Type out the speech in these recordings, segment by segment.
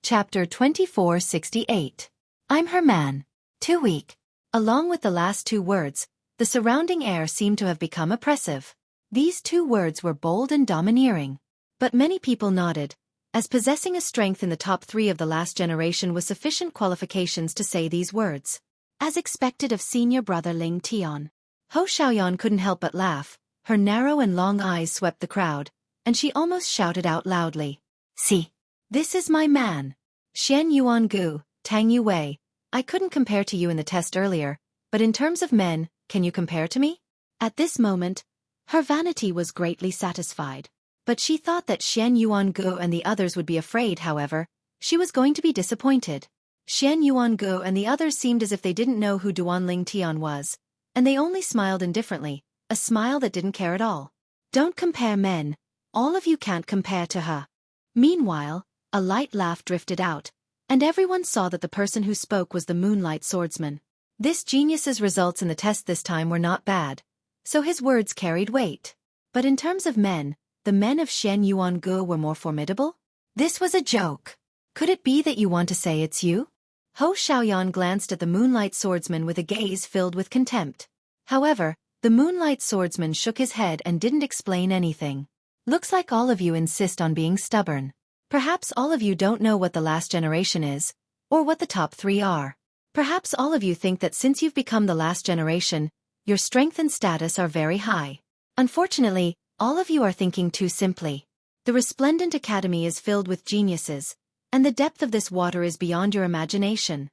Chapter 2468. I'm her man. Too weak. Along with the last two words, the surrounding air seemed to have become oppressive. These two words were bold and domineering. But many people nodded, as possessing a strength in the top 3 of the last generation was sufficient qualifications to say these words. As expected of senior brother Ling Tian. Ho Xiaoyan couldn't help but laugh. Her narrow and long eyes swept the crowd, and she almost shouted out loudly. See. This is my man. Xian Yuan Gu, Tang Yu Wei. I couldn't compare to you in the test earlier, but in terms of men, can you compare to me? At this moment, her vanity was greatly satisfied. But she thought that Xian Yuan Gu and the others would be afraid. However, she was going to be disappointed. Xian Yuan Gu and the others seemed as if they didn't know who Duan Ling Tian was, and they only smiled indifferently, a smile that didn't care at all. Don't compare men. All of you can't compare to her. Meanwhile, a light laugh drifted out, and everyone saw that the person who spoke was the Moonlight Swordsman. This genius's results in the test this time were not bad, so his words carried weight. But in terms of men, the men of Xian Yuan Gu were more formidable? This was a joke. Could it be that you want to say it's you? Ho Xiaoyan glanced at the Moonlight Swordsman with a gaze filled with contempt. However, the Moonlight Swordsman shook his head and didn't explain anything. Looks like all of you insist on being stubborn. Perhaps all of you don't know what the last generation is, or what the top 3 are. Perhaps all of you think that since you've become the last generation, your strength and status are very high. Unfortunately, all of you are thinking too simply. The resplendent academy is filled with geniuses, and the depth of this water is beyond your imagination.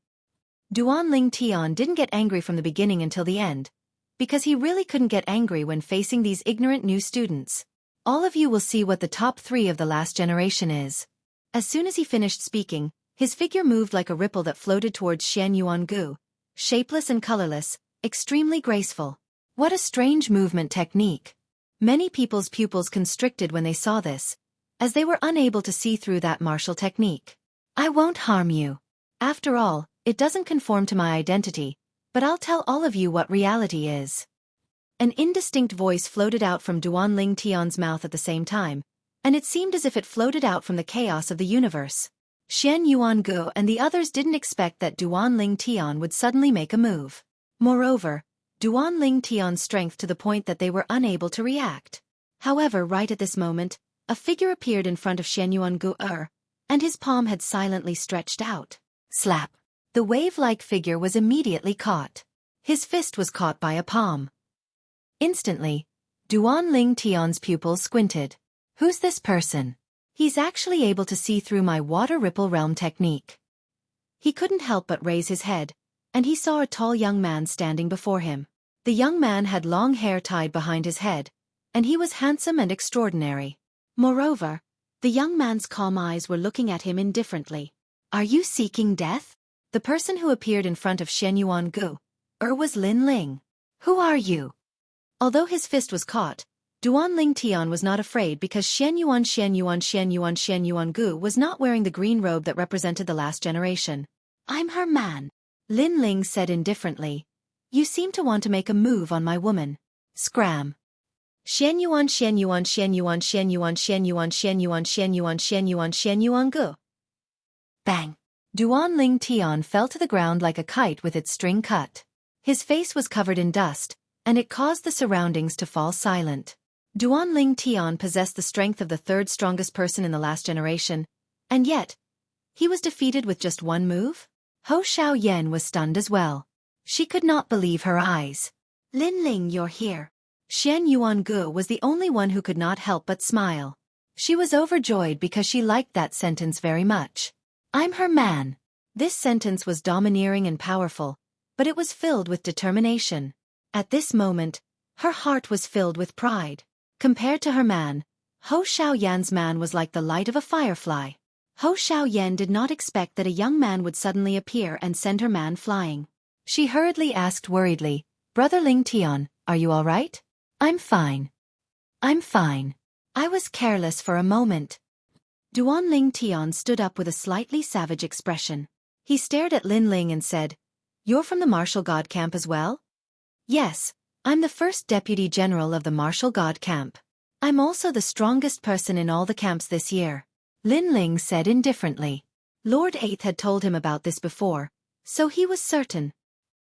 Duan Ling Tian didn't get angry from the beginning until the end, because he really couldn't get angry when facing these ignorant new students. All of you will see what the top 3 of the last generation is. As soon as he finished speaking, his figure moved like a ripple that floated towards Xian Yuan Gu, shapeless and colorless, extremely graceful. What a strange movement technique. Many people's pupils constricted when they saw this, as they were unable to see through that martial technique. I won't harm you. After all, it doesn't conform to my identity, but I'll tell all of you what reality is. An indistinct voice floated out from Duan Ling Tian's mouth at the same time, and it seemed as if it floated out from the chaos of the universe. Xian Yuan Gu and the others didn't expect that Duan Ling Tian would suddenly make a move. Moreover, Duan Ling Tian's strength to the point that they were unable to react. However, right at this moment, a figure appeared in front of Xian Yuan Gu, and his palm had silently stretched out. Slap! The wave-like figure was immediately caught. His fist was caught by a palm. Instantly, Duan Ling Tian's pupils squinted. Who's this person? He's actually able to see through my water ripple realm technique. He couldn't help but raise his head, and he saw a tall young man standing before him. The young man had long hair tied behind his head, and he was handsome and extraordinary. Moreover, the young man's calm eyes were looking at him indifferently. Are you seeking death? The person who appeared in front of Xian Yuan Gu was Lin Ling. Who are you? Although his fist was caught, Duan Ling Tian was not afraid because Xian Yuan Gu was not wearing the green robe that represented the last generation. I'm her man. Lin Ling said indifferently. You seem to want to make a move on my woman. Scram. Xian Yuan Gu. Bang. Duan Ling Tian fell to the ground like a kite with its string cut. His face was covered in dust, and it caused the surroundings to fall silent. Duan Ling Tian possessed the strength of the 3rd strongest person in the last generation, and yet, he was defeated with just one move? Ho Xiaoyan was stunned as well. She could not believe her eyes. Lin Ling, you're here. Xian Yuan Gu was the only one who could not help but smile. She was overjoyed because she liked that sentence very much. I'm her man. This sentence was domineering and powerful, but it was filled with determination. At this moment, her heart was filled with pride. Compared to her man, Ho Xiaoyan's man was like the light of a firefly. Ho Xiaoyan did not expect that a young man would suddenly appear and send her man flying. She hurriedly asked worriedly, Brother Ling Tian, are you all right? I'm fine. I'm fine. I was careless for a moment. Duan Ling Tian stood up with a slightly savage expression. He stared at Lin Ling and said, You're from the martial god camp as well? Yes, I'm the 1st Deputy General of the martial god camp. I'm also the strongest person in all the camps this year. Lin Ling said indifferently. Lord Eighth had told him about this before, so he was certain.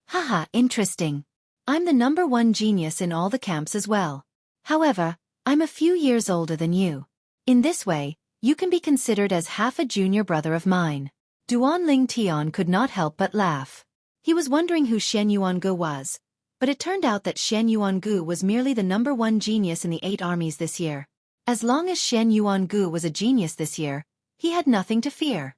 Haha, interesting. I'm the #1 genius in all the camps as well. However, I'm a few years older than you. In this way, you can be considered as half a junior brother of mine. Duanling Tian could not help but laugh. He was wondering who Shen Yuangu was, but it turned out that Shen Yuangu was merely the #1 genius in the 8 armies this year. As long as Shen Yuangu was a genius this year, he had nothing to fear.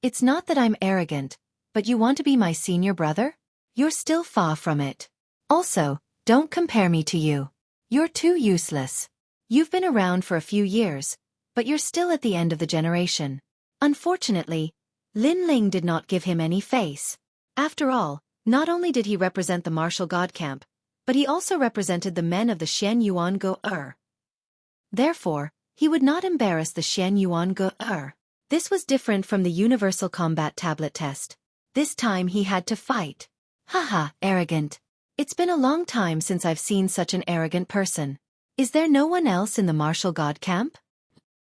It's not that I'm arrogant, but you want to be my senior brother? You're still far from it. Also, don't compare me to you. You're too useless. You've been around for a few years, but you're still at the end of the generation. Unfortunately, Lin Ling did not give him any face. After all, not only did he represent the martial god camp, but he also represented the men of the Shen Yuangu. Therefore, he would not embarrass the Shen Yuangu. This was different from the universal combat tablet test. This time he had to fight. Haha, arrogant. It's been a long time since I've seen such an arrogant person. Is there no one else in the martial god camp?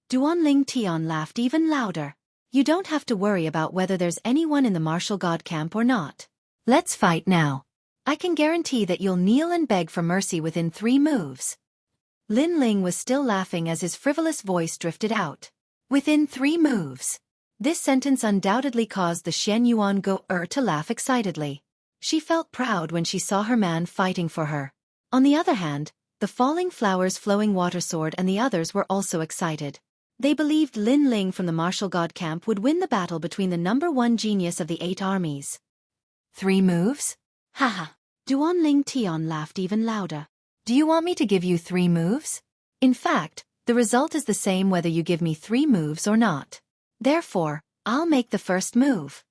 Duanling Tian laughed even louder. You don't have to worry about whether there's anyone in the martial god camp or not. Let's fight now. I can guarantee that you'll kneel and beg for mercy within 3 moves. Lin Ling was still laughing as his frivolous voice drifted out. Within 3 moves. This sentence undoubtedly caused the Shen Yuangu to laugh excitedly. She felt proud when she saw her man fighting for her. On the other hand, the Falling Flowers Flowing Water Sword and the others were also excited. They believed Lin Ling from the martial god camp would win the battle between the #1 genius of the 8 armies. 3 moves? Haha. Duanling Tian laughed even louder. Do you want me to give you 3 moves? In fact, the result is the same whether you give me 3 moves or not. Therefore, I'll make the first move.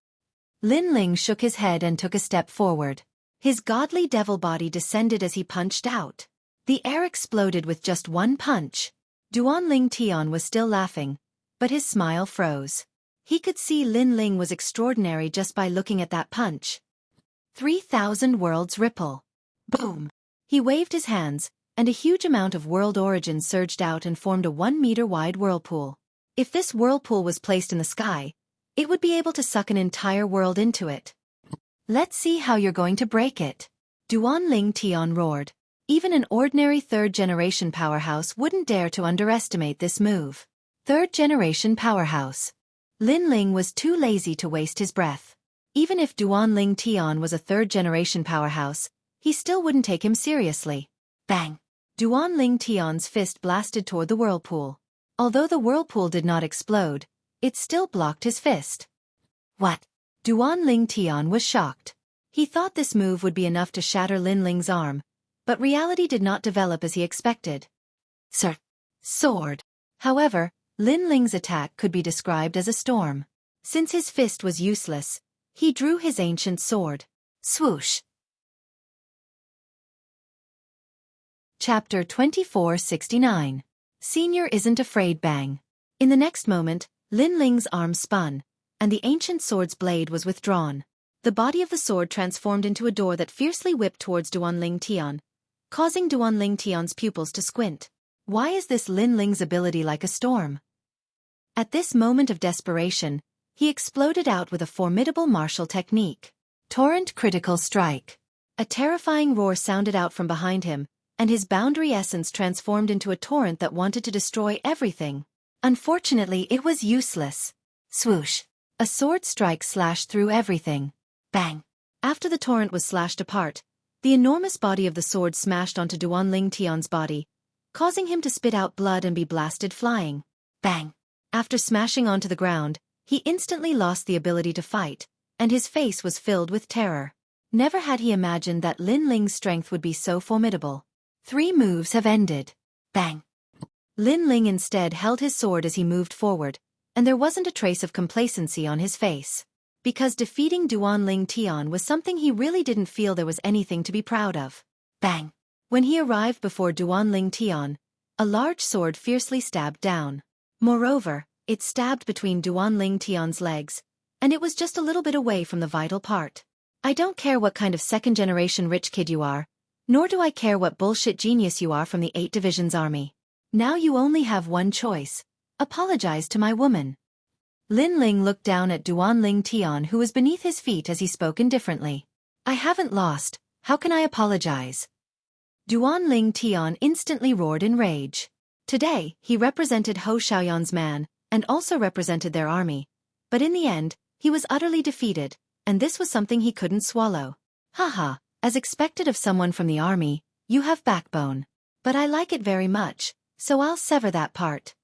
Lin Ling shook his head and took a step forward. His godly devil body descended as he punched out. The air exploded with just one punch. Duanling Tian was still laughing, but his smile froze. He could see Lin Ling was extraordinary just by looking at that punch. 3,000 worlds ripple. Boom! He waved his hands, and a huge amount of world origin surged out and formed a 1-meter-wide whirlpool. If this whirlpool was placed in the sky, it would be able to suck an entire world into it. Let's see how you're going to break it. Duanling Tian roared. Even an ordinary 3rd-generation powerhouse wouldn't dare to underestimate this move. 3rd-generation powerhouse. Lin Ling was too lazy to waste his breath. Even if Duanling Tian was a 3rd-generation powerhouse, he still wouldn't take him seriously. Bang! Duanling Tian's fist blasted toward the whirlpool. Although the whirlpool did not explode, it still blocked his fist. What? Duanling Tian was shocked. He thought this move would be enough to shatter Lin Ling's arm, but reality did not develop as he expected. Sir. Sword. However, Lin Ling's attack could be described as a storm. Since his fist was useless, he drew his ancient sword. Swoosh. Chapter 2469. Senior Isn't Afraid. Bang. In the next moment, Lin Ling's arm spun, and the ancient sword's blade was withdrawn. The body of the sword transformed into a door that fiercely whipped towards Duanling Tian, causing Duanling Tian's pupils to squint. Why is this Lin Ling's ability like a storm? At this moment of desperation, he exploded out with a formidable martial technique. Torrent Critical Strike. A terrifying roar sounded out from behind him, and his boundary essence transformed into a torrent that wanted to destroy everything. Unfortunately, it was useless. Swoosh. A sword strike slashed through everything. Bang. After the torrent was slashed apart, the enormous body of the sword smashed onto Duanling Tian's body, causing him to spit out blood and be blasted flying. Bang. After smashing onto the ground, he instantly lost the ability to fight, and his face was filled with terror. Never had he imagined that Lin Ling's strength would be so formidable. 3 moves have ended. Bang. Lin Ling instead held his sword as he moved forward, and there wasn't a trace of complacency on his face. Because defeating Duanling Tian was something he really didn't feel there was anything to be proud of. Bang. When he arrived before Duanling Tian, a large sword fiercely stabbed down. Moreover, it stabbed between Duanling Tian's legs, and it was just a little bit away from the vital part. I don't care what kind of 2nd-generation rich kid you are, nor do I care what bullshit genius you are from the 8 Divisions army. Now you only have one choice. Apologize to my woman. Lin Ling looked down at Duan Ling Tian, who was beneath his feet, as he spoke indifferently. I haven't lost, how can I apologize? Duan Ling Tian instantly roared in rage. Today, he represented Hou Xiaoyan's man, and also represented their army. But in the end, he was utterly defeated, and this was something he couldn't swallow. Haha, as expected of someone from the army, you have backbone. But I like it very much, so I'll sever that part.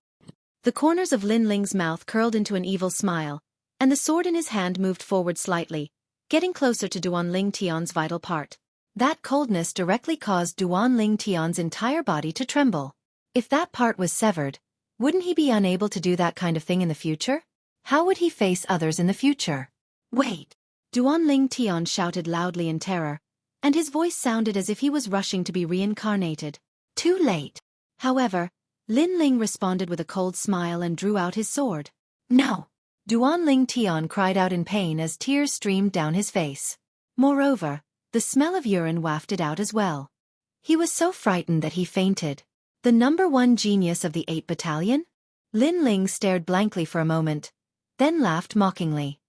The corners of Lin Ling's mouth curled into an evil smile, and the sword in his hand moved forward slightly, getting closer to Duan Ling Tian's vital part. That coldness directly caused Duan Ling Tian's entire body to tremble. If that part was severed, wouldn't he be unable to do that kind of thing in the future? How would he face others in the future? Wait! Duan Ling Tian shouted loudly in terror, and his voice sounded as if he was rushing to be reincarnated. Too late. However, Lin Ling responded with a cold smile and drew out his sword. No! Duan Ling Tian cried out in pain as tears streamed down his face. Moreover, the smell of urine wafted out as well. He was so frightened that he fainted. The number 1 genius of the 8 Battalion? Lin Ling stared blankly for a moment, then laughed mockingly.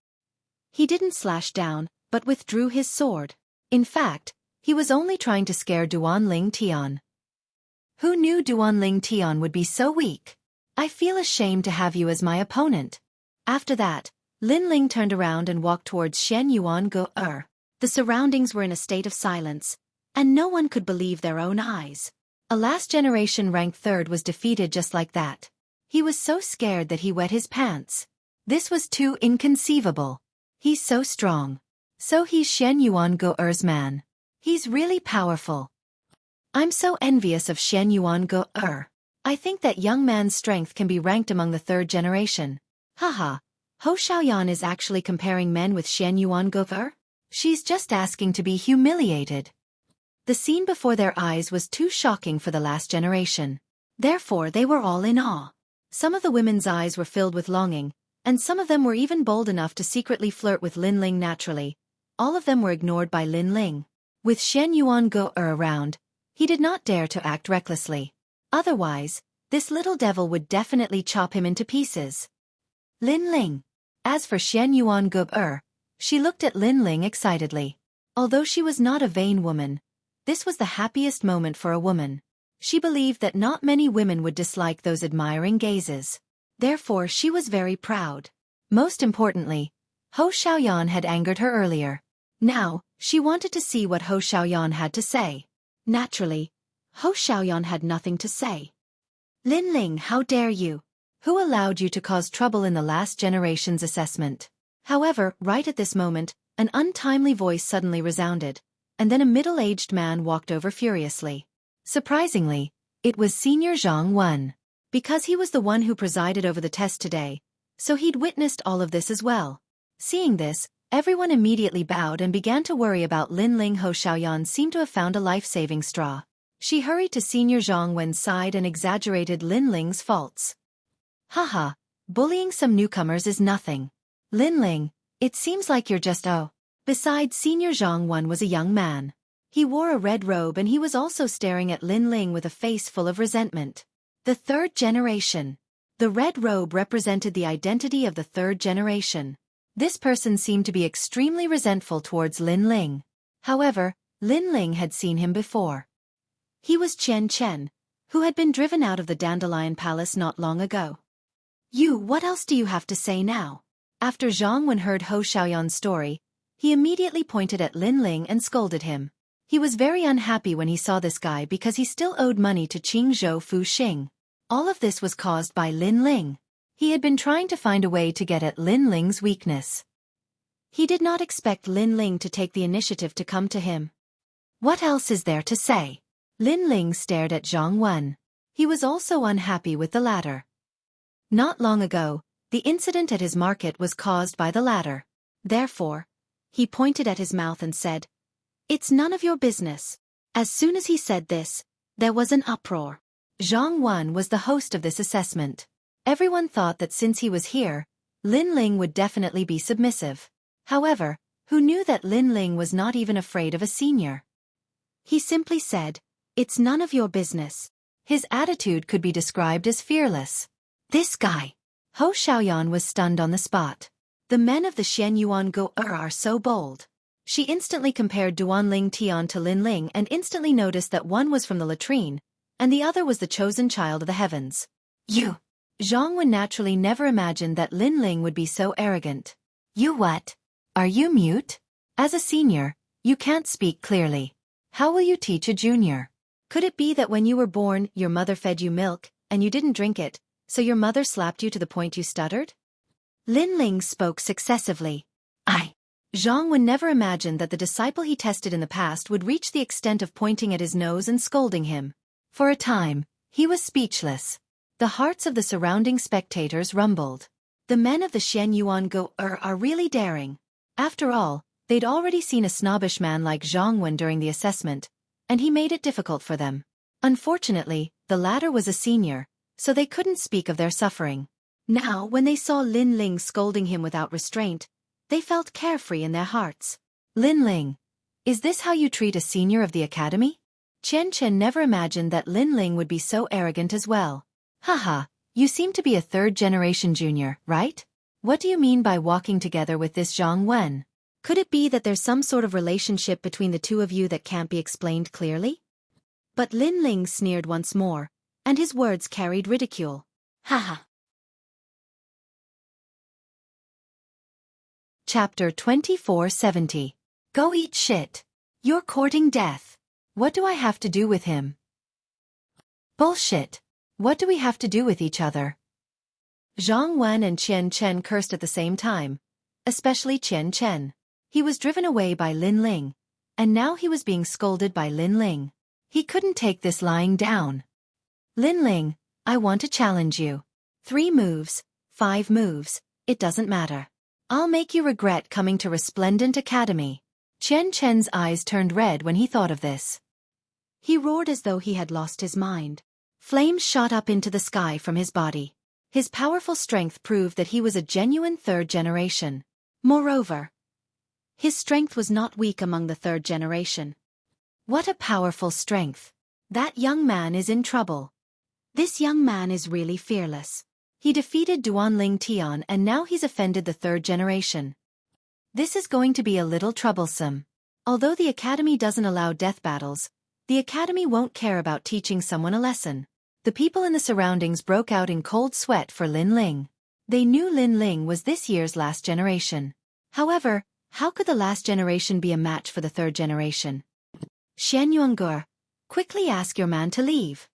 He didn't slash down, but withdrew his sword. In fact, he was only trying to scare Duan Ling Tian. Who knew Duan Ling Tian would be so weak? I feel ashamed to have you as my opponent. After that, Lin Ling turned around and walked towards Shen Yuan Go. The surroundings were in a state of silence, and no one could believe their own eyes. A last generation rank 3rd was defeated just like that. He was so scared that he wet his pants. This was too inconceivable. He's so strong. So he's Shen Yuan Go'er's man. He's really powerful. I'm so envious of Shen Yuan Go'er. I think that young man's strength can be ranked among the 3rd generation. Haha, Hou Xiaoyan is actually comparing men with Shen Yuan Go'er? She's just asking to be humiliated. The scene before their eyes was too shocking for the last generation. Therefore they were all in awe. Some of the women's eyes were filled with longing, and some of them were even bold enough to secretly flirt with Lin Ling naturally. All of them were ignored by Lin Ling. With Shen Yuan Go'er around, he did not dare to act recklessly. Otherwise, this little devil would definitely chop him into pieces. Lin Ling. As for Shen Yuan Go'er, she looked at Lin Ling excitedly. Although she was not a vain woman, this was the happiest moment for a woman. She believed that not many women would dislike those admiring gazes. Therefore she was very proud. Most importantly, Hou Xiaoyan had angered her earlier. Now, she wanted to see what Hou Xiaoyan had to say. Naturally, Hou Xiaoyan had nothing to say. Lin Ling, how dare you? Who allowed you to cause trouble in the last generation's assessment? However, right at this moment, an untimely voice suddenly resounded, and then a middle-aged man walked over furiously. Surprisingly, it was Senior Zhang Wen. Because he was the one who presided over the test today, so he'd witnessed all of this as well. Seeing this, everyone immediately bowed and began to worry about Lin Ling. Hou Xiaoyan seemed to have found a life-saving straw. She hurried to Senior Zhang Wen's side and exaggerated Lin Ling's faults. Haha, bullying some newcomers is nothing. Lin Ling, it seems like you're just Besides, Senior Zhang Wen was a young man. He wore a red robe and he was also staring at Lin Ling with a face full of resentment. The 3rd generation. The red robe represented the identity of the 3rd generation. This person seemed to be extremely resentful towards Lin Ling. However, Lin Ling had seen him before. He was Chen Chen, who had been driven out of the Dandelion Palace not long ago. What else do you have to say now? After Zhang Wen heard Hou Xiaoyan's story, he immediately pointed at Lin Ling and scolded him. He was very unhappy when he saw this guy because he still owed money to Qingzhou Fu Xing. All of this was caused by Lin Ling. He had been trying to find a way to get at Lin Ling's weakness. He did not expect Lin Ling to take the initiative to come to him. What else is there to say? Lin Ling stared at Zhang Wen. He was also unhappy with the latter. Not long ago, the incident at his market was caused by the latter. Therefore, he pointed at his mouth and said, "It's none of your business." As soon as he said this, there was an uproar. Zhang Wen was the host of this assessment. Everyone thought that since he was here, Lin Ling would definitely be submissive. However, who knew that Lin Ling was not even afraid of a senior? He simply said, "It's none of your business." His attitude could be described as fearless. This guy. Ho Xiaoyan was stunned on the spot. The men of the Xianyuan Go are so bold. She instantly compared Duanling Tian to Lin Ling and instantly noticed that one was from the latrine, and the other was the chosen child of the heavens. You! Zhang Wen naturally never imagined that Lin Ling would be so arrogant. You what? Are you mute? As a senior, you can't speak clearly. How will you teach a junior? Could it be that when you were born, your mother fed you milk, and you didn't drink it, so your mother slapped you to the point you stuttered? Lin Ling spoke successively. Zhang Wen never imagined that the disciple he tested in the past would reach the extent of pointing at his nose and scolding him. For a time, he was speechless. The hearts of the surrounding spectators rumbled. The men of the Xianyuan Go are really daring. After all, they'd already seen a snobbish man like Zhang Wen during the assessment, and he made it difficult for them. Unfortunately, the latter was a senior, so they couldn't speak of their suffering. Now, when they saw Lin Ling scolding him without restraint, they felt carefree in their hearts. Lin Ling, is this how you treat a senior of the academy? Chen Chen never imagined that Lin Ling would be so arrogant as well. Haha, you seem to be a third-generation junior, right? What do you mean by walking together with this Zhang Wen? Could it be that there's some sort of relationship between the two of you that can't be explained clearly? But Lin Ling sneered once more, and his words carried ridicule. Haha. Chapter 2470. Go eat shit. You're courting death. What do I have to do with him? Bullshit. What do we have to do with each other? Zhang Wen and Chen Chen cursed at the same time, especially Chen Chen. He was driven away by Lin Ling, and now he was being scolded by Lin Ling. He couldn't take this lying down. Lin Ling, I want to challenge you. 3 moves, 5 moves, it doesn't matter. I'll make you regret coming to Resplendent Academy. Chen Chen's eyes turned red when he thought of this. He roared as though he had lost his mind. Flames shot up into the sky from his body. His powerful strength proved that he was a genuine third generation. Moreover, his strength was not weak among the third generation. What a powerful strength. That young man is in trouble. This young man is really fearless. He defeated Duanling Tian and now he's offended the third generation. This is going to be a little troublesome. Although the academy doesn't allow death battles, the academy won't care about teaching someone a lesson. The people in the surroundings broke out in cold sweat for Lin Ling. They knew Lin Ling was this year's last generation. However, how could the last generation be a match for the third generation? Xian Yuanguer, quickly ask your man to leave.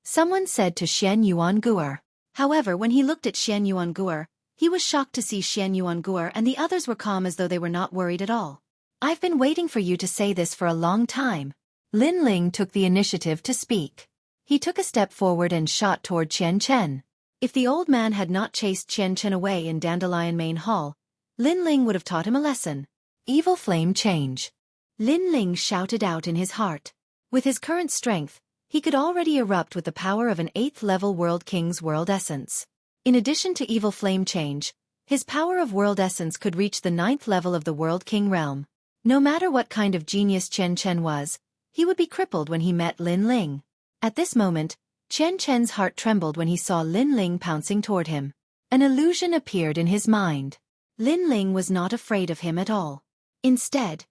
Someone said to Xian Yuanguer. However, when he looked at Xian Yuanguer, he was shocked to see Xian Yuanguer and the others were calm as though they were not worried at all. I've been waiting for you to say this for a long time. Lin Ling took the initiative to speak. He took a step forward and shot toward Chen Chen. If the old man had not chased Chen Chen away in Dandelion Main Hall, Lin Ling would have taught him a lesson. Evil flame change. Lin Ling shouted out in his heart. With his current strength, he could already erupt with the power of an 8th-level World King's World Essence. In addition to evil flame change, his power of World Essence could reach the 9th level of the World King realm. No matter what kind of genius Chen Chen was, he would be crippled when he met Lin Ling. At this moment, Chen Chen's heart trembled when he saw Lin Ling pouncing toward him. An illusion appeared in his mind. Lin Ling was not afraid of him at all. Instead,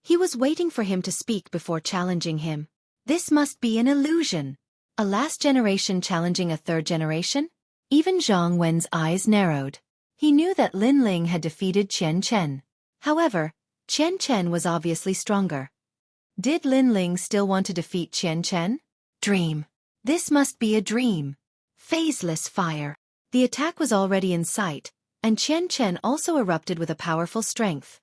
he was waiting for him to speak before challenging him. This must be an illusion. A last generation challenging a third generation? Even Zhang Wen's eyes narrowed. He knew that Lin Ling had defeated Chen Chen. However, Chen Chen was obviously stronger. Did Lin Ling still want to defeat Chen Chen? Dream. This must be a dream. Phaseless fire. The attack was already in sight, and Chen Chen also erupted with a powerful strength.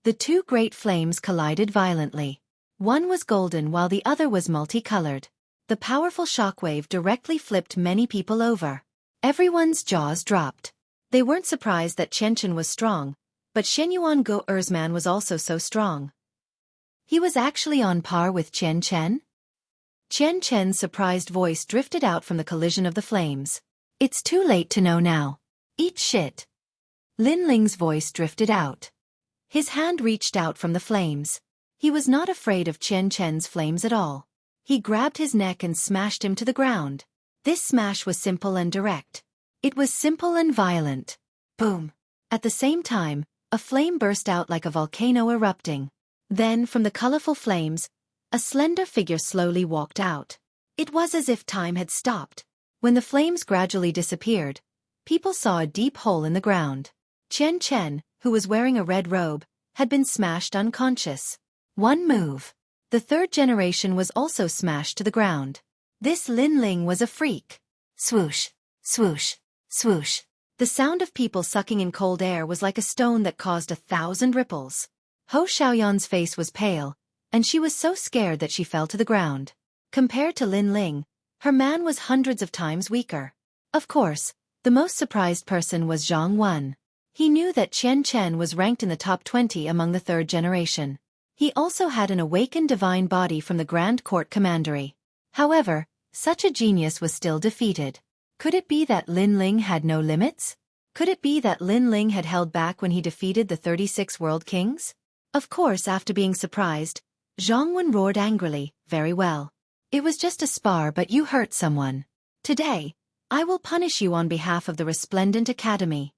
The 2 great flames collided violently. One was golden while the other was multicolored. The powerful shockwave directly flipped many people over. Everyone's jaws dropped. They weren't surprised that Chen Chen was strong, but Shenyuan Go-er's man was also so strong. He was actually on par with Chen Chen? Chen Chen's surprised voice drifted out from the collision of the flames. It's too late to know now. Eat shit. Lin Ling's voice drifted out. His hand reached out from the flames. He was not afraid of Chen Chen's flames at all. He grabbed his neck and smashed him to the ground. This smash was simple and direct. It was simple and violent. Boom! At the same time, a flame burst out like a volcano erupting. Then, from the colorful flames, a slender figure slowly walked out. It was as if time had stopped. When the flames gradually disappeared, people saw a deep hole in the ground. Chen Chen, who was wearing a red robe, had been smashed unconscious. One move. The third generation was also smashed to the ground. This Lin Ling was a freak. Swoosh, swoosh, swoosh. The sound of people sucking in cold air was like a stone that caused 1,000 ripples. Ho Xiaoyan's face was pale, and she was so scared that she fell to the ground. Compared to Lin Ling, her man was hundreds of times weaker. Of course, the most surprised person was Zhang Wen. He knew that Chen Chen was ranked in the top 20 among the third generation. He also had an awakened divine body from the Grand Court Commandery. However, such a genius was still defeated. Could it be that Lin Ling had no limits? Could it be that Lin Ling had held back when he defeated the 36 world kings? Of course, after being surprised, Zhang Wen roared angrily, "Very well. It was just a spar, but you hurt someone. Today, I will punish you on behalf of the Resplendent Academy."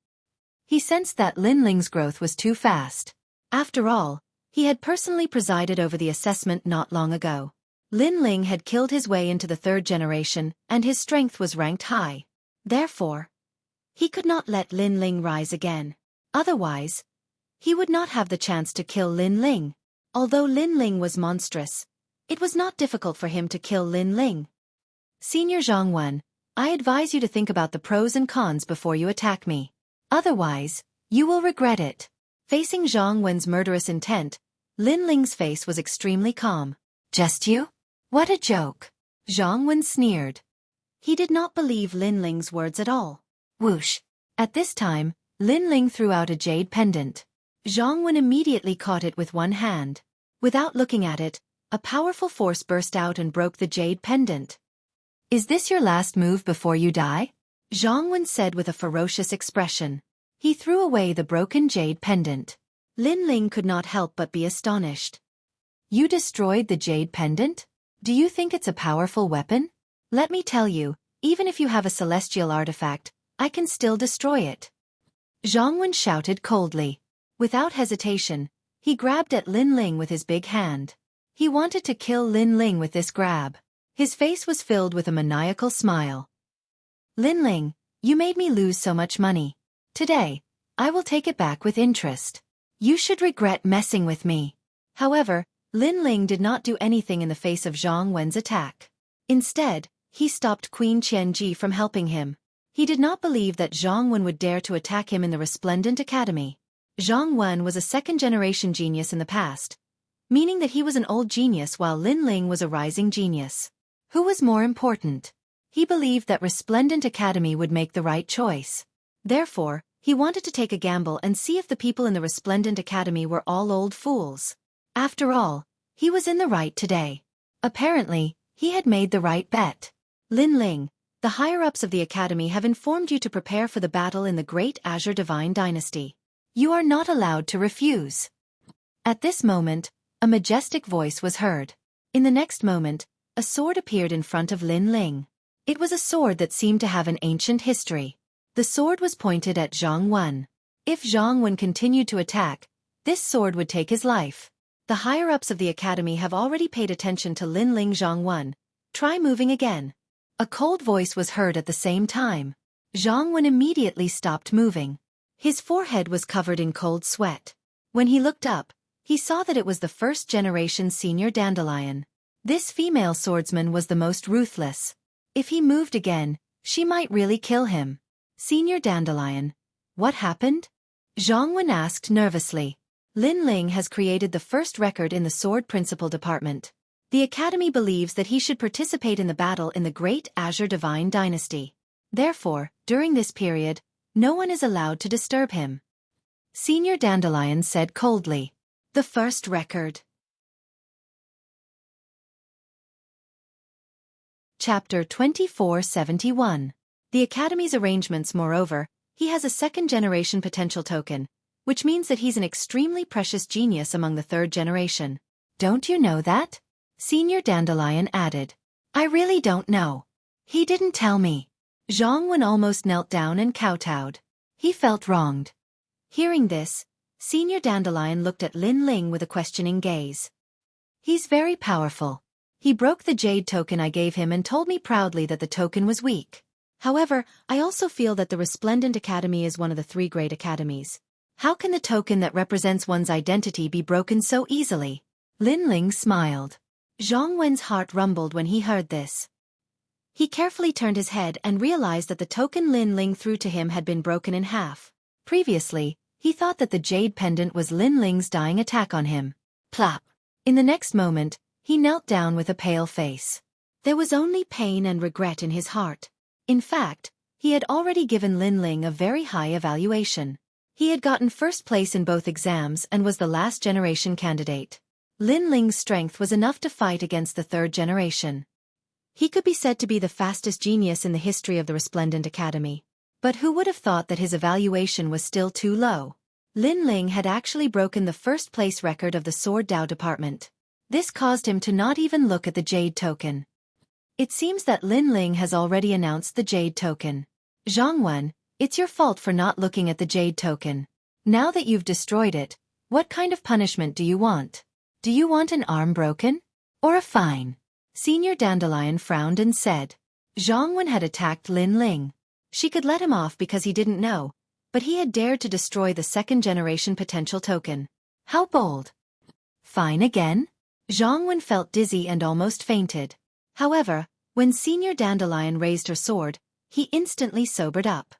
He sensed that Lin Ling's growth was too fast. After all, he had personally presided over the assessment not long ago. Lin Ling had killed his way into the third generation, and his strength was ranked high. Therefore, he could not let Lin Ling rise again. Otherwise, he would not have the chance to kill Lin Ling. Although Lin Ling was monstrous, it was not difficult for him to kill Lin Ling. "Senior Zhang Wen, I advise you to think about the pros and cons before you attack me. Otherwise, you will regret it." Facing Zhang Wen's murderous intent, Lin Ling's face was extremely calm. "Just you? What a joke." Zhang Wen sneered. He did not believe Lin Ling's words at all. Whoosh! At this time, Lin Ling threw out a jade pendant. Zhang Wen immediately caught it with one hand. Without looking at it, a powerful force burst out and broke the jade pendant. "Is this your last move before you die?" Zhang Wen said with a ferocious expression. He threw away the broken jade pendant. Lin Ling could not help but be astonished. "You destroyed the jade pendant? Do you think it's a powerful weapon? Let me tell you, even if you have a celestial artifact, I can still destroy it." Zhang Wen shouted coldly. Without hesitation, he grabbed at Lin Ling with his big hand. He wanted to kill Lin Ling with this grab. His face was filled with a maniacal smile. "Lin Ling, you made me lose so much money. Today, I will take it back with interest. You should regret messing with me." However, Lin Ling did not do anything in the face of Zhang Wen's attack. Instead, he stopped Queen Qianji from helping him. He did not believe that Zhang Wen would dare to attack him in the Resplendent Academy. Zhang Wen was a second-generation genius in the past, meaning that he was an old genius while Lin Ling was a rising genius. Who was more important? He believed that Resplendent Academy would make the right choice. Therefore, he wanted to take a gamble and see if the people in the Resplendent Academy were all old fools. After all, he was in the right today. Apparently, he had made the right bet. "Lin Ling, the higher-ups of the Academy have informed you to prepare for the battle in the Great Azure Divine Dynasty. You are not allowed to refuse." At this moment, a majestic voice was heard. In the next moment, a sword appeared in front of Lin Ling. It was a sword that seemed to have an ancient history. The sword was pointed at Zhang Wen. If Zhang Wen continued to attack, this sword would take his life. "The higher-ups of the Academy have already paid attention to Lin Ling. Zhang Wen, try moving again." A cold voice was heard at the same time. Zhang Wen immediately stopped moving. His forehead was covered in cold sweat. When he looked up, he saw that it was the first-generation senior dandelion. This female swordsman was the most ruthless. If he moved again, she might really kill him. "Senior dandelion, what happened?" Zhang Wen asked nervously. "Lin Ling has created the first record in the Sword Principal Department. The Academy believes that he should participate in the battle in the Great Azure Divine Dynasty. Therefore, during this period, no one is allowed to disturb him." Senior Dandelion said coldly. "The first record." Chapter 2471. The Academy's arrangements. Moreover, he has a second-generation potential token, which means that he's an extremely precious genius among the third generation. "Don't you know that?" Senior Dandelion added. "I really don't know. He didn't tell me." Zhang Wen almost knelt down and kowtowed. He felt wronged. Hearing this, Senior Dandelion looked at Lin Ling with a questioning gaze. He's very powerful. He broke the jade token I gave him and told me proudly that the token was weak. However, I also feel that the Resplendent Academy is one of the 3 great academies. How can the token that represents one's identity be broken so easily? Lin Ling smiled. Zhang Wen's heart rumbled when he heard this. He carefully turned his head and realized that the token Lin Ling threw to him had been broken in half. Previously, he thought that the jade pendant was Lin Ling's dying attack on him. Plop! In the next moment, he knelt down with a pale face. There was only pain and regret in his heart. In fact, he had already given Lin Ling a very high evaluation. He had gotten first place in both exams and was the last generation candidate. Lin Ling's strength was enough to fight against the 3rd generation. He could be said to be the fastest genius in the history of the Resplendent Academy. But who would have thought that his evaluation was still too low? Lin Ling had actually broken the first-place record of the Sword Dao department. This caused him to not even look at the jade token. It seems that Lin Ling has already announced the jade token. Zhang Wen, it's your fault for not looking at the jade token. Now that you've destroyed it, what kind of punishment do you want? Do you want an arm broken? Or a fine? Senior Dandelion frowned and said. Zhang Wen had attacked Lin Ling. She could let him off because he didn't know, but he had dared to destroy the 2nd-generation potential token. How bold! Fine again? Zhang Wen felt dizzy and almost fainted. However, when Senior Dandelion raised her sword, he instantly sobered up.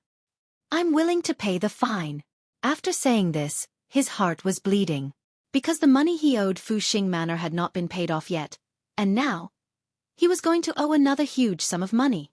I'm willing to pay the fine. After saying this, his heart was bleeding. Because the money he owed Fuxing Manor had not been paid off yet, and now, he was going to owe another huge sum of money.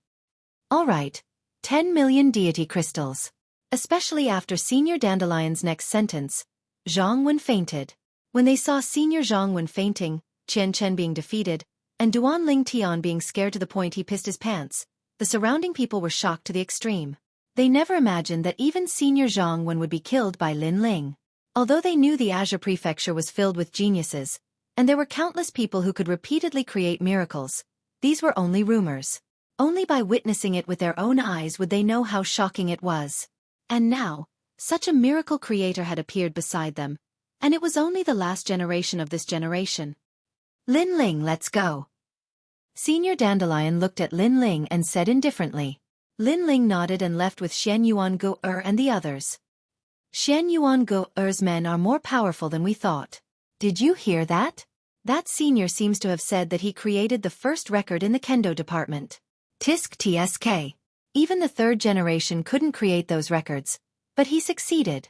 All right, 10 million deity crystals. Especially after Senior Dandelion's next sentence, Zhang Wen fainted. When they saw Senior Zhang Wen fainting, Qian Chen being defeated, and Duan Ling Tian being scared to the point he pissed his pants, the surrounding people were shocked to the extreme. They never imagined that even Senior Zhang Wen would be killed by Lin Ling. Although they knew the Azure Prefecture was filled with geniuses, and there were countless people who could repeatedly create miracles, these were only rumors. Only by witnessing it with their own eyes would they know how shocking it was. And now, such a miracle creator had appeared beside them, and it was only the last generation of this generation. Lin Ling, let's go. Senior Dandelion looked at Lin Ling and said indifferently. Lin Ling nodded and left with Xian Yuan Go-er and the others. Xian Yuan Go-er's men are more powerful than we thought. Did you hear that? That senior seems to have said that he created the first record in the Kendo department. Tisk tsk. Even the 3rd generation couldn't create those records, but he succeeded.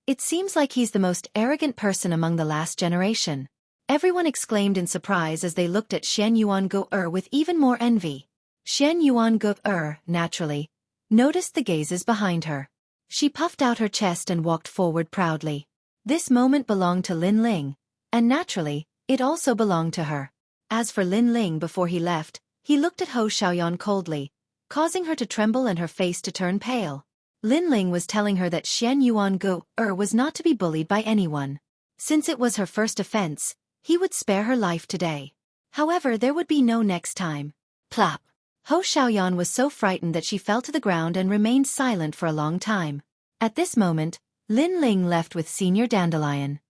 It seems like he's the most arrogant person among the last generation. Everyone exclaimed in surprise as they looked at Xian Yuan Go-er with even more envy. Xian Yuan Go-er, naturally, noticed the gazes behind her. She puffed out her chest and walked forward proudly. This moment belonged to Lin Ling, and naturally, it also belonged to her. As for Lin Ling before he left, he looked at Ho Xiaoyan coldly, causing her to tremble and her face to turn pale. Lin Ling was telling her that Xian Yuan Go-er was not to be bullied by anyone. Since it was her first offense, he would spare her life today. However, there would be no next time. Plop! Ho Xiaoyan was so frightened that she fell to the ground and remained silent for a long time. At this moment, Lin Ling left with Senior Dandelion.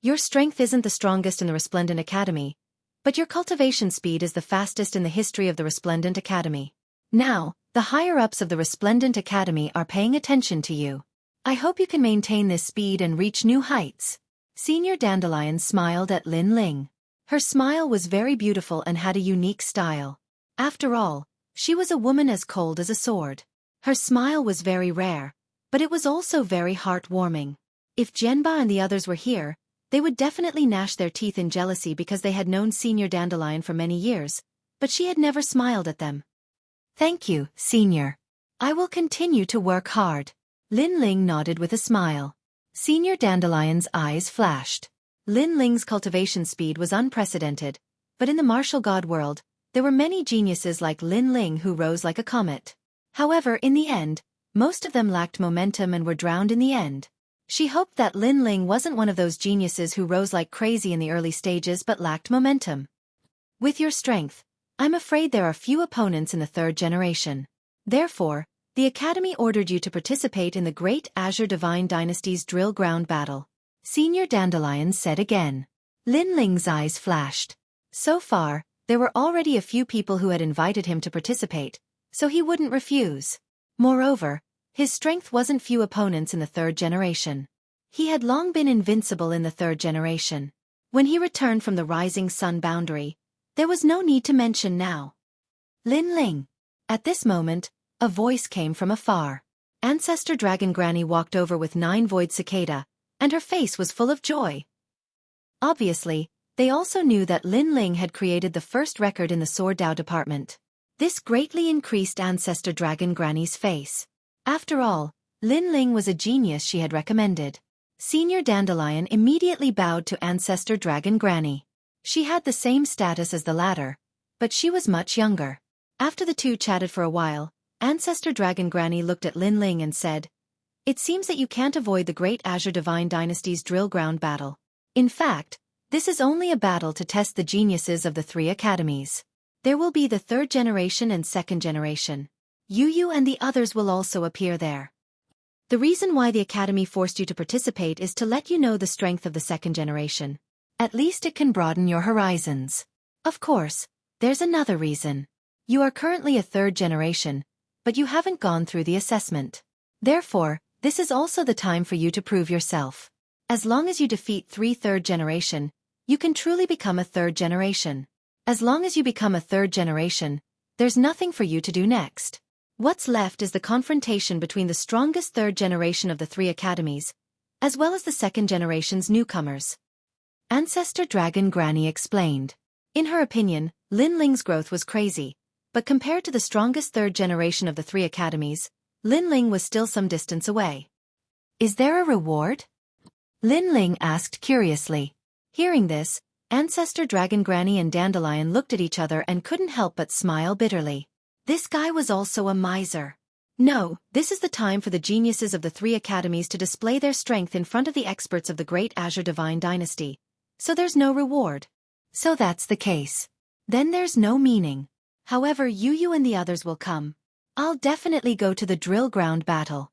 Your strength isn't the strongest in the Resplendent Academy, but your cultivation speed is the fastest in the history of the Resplendent Academy. Now, the higher-ups of the Resplendent Academy are paying attention to you. I hope you can maintain this speed and reach new heights. Senior Dandelion smiled at Lin Ling. Her smile was very beautiful and had a unique style. After all, she was a woman as cold as a sword. Her smile was very rare, but it was also very heartwarming. If Jianba and the others were here, they would definitely gnash their teeth in jealousy because they had known Senior Dandelion for many years, but she had never smiled at them. Thank you, Senior. I will continue to work hard. Lin Ling nodded with a smile. Senior Dandelion's eyes flashed. Lin Ling's cultivation speed was unprecedented, but in the martial god world, there were many geniuses like Lin Ling who rose like a comet. However, in the end, most of them lacked momentum and were drowned in the end. She hoped that Lin Ling wasn't one of those geniuses who rose like crazy in the early stages but lacked momentum. With your strength, I'm afraid there are few opponents in the 3rd generation. Therefore, the Academy ordered you to participate in the Great Azure Divine Dynasty's drill ground battle. Senior Dandelion said again. Lin Ling's eyes flashed. So far, there were already a few people who had invited him to participate, so he wouldn't refuse. Moreover, his strength wasn't few opponents in the third generation. He had long been invincible in the third generation. When he returned from the rising sun boundary, there was no need to mention now. Lin Ling. At this moment, a voice came from afar. Ancestor Dragon Granny walked over with 9 Void Cicada, and her face was full of joy. Obviously, they also knew that Lin Ling had created the first record in the Sword Dao department. This greatly increased Ancestor Dragon Granny's face. After all, Lin Ling was a genius she had recommended. Senior Dandelion immediately bowed to Ancestor Dragon Granny. She had the same status as the latter, but she was much younger. After the two chatted for a while, Ancestor Dragon Granny looked at Lin Ling and said, "It seems that you can't avoid the Great Azure Divine Dynasty's drill ground battle. In fact, this is only a battle to test the geniuses of the 3 academies. There will be the 3rd generation and 2nd generation. Yu and the others will also appear there. The reason why the Academy forced you to participate is to let you know the strength of the 2nd generation. At least it can broaden your horizons. Of course, there's another reason. You are currently a 3rd generation, but you haven't gone through the assessment. Therefore, this is also the time for you to prove yourself. As long as you defeat 3 3rd generation, you can truly become a 3rd generation. As long as you become a 3rd generation, there's nothing for you to do next. What's left is the confrontation between the strongest 3rd generation of the 3 academies, as well as the 2nd generation's newcomers." Ancestor Dragon Granny explained. In her opinion, Lin Ling's growth was crazy, but compared to the strongest 3rd generation of the 3 academies, Lin Ling was still some distance away. "Is there a reward?" Lin Ling asked curiously. Hearing this, Ancestor Dragon Granny and Dandelion looked at each other and couldn't help but smile bitterly. This guy was also a miser. No, this is the time for the geniuses of the 3 academies to display their strength in front of the experts of the Great Azure Divine Dynasty. So there's no reward. So that's the case. Then there's no meaning. However, Yu and the others will come. I'll definitely go to the drill ground battle.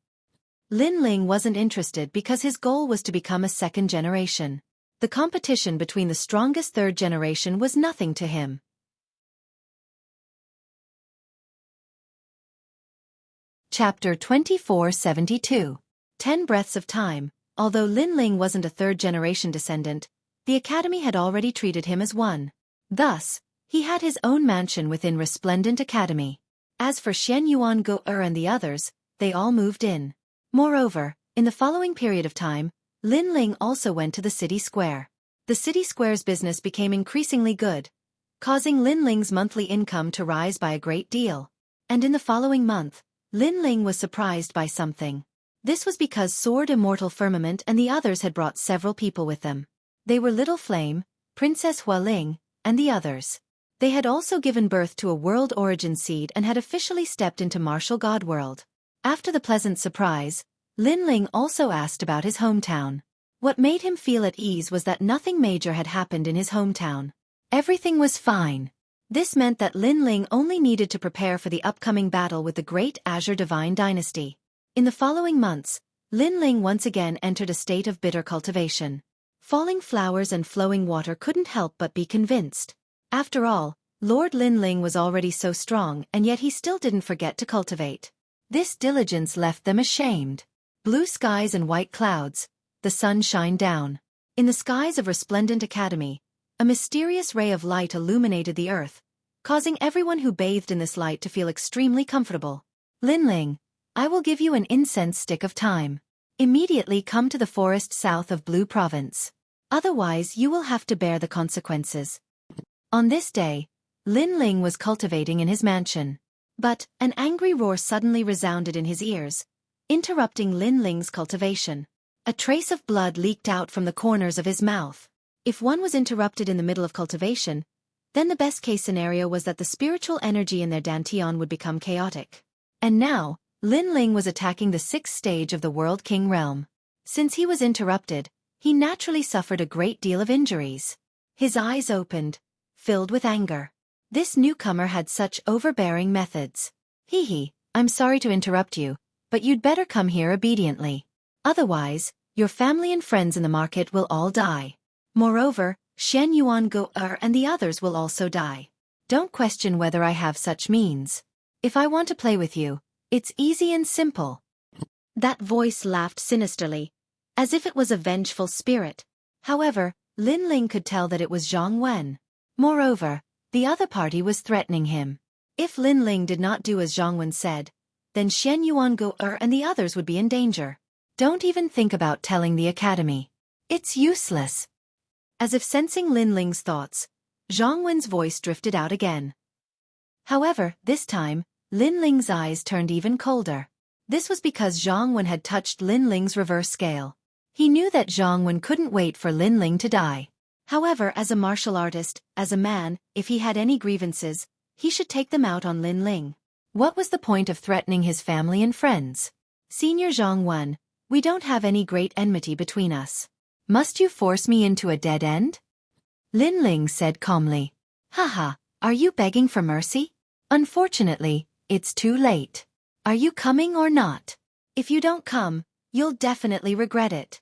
Lin Ling wasn't interested because his goal was to become a 2nd generation. The competition between the strongest 3rd generation was nothing to him. Chapter 2472. 10 Breaths of Time. Although Lin Ling wasn't a 3rd generation descendant, the Academy had already treated him as one. Thus, he had his own mansion within Resplendent Academy. As for Xian Yuan Go and the others, they all moved in. Moreover, in the following period of time, Lin Ling also went to the city square. The city square's business became increasingly good, causing Lin Ling's monthly income to rise by a great deal. And in the following month, Lin Ling was surprised by something. This was because Sword Immortal Firmament and the others had brought several people with them. They were Little Flame, Princess Hua Ling, and the others. They had also given birth to a world origin seed and had officially stepped into Martial God World. After the pleasant surprise, Lin Ling also asked about his hometown. What made him feel at ease was that nothing major had happened in his hometown. Everything was fine. This meant that Lin Ling only needed to prepare for the upcoming battle with the Great Azure Divine Dynasty. In the following months, Lin Ling once again entered a state of bitter cultivation. Falling flowers and flowing water couldn't help but be convinced. After all, Lord Lin Ling was already so strong and yet he still didn't forget to cultivate. This diligence left them ashamed. Blue skies and white clouds, the sun shined down. In the skies of Resplendent Academy, a mysterious ray of light illuminated the earth, causing everyone who bathed in this light to feel extremely comfortable. Lin Ling, I will give you an incense stick of time. Immediately come to the forest south of Blue Province. Otherwise you will have to bear the consequences. On this day, Lin Ling was cultivating in his mansion. But an angry roar suddenly resounded in his ears, interrupting Lin Ling's cultivation. A trace of blood leaked out from the corners of his mouth. If one was interrupted in the middle of cultivation, then the best-case scenario was that the spiritual energy in their dantian would become chaotic. And now, Lin Ling was attacking the 6th stage of the World King realm. Since he was interrupted, he naturally suffered a great deal of injuries. His eyes opened, filled with anger. This newcomer had such overbearing methods. I'm sorry to interrupt you, but you'd better come here obediently. Otherwise, your family and friends in the market will all die. Moreover, Shen Yuan Go and the others will also die. Don't question whether I have such means. If I want to play with you, it's easy and simple." That voice laughed sinisterly, as if it was a vengeful spirit. However, Lin Ling could tell that it was Zhang Wen. Moreover, the other party was threatening him. If Lin Ling did not do as Zhang Wen said, then Shen Yuan Go and the others would be in danger. Don't even think about telling the academy. It's useless. As if sensing Lin Ling's thoughts, Zhang Wen's voice drifted out again. However, this time, Lin Ling's eyes turned even colder. This was because Zhang Wen had touched Lin Ling's reverse scale. He knew that Zhang Wen couldn't wait for Lin Ling to die. However, as a martial artist, as a man, if he had any grievances, he should take them out on Lin Ling. What was the point of threatening his family and friends? Senior Zhang Wen, we don't have any great enmity between us. Must you force me into a dead end? Lin Ling said calmly. Haha, are you begging for mercy? Unfortunately, it's too late. Are you coming or not? If you don't come, you'll definitely regret it.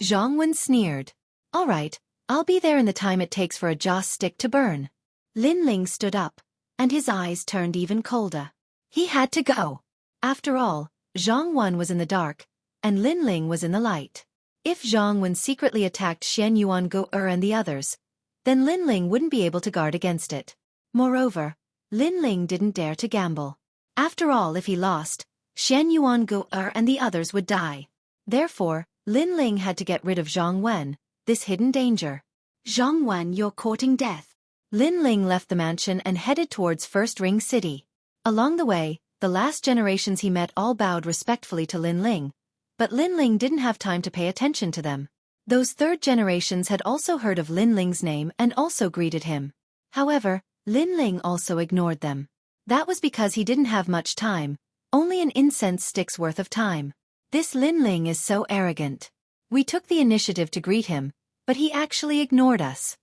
Zhang Wen sneered. All right, I'll be there in the time it takes for a joss stick to burn. Lin Ling stood up, and his eyes turned even colder. He had to go. After all, Zhang Wen was in the dark, and Lin Ling was in the light. If Zhang Wen secretly attacked Shen Yuan Go and the others, then Lin Ling wouldn't be able to guard against it. Moreover, Lin Ling didn't dare to gamble. After all, if he lost, Shen Yuan Go and the others would die. Therefore, Lin Ling had to get rid of Zhang Wen, this hidden danger. Zhang Wen, you're courting death. Lin Ling left the mansion and headed towards First Ring City. Along the way, the last generations he met all bowed respectfully to Lin Ling, but Lin Ling didn't have time to pay attention to them. Those third generations had also heard of Lin Ling's name and also greeted him. However, Lin Ling also ignored them. That was because he didn't have much time, only an incense stick's worth of time. This Lin Ling is so arrogant. We took the initiative to greet him, but he actually ignored us.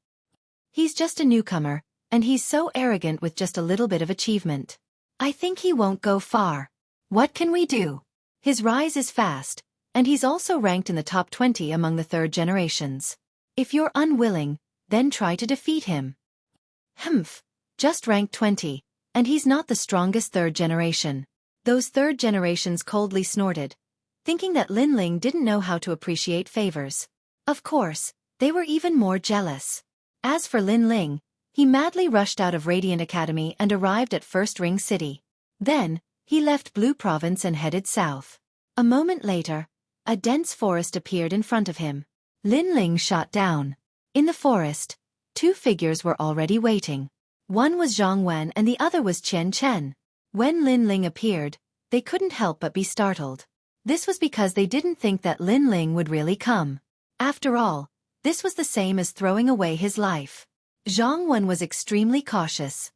He's just a newcomer, and he's so arrogant with just a little bit of achievement. I think he won't go far. What can we do? His rise is fast, and he's also ranked in the top 20 among the third generations. If you're unwilling, then try to defeat him. Humph, just ranked 20. And he's not the strongest third generation. Those third generations coldly snorted, thinking that Lin Ling didn't know how to appreciate favors. Of course, they were even more jealous. As for Lin Ling, he madly rushed out of Radiant Academy and arrived at First Ring City. Then, he left Blue Province and headed south. A moment later, a dense forest appeared in front of him. Lin Ling shot down. In the forest, two figures were already waiting. One was Zhang Wen and the other was Chen Chen. When Lin Ling appeared, they couldn't help but be startled. This was because they didn't think that Lin Ling would really come. After all, this was the same as throwing away his life. Zhang Wen was extremely cautious.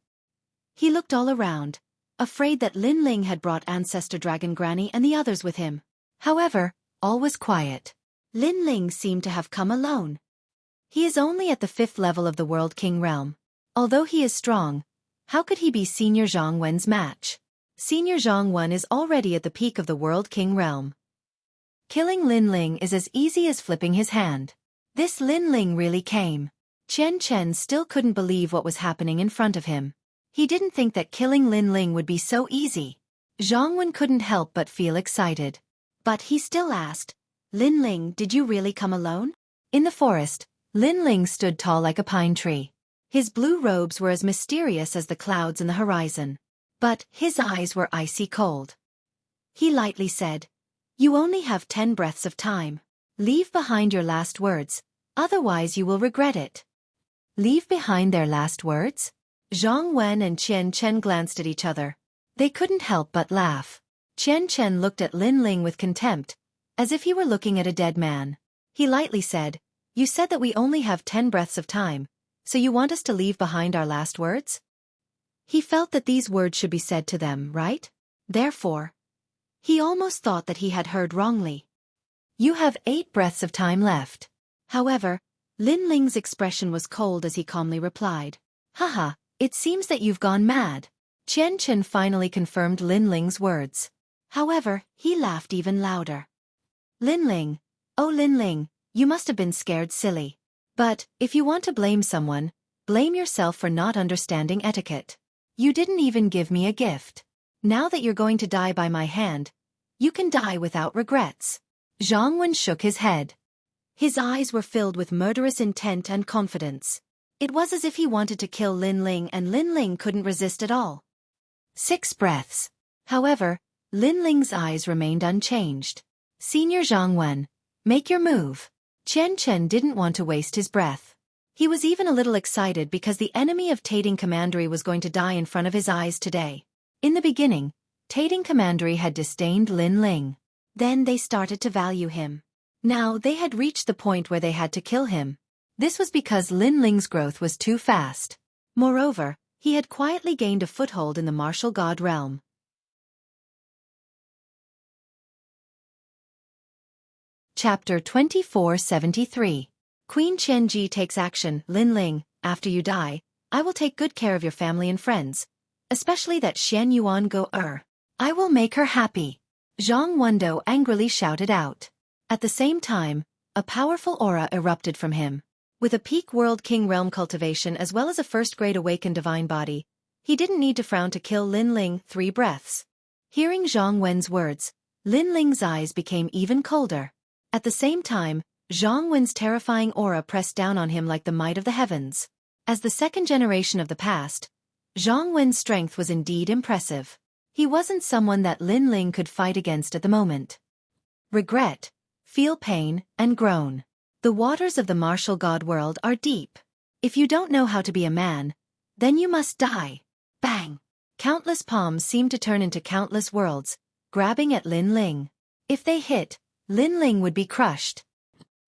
He looked all around, afraid that Lin Ling had brought Ancestor Dragon Granny and the others with him. However, all was quiet. Lin Ling seemed to have come alone. He is only at the 5th level of the World King realm. Although he is strong, how could he be Senior Zhang Wen's match? Senior Zhang Wen is already at the peak of the World King realm. Killing Lin Ling is as easy as flipping his hand. This Lin Ling really came. Chen Chen still couldn't believe what was happening in front of him. He didn't think that killing Lin Ling would be so easy. Zhang Wen couldn't help but feel excited. But he still asked, Lin Ling, did you really come alone? In the forest, Lin Ling stood tall like a pine tree. His blue robes were as mysterious as the clouds in the horizon. But his eyes were icy cold. He lightly said, You only have 10 breaths of time. Leave behind your last words, otherwise you will regret it. Leave behind their last words? Zhang Wen and Chen Chen glanced at each other. They couldn't help but laugh. Chen Chen looked at Lin Ling with contempt, as if he were looking at a dead man. He lightly said, You said that we only have 10 breaths of time. So you want us to leave behind our last words? He felt that these words should be said to them, right? Therefore, he almost thought that he had heard wrongly. You have 8 breaths of time left. However, Lin Ling's expression was cold as he calmly replied. Haha, it seems that you've gone mad. Qian Chen finally confirmed Lin Ling's words. However, he laughed even louder. Lin Ling, oh Lin Ling, you must have been scared silly. But, if you want to blame someone, blame yourself for not understanding etiquette. You didn't even give me a gift. Now that you're going to die by my hand, you can die without regrets. Zhang Wen shook his head. His eyes were filled with murderous intent and confidence. It was as if he wanted to kill Lin Ling and Lin Ling couldn't resist at all. 6 breaths. However, Lin Ling's eyes remained unchanged. Senior Zhang Wen, make your move. Qian Chen didn't want to waste his breath. He was even a little excited because the enemy of Tating Commandery was going to die in front of his eyes today. In the beginning, Tating Commandery had disdained Lin Ling. Then they started to value him. Now they had reached the point where they had to kill him. This was because Lin Ling's growth was too fast. Moreover, he had quietly gained a foothold in the martial god realm. Chapter 2473. Queen Qianji takes action. Lin Ling, after you die, I will take good care of your family and friends, especially that Xian Yuan Go I will make her happy. Zhang Wendo angrily shouted out. At the same time, a powerful aura erupted from him. With a peak World King realm cultivation as well as a first-grade awakened divine body, he didn't need to frown to kill Lin Ling. 3 breaths. Hearing Zhang Wen's words, Lin Ling's eyes became even colder. At the same time, Zhang Wen's terrifying aura pressed down on him like the might of the heavens. As the second generation of the past, Zhang Wen's strength was indeed impressive. He wasn't someone that Lin Ling could fight against at the moment. Regret, feel pain, and groan. The waters of the martial god world are deep. If you don't know how to be a man, then you must die. Bang! Countless palms seemed to turn into countless worlds, grabbing at Lin Ling. If they hit, Lin Ling would be crushed.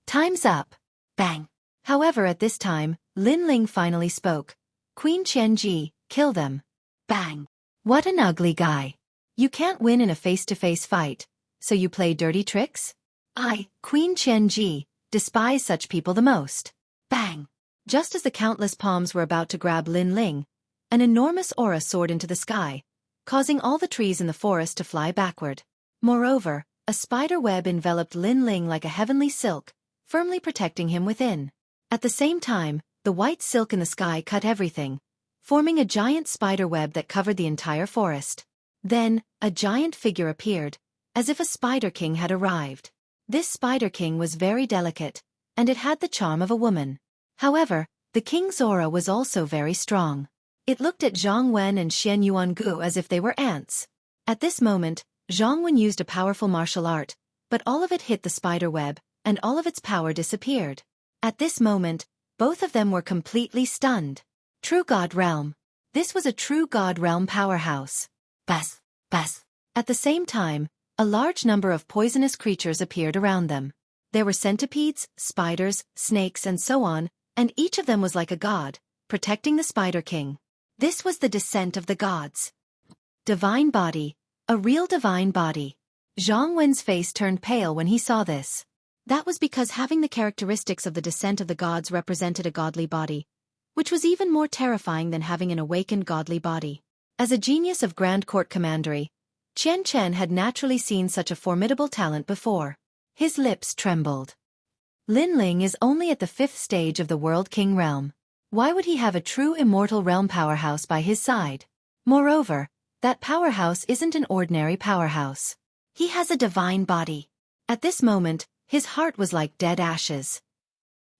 Time's up. Bang! However, at this time, Lin Ling finally spoke. Queen Qianji, kill them. Bang! What an ugly guy. You can't win in a face-to-face fight, so you play dirty tricks? I, Queen Qianji, despise such people the most. Bang! Just as the countless palms were about to grab Lin Ling, an enormous aura soared into the sky, causing all the trees in the forest to fly backward. Moreover, a spider web enveloped Lin Ling like a heavenly silk, firmly protecting him within. At the same time, the white silk in the sky cut everything, forming a giant spider web that covered the entire forest. Then, a giant figure appeared, as if a Spider King had arrived. This Spider King was very delicate, and it had the charm of a woman. However, the king's aura was also very strong. It looked at Zhang Wen and Xian Yuangu as if they were ants. At this moment, Zhang Wen used a powerful martial art, but all of it hit the spider web, and all of its power disappeared. At this moment, both of them were completely stunned. True God Realm. This was a true God Realm powerhouse. Bas, bas. At the same time, a large number of poisonous creatures appeared around them. There were centipedes, spiders, snakes and so on, and each of them was like a god, protecting the Spider King. This was the descent of the gods. Divine body. A real divine body. Zhang Wen's face turned pale when he saw this. That was because having the characteristics of the descent of the gods represented a godly body, which was even more terrifying than having an awakened godly body. As a genius of Grand Court Commandery, Qian Chen had naturally seen such a formidable talent before. His lips trembled. Lin Ling is only at the 5th stage of the World King realm. Why would he have a true immortal realm powerhouse by his side? Moreover, that powerhouse isn't an ordinary powerhouse. He has a divine body. At this moment, his heart was like dead ashes.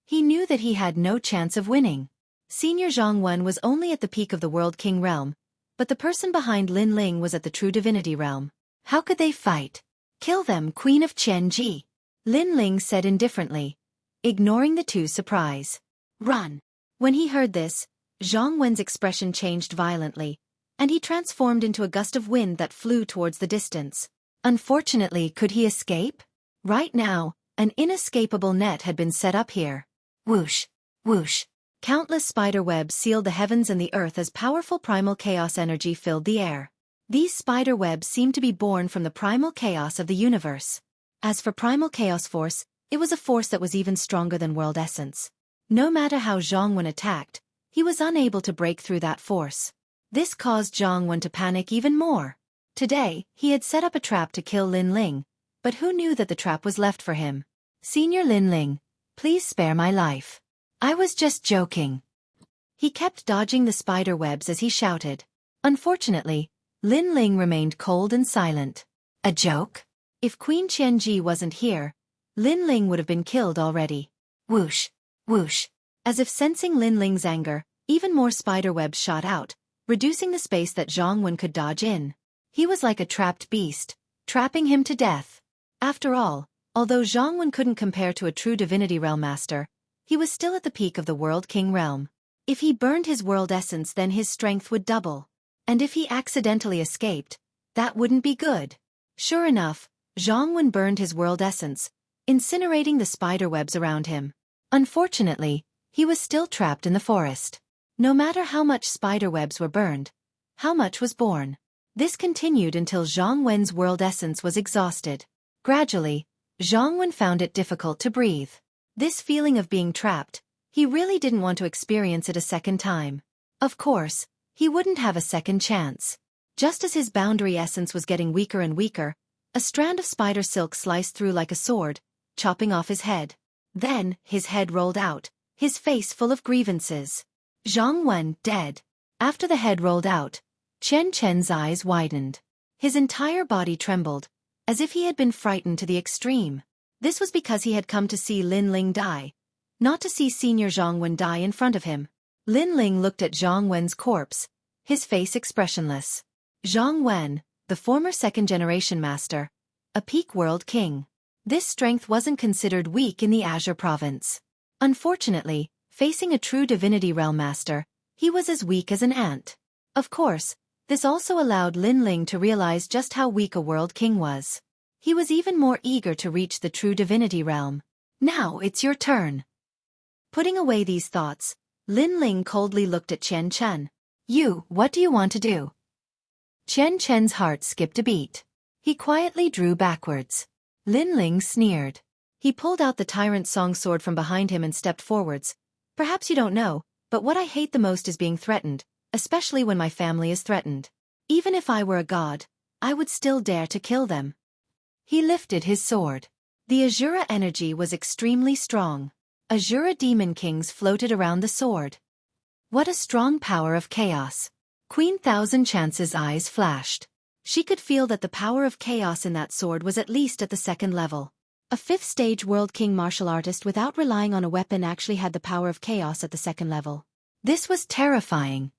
He knew that he had no chance of winning. Senior Zhang Wen was only at the peak of the World King realm, but the person behind Lin Ling was at the true divinity realm. How could they fight? Kill them, Queen of Qianji. Lin Ling said indifferently, ignoring the two's surprise. Run. When he heard this, Zhang Wen's expression changed violently, and he transformed into a gust of wind that flew towards the distance. Unfortunately, could he escape? Right now, an inescapable net had been set up here. Whoosh, whoosh. Countless spider webs sealed the heavens and the earth as powerful primal chaos energy filled the air. These spider webs seemed to be born from the primal chaos of the universe. As for primal chaos force, it was a force that was even stronger than world essence. No matter how Zhang Wen attacked, he was unable to break through that force. This caused Zhang Wen to panic even more. Today, he had set up a trap to kill Lin Ling, but who knew that the trap was left for him? Senior Lin Ling, please spare my life. I was just joking. He kept dodging the spider webs as he shouted. Unfortunately, Lin Ling remained cold and silent. A joke? If Queen Qianji wasn't here, Lin Ling would have been killed already. Whoosh, whoosh. As if sensing Lin Ling's anger, even more spider webs shot out, reducing the space that Zhang Wen could dodge in. He was like a trapped beast, trapping him to death. After all, although Zhang Wen couldn't compare to a true Divinity Realm Master, he was still at the peak of the World King realm. If he burned his world essence, then his strength would double. And if he accidentally escaped, that wouldn't be good. Sure enough, Zhang Wen burned his world essence, incinerating the spider webs around him. Unfortunately, he was still trapped in the forest. No matter how much spider webs were burned, how much was born. This continued until Zhang Wen's world essence was exhausted. Gradually, Zhang Wen found it difficult to breathe. This feeling of being trapped, he really didn't want to experience it a second time. Of course, he wouldn't have a second chance. Just as his boundary essence was getting weaker and weaker, a strand of spider silk sliced through like a sword, chopping off his head. Then, his head rolled out, his face full of grievances. Zhang Wen dead. After the head rolled out, Chen Chen's eyes widened. His entire body trembled, as if he had been frightened to the extreme. This was because he had come to see Lin Ling die, not to see Senior Zhang Wen die in front of him. Lin Ling looked at Zhang Wen's corpse, his face expressionless. Zhang Wen, the former second-generation master, a peak world king. This strength wasn't considered weak in the Azure province. Unfortunately, facing a true Divinity Realm Master, he was as weak as an ant. Of course, this also allowed Lin Ling to realize just how weak a World King was. He was even more eager to reach the true Divinity Realm. Now it's your turn. Putting away these thoughts, Lin Ling coldly looked at Chen Chen. What do you want to do? Chen Chen's heart skipped a beat. He quietly drew backwards. Lin Ling sneered. He pulled out the Tyrant Song sword from behind him and stepped forwards. Perhaps you don't know, but what I hate the most is being threatened, especially when my family is threatened. Even if I were a god, I would still dare to kill them. He lifted his sword. The Azura energy was extremely strong. Azura demon kings floated around the sword. What a strong power of chaos. Queen Thousand Chance's eyes flashed. She could feel that the power of chaos in that sword was at least at the second level. A fifth-stage World King martial artist without relying on a weapon actually had the power of chaos at the second level. This was terrifying.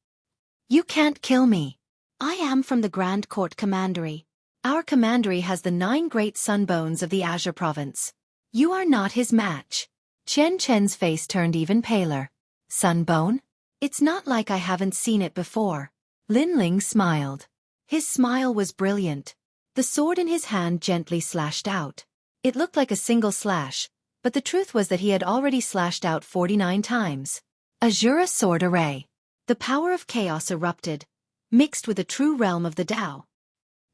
You can't kill me. I am from the Grand Court Commandery. Our commandery has the 9 great sun bones of the Azure province. You are not his match. Chen Chen's face turned even paler. Sunbone? It's not like I haven't seen it before. Lin Ling smiled. His smile was brilliant. The sword in his hand gently slashed out. It looked like a single slash, but the truth was that he had already slashed out 49 times. Azura Sword Array. The power of chaos erupted, mixed with the true realm of the Tao.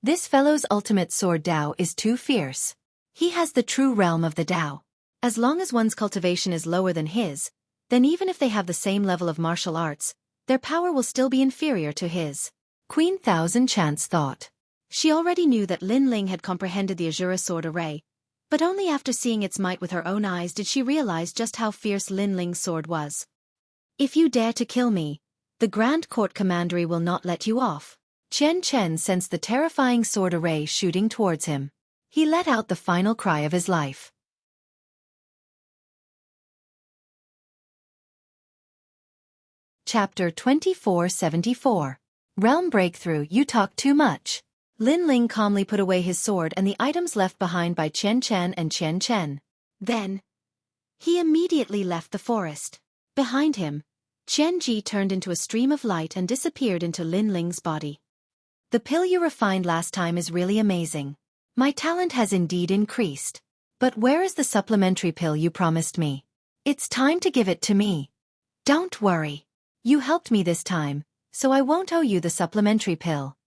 This fellow's ultimate sword Tao is too fierce. He has the true realm of the Tao. As long as one's cultivation is lower than his, then even if they have the same level of martial arts, their power will still be inferior to his. Queen Thousand Chance thought. She already knew that Lin Ling had comprehended the Azura Sword Array, but only after seeing its might with her own eyes did she realize just how fierce Lin Ling's sword was. If you dare to kill me, the Grand Court Commandery will not let you off. Chen Chen sensed the terrifying sword array shooting towards him. He let out the final cry of his life. Chapter 2474. Realm Breakthrough. You talk too much. Lin Ling calmly put away his sword and the items left behind by Chen Chen and Chen Chen. Then, he immediately left the forest. Behind him, Chen Ji turned into a stream of light and disappeared into Lin Ling's body. The pill you refined last time is really amazing. My talent has indeed increased. But where is the supplementary pill you promised me? It's time to give it to me. Don't worry. You helped me this time, so I won't owe you the supplementary pill.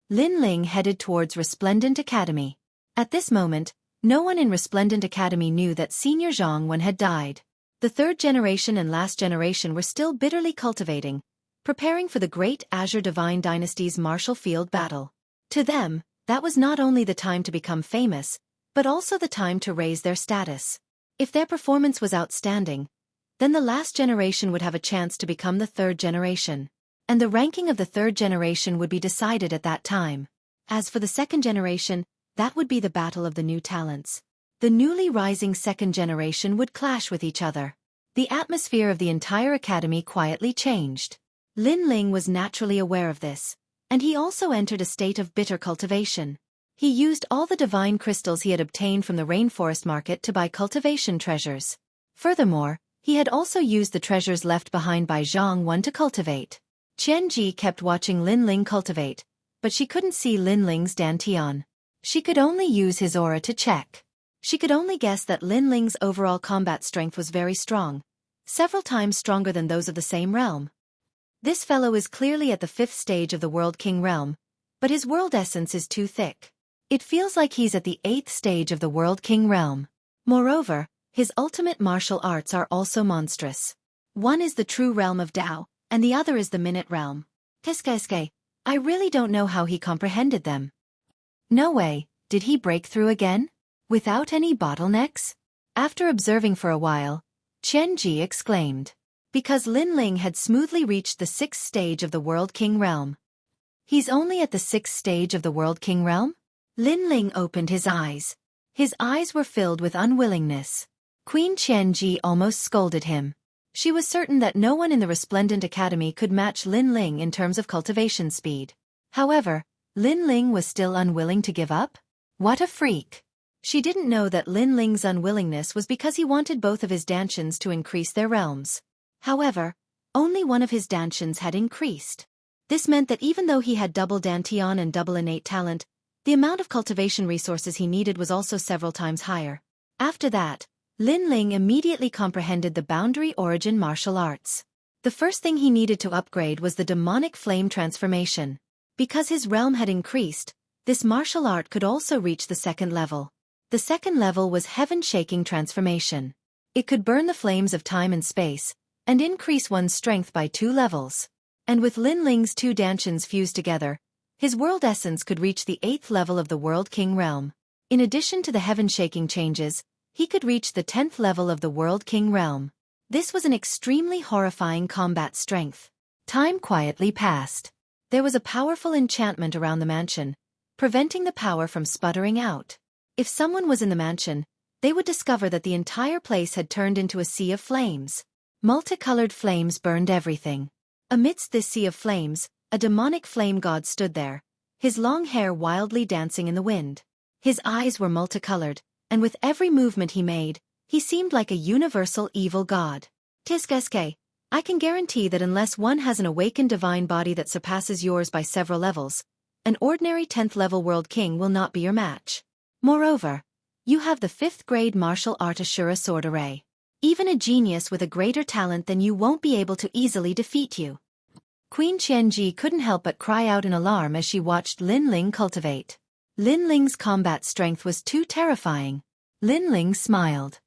Lin Ling headed towards Resplendent Academy. At this moment, no one in Resplendent Academy knew that Senior Zhang Wen had died. The third generation and last generation were still bitterly cultivating, preparing for the great Azure Divine Dynasty's martial field battle. To them, that was not only the time to become famous, but also the time to raise their status. If their performance was outstanding, then the last generation would have a chance to become the third generation. And the ranking of the third generation would be decided at that time. As for the second generation, that would be the battle of the new talents. The newly rising second generation would clash with each other. The atmosphere of the entire academy quietly changed. Lin Ling was naturally aware of this, and he also entered a state of bitter cultivation. He used all the divine crystals he had obtained from the rainforest market to buy cultivation treasures. Furthermore, he had also used the treasures left behind by Zhang Wen to cultivate. Qianji kept watching Lin Ling cultivate, but she couldn't see Lin Ling's dantian. She could only use his aura to check. She could only guess that Lin Ling's overall combat strength was very strong, several times stronger than those of the same realm. This fellow is clearly at the 5th stage of the World King realm, but his world essence is too thick. It feels like he's at the 8th stage of the World King realm. Moreover, his ultimate martial arts are also monstrous. One is the true realm of Tao, and the other is the minute realm. Keske, I really don't know how he comprehended them. No way, did he break through again? Without any bottlenecks? After observing for a while, Qianji exclaimed. Because Lin Ling had smoothly reached the 6th stage of the World King realm. He's only at the 6th stage of the World King realm? Lin Ling opened his eyes. His eyes were filled with unwillingness. Queen Qianji almost scolded him. She was certain that no one in the Resplendent Academy could match Lin Ling in terms of cultivation speed. However, Lin Ling was still unwilling to give up? What a freak! She didn't know that Lin Ling's unwillingness was because he wanted both of his dantians to increase their realms. However, only one of his dantians had increased. This meant that even though he had double dantian and double innate talent, the amount of cultivation resources he needed was also several times higher. After that, Lin Ling immediately comprehended the boundary origin martial arts. The first thing he needed to upgrade was the demonic flame transformation. Because his realm had increased, this martial art could also reach the 2nd level. The 2nd level was heaven-shaking transformation. It could burn the flames of time and space, and increase one's strength by 2 levels. And with Lin Ling's 2 dantians fused together, his world essence could reach the 8th level of the World King realm. In addition to the heaven-shaking changes, he could reach the 10th level of the World King realm. This was an extremely horrifying combat strength. Time quietly passed. There was a powerful enchantment around the mansion, preventing the power from sputtering out. If someone was in the mansion, they would discover that the entire place had turned into a sea of flames. Multicolored flames burned everything. Amidst this sea of flames, a demonic flame god stood there, his long hair wildly dancing in the wind. His eyes were multicolored, and with every movement he made, he seemed like a universal evil god. Tiskeske, I can guarantee that unless one has an awakened divine body that surpasses yours by several levels, an ordinary 10th level World King will not be your match. Moreover, you have the 5th grade martial art Ashura sword array. Even a genius with a greater talent than you won't be able to easily defeat you. Queen Qianji couldn't help but cry out in alarm as she watched Lin Ling cultivate. Lin Ling's combat strength was too terrifying. Lin Ling smiled.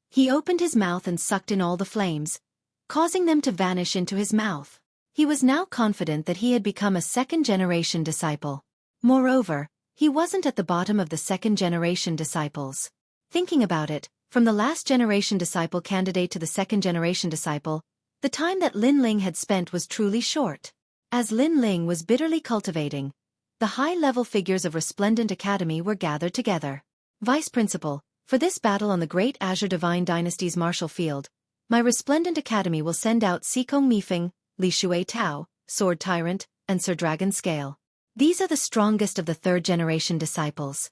He opened his mouth and sucked in all the flames, causing them to vanish into his mouth. He was now confident that he had become a 2nd-generation disciple. Moreover, he wasn't at the bottom of the 2nd-generation disciples. Thinking about it, from the last generation disciple candidate to the 2nd-generation disciple, the time that Lin Ling had spent was truly short. As Lin Ling was bitterly cultivating, the high-level figures of Resplendent Academy were gathered together. Vice Principal, for this battle on the Great Azure Divine Dynasty's martial field, my Resplendent Academy will send out Xikong Mifeng, Li Shui Tao, Sword Tyrant, and Sir Dragon Scale. These are the strongest of the 3rd-generation disciples.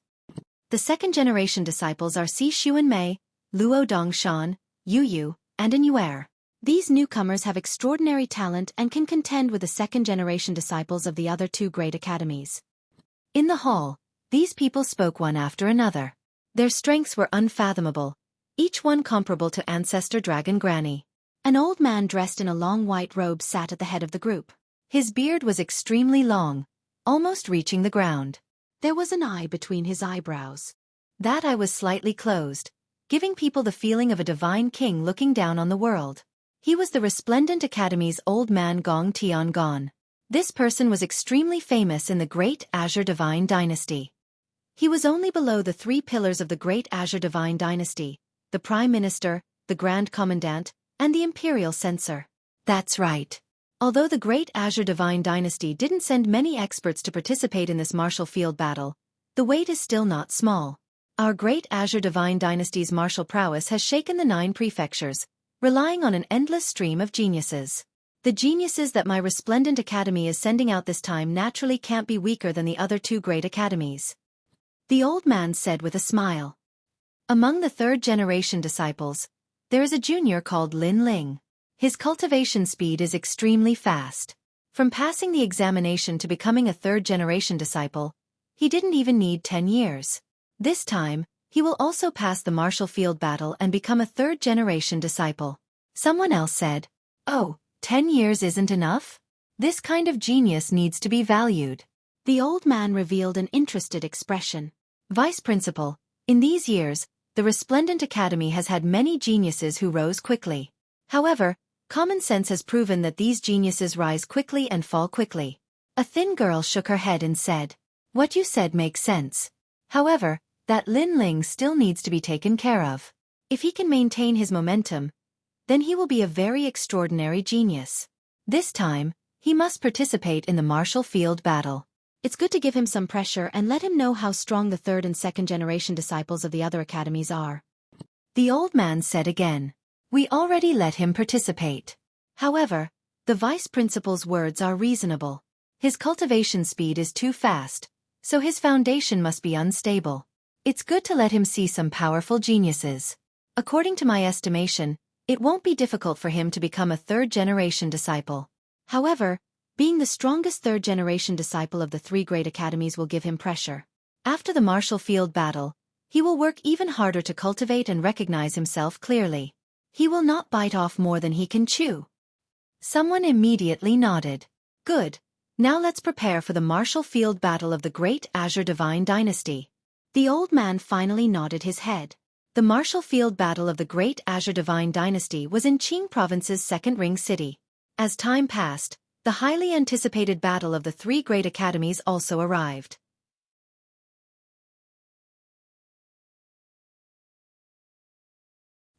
The 2nd-generation disciples are Si Xuan Mei, Luo Dongshan, Yu Yu, and An Yuer. These newcomers have extraordinary talent and can contend with the 2nd-generation disciples of the other 2 great academies. In the hall, these people spoke one after another. Their strengths were unfathomable, each one comparable to Ancestor Dragon Granny. An old man dressed in a long white robe sat at the head of the group. His beard was extremely long, almost reaching the ground. There was an eye between his eyebrows. That eye was slightly closed, giving people the feeling of a divine king looking down on the world. He was the Resplendent Academy's old man Gong Tian. This person was extremely famous in the Great Azure Divine Dynasty. He was only below the three pillars of the Great Azure Divine Dynasty: the Prime Minister, the Grand Commandant, and the Imperial Censor. That's right. Although the Great Azure Divine Dynasty didn't send many experts to participate in this martial field battle, the weight is still not small. Our Great Azure Divine Dynasty's martial prowess has shaken the 9 prefectures, relying on an endless stream of geniuses. The geniuses that my Resplendent Academy is sending out this time naturally can't be weaker than the other 2 great academies. The old man said with a smile. Among the 3rd-generation disciples, there is a junior called Lin Ling. His cultivation speed is extremely fast. From passing the examination to becoming a 3rd-generation disciple, he didn't even need 10 years. This time, he will also pass the martial field battle and become a 3rd-generation disciple. Someone else said, "Oh, 10 years isn't enough? This kind of genius needs to be valued." The old man revealed an interested expression. Vice Principal, in these years, the Resplendent Academy has had many geniuses who rose quickly. However, common sense has proven that these geniuses rise quickly and fall quickly. A thin girl shook her head and said, "What you said makes sense. However, that Lin Ling still needs to be taken care of. If he can maintain his momentum, then he will be a very extraordinary genius. This time, he must participate in the martial field battle. It's good to give him some pressure and let him know how strong the 3rd and 2nd-generation disciples of the other academies are." The old man said again, "We already let him participate." However, the vice principal's words are reasonable. His cultivation speed is too fast, so his foundation must be unstable. It's good to let him see some powerful geniuses. According to my estimation, it won't be difficult for him to become a 3rd-generation disciple. However, being the strongest 3rd-generation disciple of the 3 great academies will give him pressure. After the martial field battle, he will work even harder to cultivate and recognize himself clearly. He will not bite off more than he can chew. Someone immediately nodded. Good. Now let's prepare for the martial field battle of the Great Azure Divine Dynasty. The old man finally nodded his head. The martial field battle of the Great Azure Divine Dynasty was in Qing Province's 2nd Ring City. As time passed, the highly anticipated battle of the 3 great academies also arrived.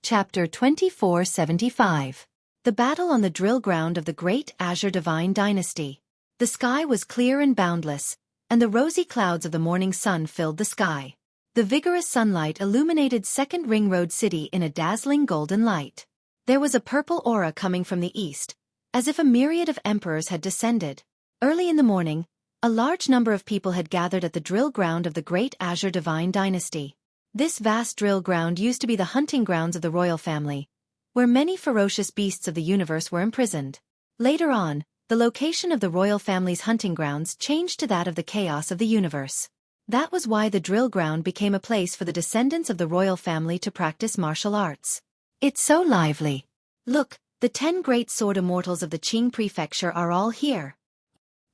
Chapter 2475. The Battle on the Drill Ground of the Great Azure Divine Dynasty. The sky was clear and boundless, and the rosy clouds of the morning sun filled the sky. The vigorous sunlight illuminated 2nd Ring Road City in a dazzling golden light. There was a purple aura coming from the east, as if a myriad of emperors had descended. Early in the morning, a large number of people had gathered at the drill ground of the Great Azure Divine Dynasty. This vast drill ground used to be the hunting grounds of the royal family, where many ferocious beasts of the universe were imprisoned. Later on, the location of the royal family's hunting grounds changed to that of the chaos of the universe. That was why the drill ground became a place for the descendants of the royal family to practice martial arts. It's so lively. Look, the 10 great sword immortals of the Qing prefecture are all here.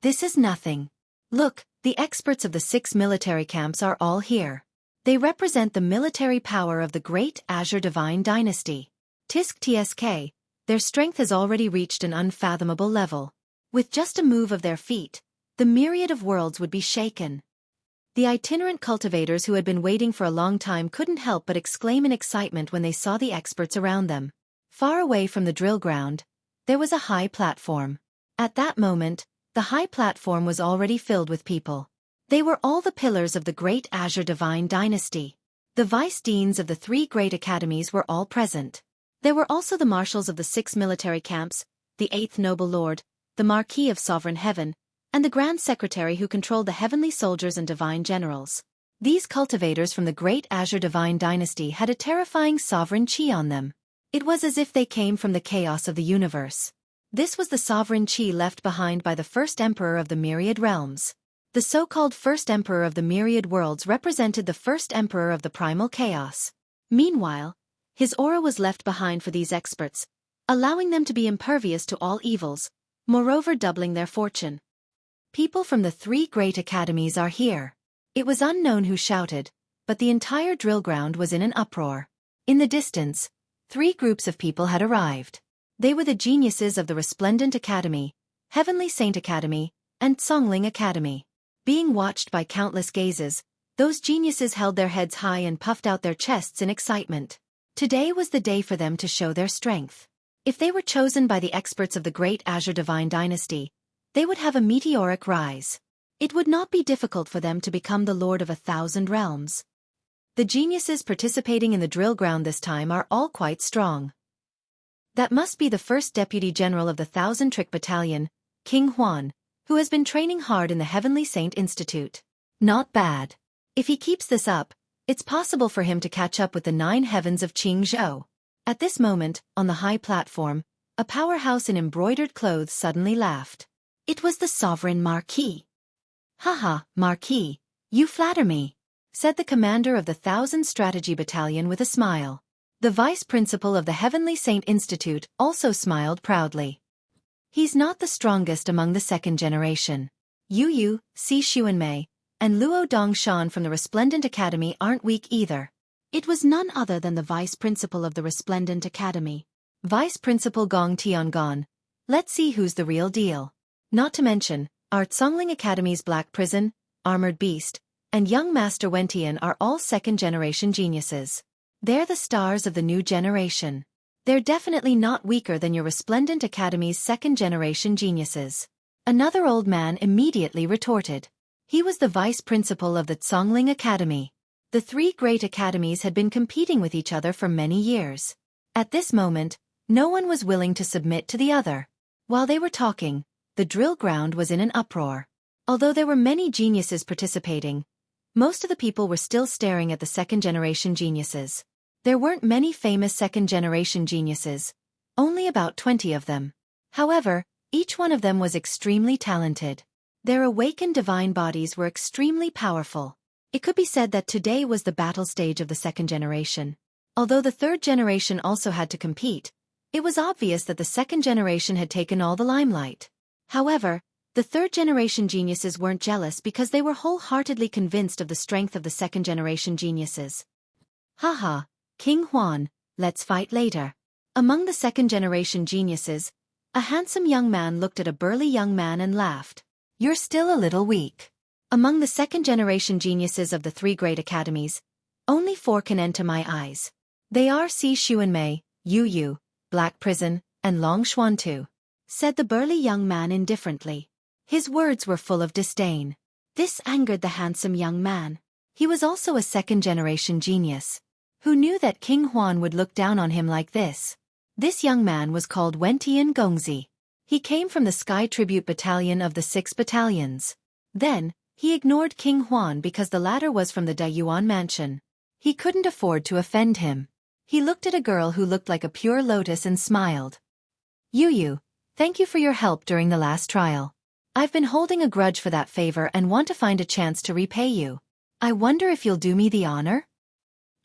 This is nothing. Look, the experts of the 6 military camps are all here. They represent the military power of the Great Azure Divine Dynasty. Tsk, their strength has already reached an unfathomable level. With just a move of their feet, the myriad of worlds would be shaken. The itinerant cultivators who had been waiting for a long time couldn't help but exclaim in excitement when they saw the experts around them. Far away from the drill ground, there was a high platform. At that moment, the high platform was already filled with people. They were all the pillars of the Great Azure Divine Dynasty. The vice-deans of the 3 great academies were all present. There were also the marshals of the 6 military camps, the 8th noble lord, the Marquis of Sovereign Heaven, and the Grand Secretary who controlled the heavenly soldiers and divine generals. These cultivators from the Great Azure Divine Dynasty had a terrifying sovereign chi on them. It was as if they came from the chaos of the universe. This was the sovereign chi left behind by the first emperor of the myriad realms. The so-called first emperor of the myriad worlds represented the first emperor of the primal chaos. Meanwhile, his aura was left behind for these experts, allowing them to be impervious to all evils, moreover doubling their fortune. People from the 3 great academies are here. It was unknown who shouted, but the entire drill ground was in an uproar. In the distance, 3 groups of people had arrived. They were the geniuses of the Resplendent Academy, Heavenly Saint Academy, and Songling Academy. Being watched by countless gazes, those geniuses held their heads high and puffed out their chests in excitement. Today was the day for them to show their strength. If they were chosen by the experts of the Great Azure Divine Dynasty, they would have a meteoric rise. It would not be difficult for them to become the Lord of 1,000 realms. The geniuses participating in the drill ground this time are all quite strong. That must be the first Deputy General of the 1,000 Trick Battalion, King Huan, who has been training hard in the Heavenly Saint Institute. Not bad. If he keeps this up, it's possible for him to catch up with the 9 heavens of Qingzhou. At this moment, on the high platform, a powerhouse in embroidered clothes suddenly laughed. It was the Sovereign Marquis. "Haha, Marquis, you flatter me," said the commander of the 1,000 Strategy Battalion with a smile. The vice principal of the Heavenly Saint Institute also smiled proudly. He's not the strongest among the second generation. Yu, Si Xuanmei, and Luo Dongshan from the Resplendent Academy aren't weak either. It was none other than the vice principal of the Resplendent Academy. Vice Principal Gong Tiangon. Let's see who's the real deal. Not to mention, our Songling Academy's Black Prison, Armored Beast, and young Master Wentian are all second-generation geniuses. They're the stars of the new generation. They're definitely not weaker than your Resplendent Academy's second-generation geniuses. Another old man immediately retorted. He was the vice principal of the Songling Academy. The 3 great academies had been competing with each other for many years. At this moment, no one was willing to submit to the other. While they were talking, the drill ground was in an uproar. Although there were many geniuses participating, most of the people were still staring at the second-generation geniuses. There weren't many famous second-generation geniuses, only about 20 of them. However, each one of them was extremely talented. Their awakened divine bodies were extremely powerful. It could be said that today was the battle stage of the second generation. Although the third generation also had to compete, it was obvious that the second generation had taken all the limelight. However, the third-generation geniuses weren't jealous because they were wholeheartedly convinced of the strength of the second-generation geniuses. Haha, King Huan, let's fight later. Among the second-generation geniuses, a handsome young man looked at a burly young man and laughed. You're still a little weak. Among the second-generation geniuses of the 3 great academies, only 4 can enter my eyes. They are Si Xuanmei, Yu, Black Prison, and Long Xuantu, said the burly young man indifferently. His words were full of disdain. This angered the handsome young man. He was also a second-generation genius. Who knew that King Huan would look down on him like this? This young man was called Wentian Gongzi. He came from the Sky Tribute Battalion of the 6 battalions. Then, he ignored King Huan because the latter was from the Dayuan Mansion. He couldn't afford to offend him. He looked at a girl who looked like a pure lotus and smiled. Yu, thank you for your help during the last trial. I've been holding a grudge for that favor and want to find a chance to repay you. I wonder if you'll do me the honor?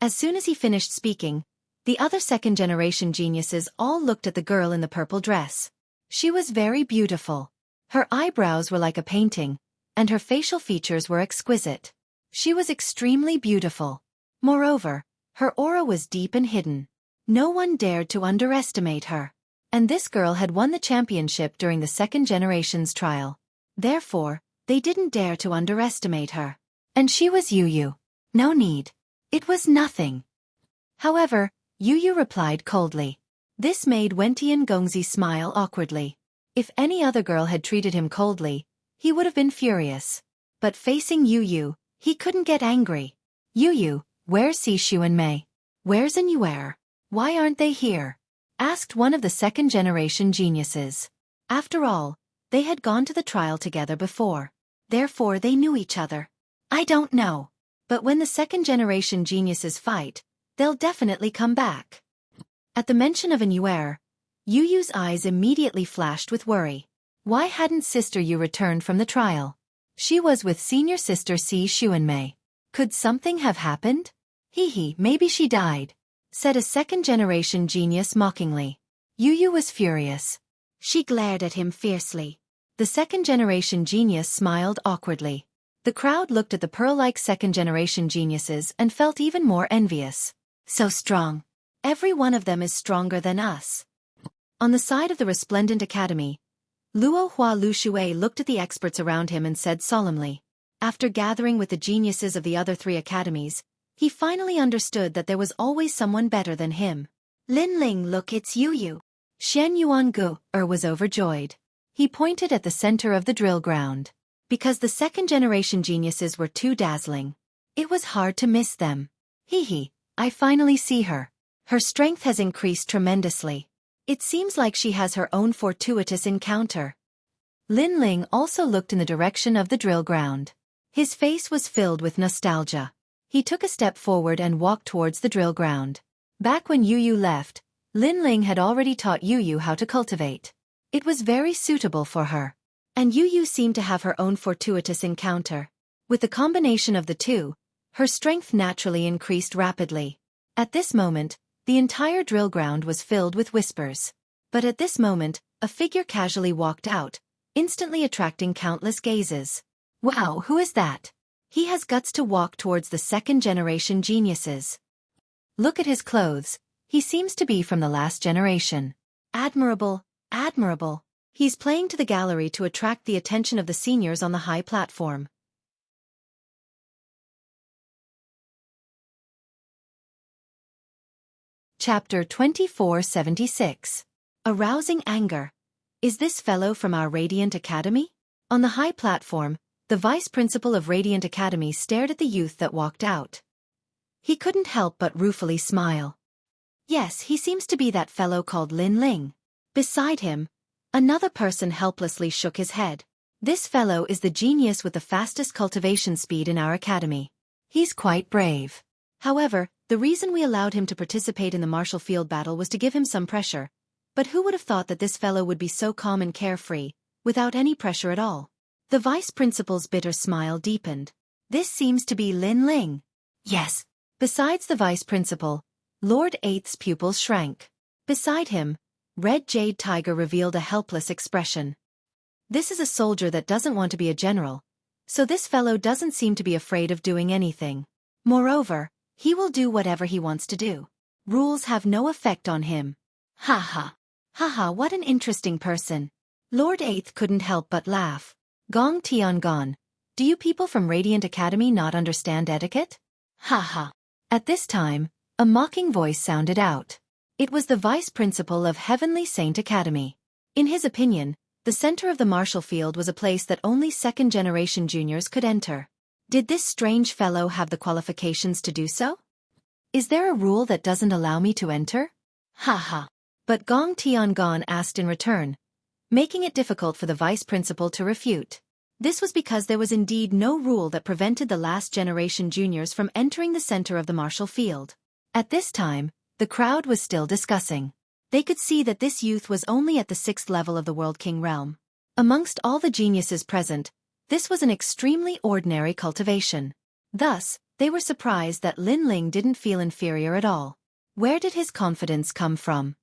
As soon as he finished speaking, the other second-generation geniuses all looked at the girl in the purple dress. She was very beautiful. Her eyebrows were like a painting, and her facial features were exquisite. She was extremely beautiful. Moreover, her aura was deep and hidden. No one dared to underestimate her. And this girl had won the championship during the second generation's trial. Therefore, they didn't dare to underestimate her. And she was Yu. No need. It was nothing. However, Yu replied coldly. This made Wentian Gongzi smile awkwardly. If any other girl had treated him coldly, he would have been furious. But facing Yu, he couldn't get angry. Yu, where's Si Xuanmei? Where's Anywhere? Why aren't they here? Asked one of the second-generation geniuses. After all, they had gone to the trial together before. Therefore they knew each other. I don't know. But when the second-generation geniuses fight, they'll definitely come back. At the mention of Anywhere, Yuyu's eyes immediately flashed with worry. Why hadn't Sister Yu returned from the trial? She was with senior sister Si Xuanmei. Could something have happened? Maybe she died, said a second-generation genius mockingly. Yu was furious. She glared at him fiercely. The second-generation genius smiled awkwardly. The crowd looked at the pearl-like second-generation geniuses and felt even more envious. So strong. Every one of them is stronger than us. On the side of the resplendent academy, Luo Hua Lu Shui looked at the experts around him and said solemnly. After gathering with the geniuses of the other 3 academies, he finally understood that there was always someone better than him. Lin Ling, look, it's Yu. Shen Yuangu was overjoyed. He pointed at the center of the drill ground. Because the second-generation geniuses were too dazzling, it was hard to miss them. Hee, I finally see her. Her strength has increased tremendously. It seems like she has her own fortuitous encounter. Lin Ling also looked in the direction of the drill ground. His face was filled with nostalgia. He took a step forward and walked towards the drill ground. Back when Yu left, Lin Ling had already taught Yu how to cultivate. It was very suitable for her. And Yu seemed to have her own fortuitous encounter. With the combination of the two, her strength naturally increased rapidly. At this moment, the entire drill ground was filled with whispers. But at this moment, a figure casually walked out, instantly attracting countless gazes. Wow, who is that? He has guts to walk towards the second-generation geniuses. Look at his clothes. He seems to be from the last generation. Admirable, admirable. He's playing to the gallery to attract the attention of the seniors on the high platform. Chapter 2476. Arousing Anger. Is this fellow from our Radiant Academy? On the high platform, the vice principal of Radiant Academy stared at the youth that walked out. He couldn't help but ruefully smile. Yes, he seems to be that fellow called Lin Ling. Beside him, another person helplessly shook his head. This fellow is the genius with the fastest cultivation speed in our academy. He's quite brave. However, the reason we allowed him to participate in the martial field battle was to give him some pressure. But who would have thought that this fellow would be so calm and carefree, without any pressure at all? The vice principal's bitter smile deepened. This seems to be Lin Ling. Yes. Besides the vice principal, Lord Eighth's pupils shrank. Beside him, Red Jade Tiger revealed a helpless expression. This is a soldier that doesn't want to be a general, so this fellow doesn't seem to be afraid of doing anything. Moreover, he will do whatever he wants to do. Rules have no effect on him. Ha, what an interesting person. Lord Eighth couldn't help but laugh. Gong Tiangon, do you people from Radiant Academy not understand etiquette? Ha. At this time, a mocking voice sounded out. It was the vice principal of Heavenly Saint Academy. In his opinion, the center of the martial field was a place that only second-generation juniors could enter. Did this strange fellow have the qualifications to do so? Is there a rule that doesn't allow me to enter? Ha. But Gong Tiangon asked in return, making it difficult for the vice principal to refute. This was because there was indeed no rule that prevented the last-generation juniors from entering the center of the martial field. At this time, the crowd was still discussing. They could see that this youth was only at the 6th level of the World King realm. Amongst all the geniuses present, this was an extremely ordinary cultivation. Thus, they were surprised that Lin Ling didn't feel inferior at all. Where did his confidence come from?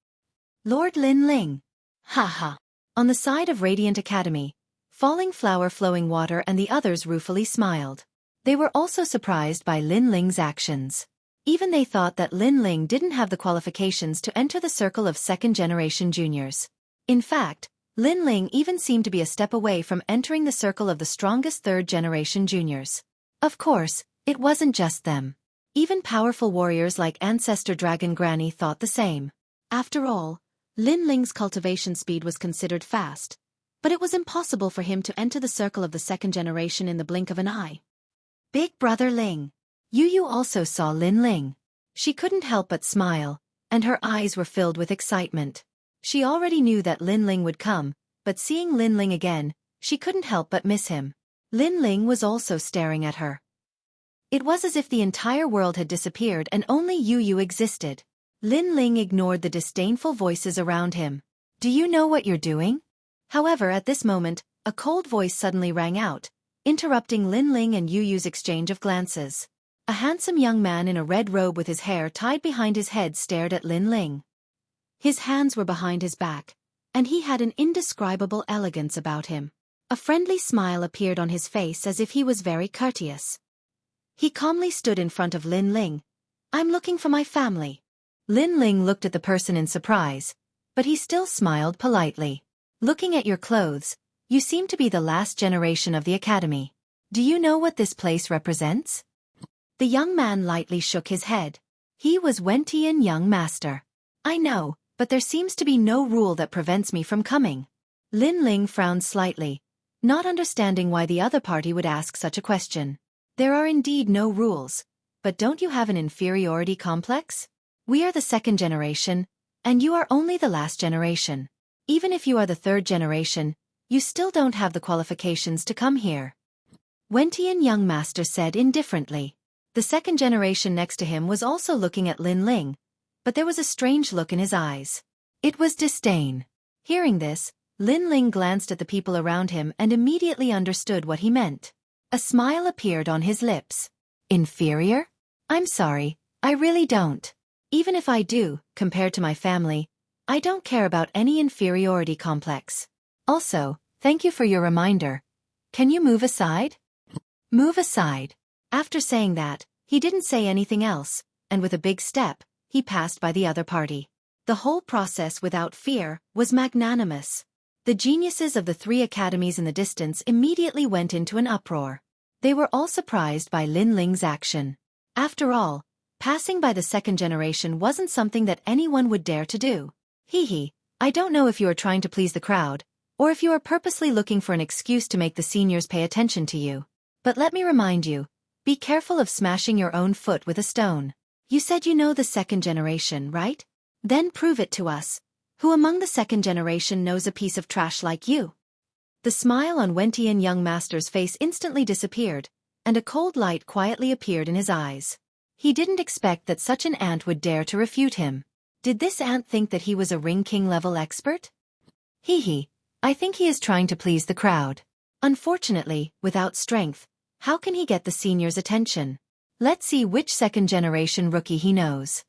Lord Lin Ling. Ha. On the side of Radiant Academy, Falling Flower Flowing Water and the others ruefully smiled. They were also surprised by Lin Ling's actions. Even they thought that Lin Ling didn't have the qualifications to enter the circle of second-generation juniors. In fact, Lin Ling even seemed to be a step away from entering the circle of the strongest third-generation juniors. Of course, it wasn't just them. Even powerful warriors like Ancestor Dragon Granny thought the same. After all, Lin Ling's cultivation speed was considered fast, but it was impossible for him to enter the circle of the second generation in the blink of an eye. Big Brother Ling. Yu also saw Lin Ling. She couldn't help but smile, and her eyes were filled with excitement. She already knew that Lin Ling would come, but seeing Lin Ling again, she couldn't help but miss him. Lin Ling was also staring at her. It was as if the entire world had disappeared and only Yu existed. Lin Ling ignored the disdainful voices around him. Do you know what you're doing? However, at this moment, a cold voice suddenly rang out, interrupting Lin Ling and Yu's exchange of glances. A handsome young man in a red robe with his hair tied behind his head stared at Lin Ling. His hands were behind his back, and he had an indescribable elegance about him. A friendly smile appeared on his face as if he was very courteous. He calmly stood in front of Lin Ling. I'm looking for my family. Lin Ling looked at the person in surprise, but he still smiled politely. Looking at your clothes, you seem to be the last generation of the academy. Do you know what this place represents? The young man lightly shook his head. He was Wentian young master. I know, but there seems to be no rule that prevents me from coming. Lin Ling frowned slightly, not understanding why the other party would ask such a question. There are indeed no rules, but don't you have an inferiority complex? We are the second generation, and you are only the last generation. Even if you are the third generation, you still don't have the qualifications to come here. Wentian young master said indifferently. The second generation next to him was also looking at Lin Ling, but there was a strange look in his eyes. It was disdain. Hearing this, Lin Ling glanced at the people around him and immediately understood what he meant. A smile appeared on his lips. Inferior? I'm sorry, I really don't. Even if I do, compared to my family, I don't care about any inferiority complex. Also, thank you for your reminder. Can you move aside? Move aside. After saying that, he didn't say anything else, and with a big step, he passed by the other party. The whole process without fear was magnanimous. The geniuses of the three academies in the distance immediately went into an uproar. They were all surprised by Lin Ling's action. After all, passing by the second generation wasn't something that anyone would dare to do. I don't know if you are trying to please the crowd, or if you are purposely looking for an excuse to make the seniors pay attention to you. But let me remind you, be careful of smashing your own foot with a stone. You said you know the second generation, right? Then prove it to us. Who among the second generation knows a piece of trash like you? The smile on Wentian young master's face instantly disappeared, and a cold light quietly appeared in his eyes. He didn't expect that such an ant would dare to refute him. Did this ant think that he was a Ring King level expert? I think he is trying to please the crowd. Unfortunately, without strength, how can he get the seniors' attention? Let's see which second-generation rookie he knows.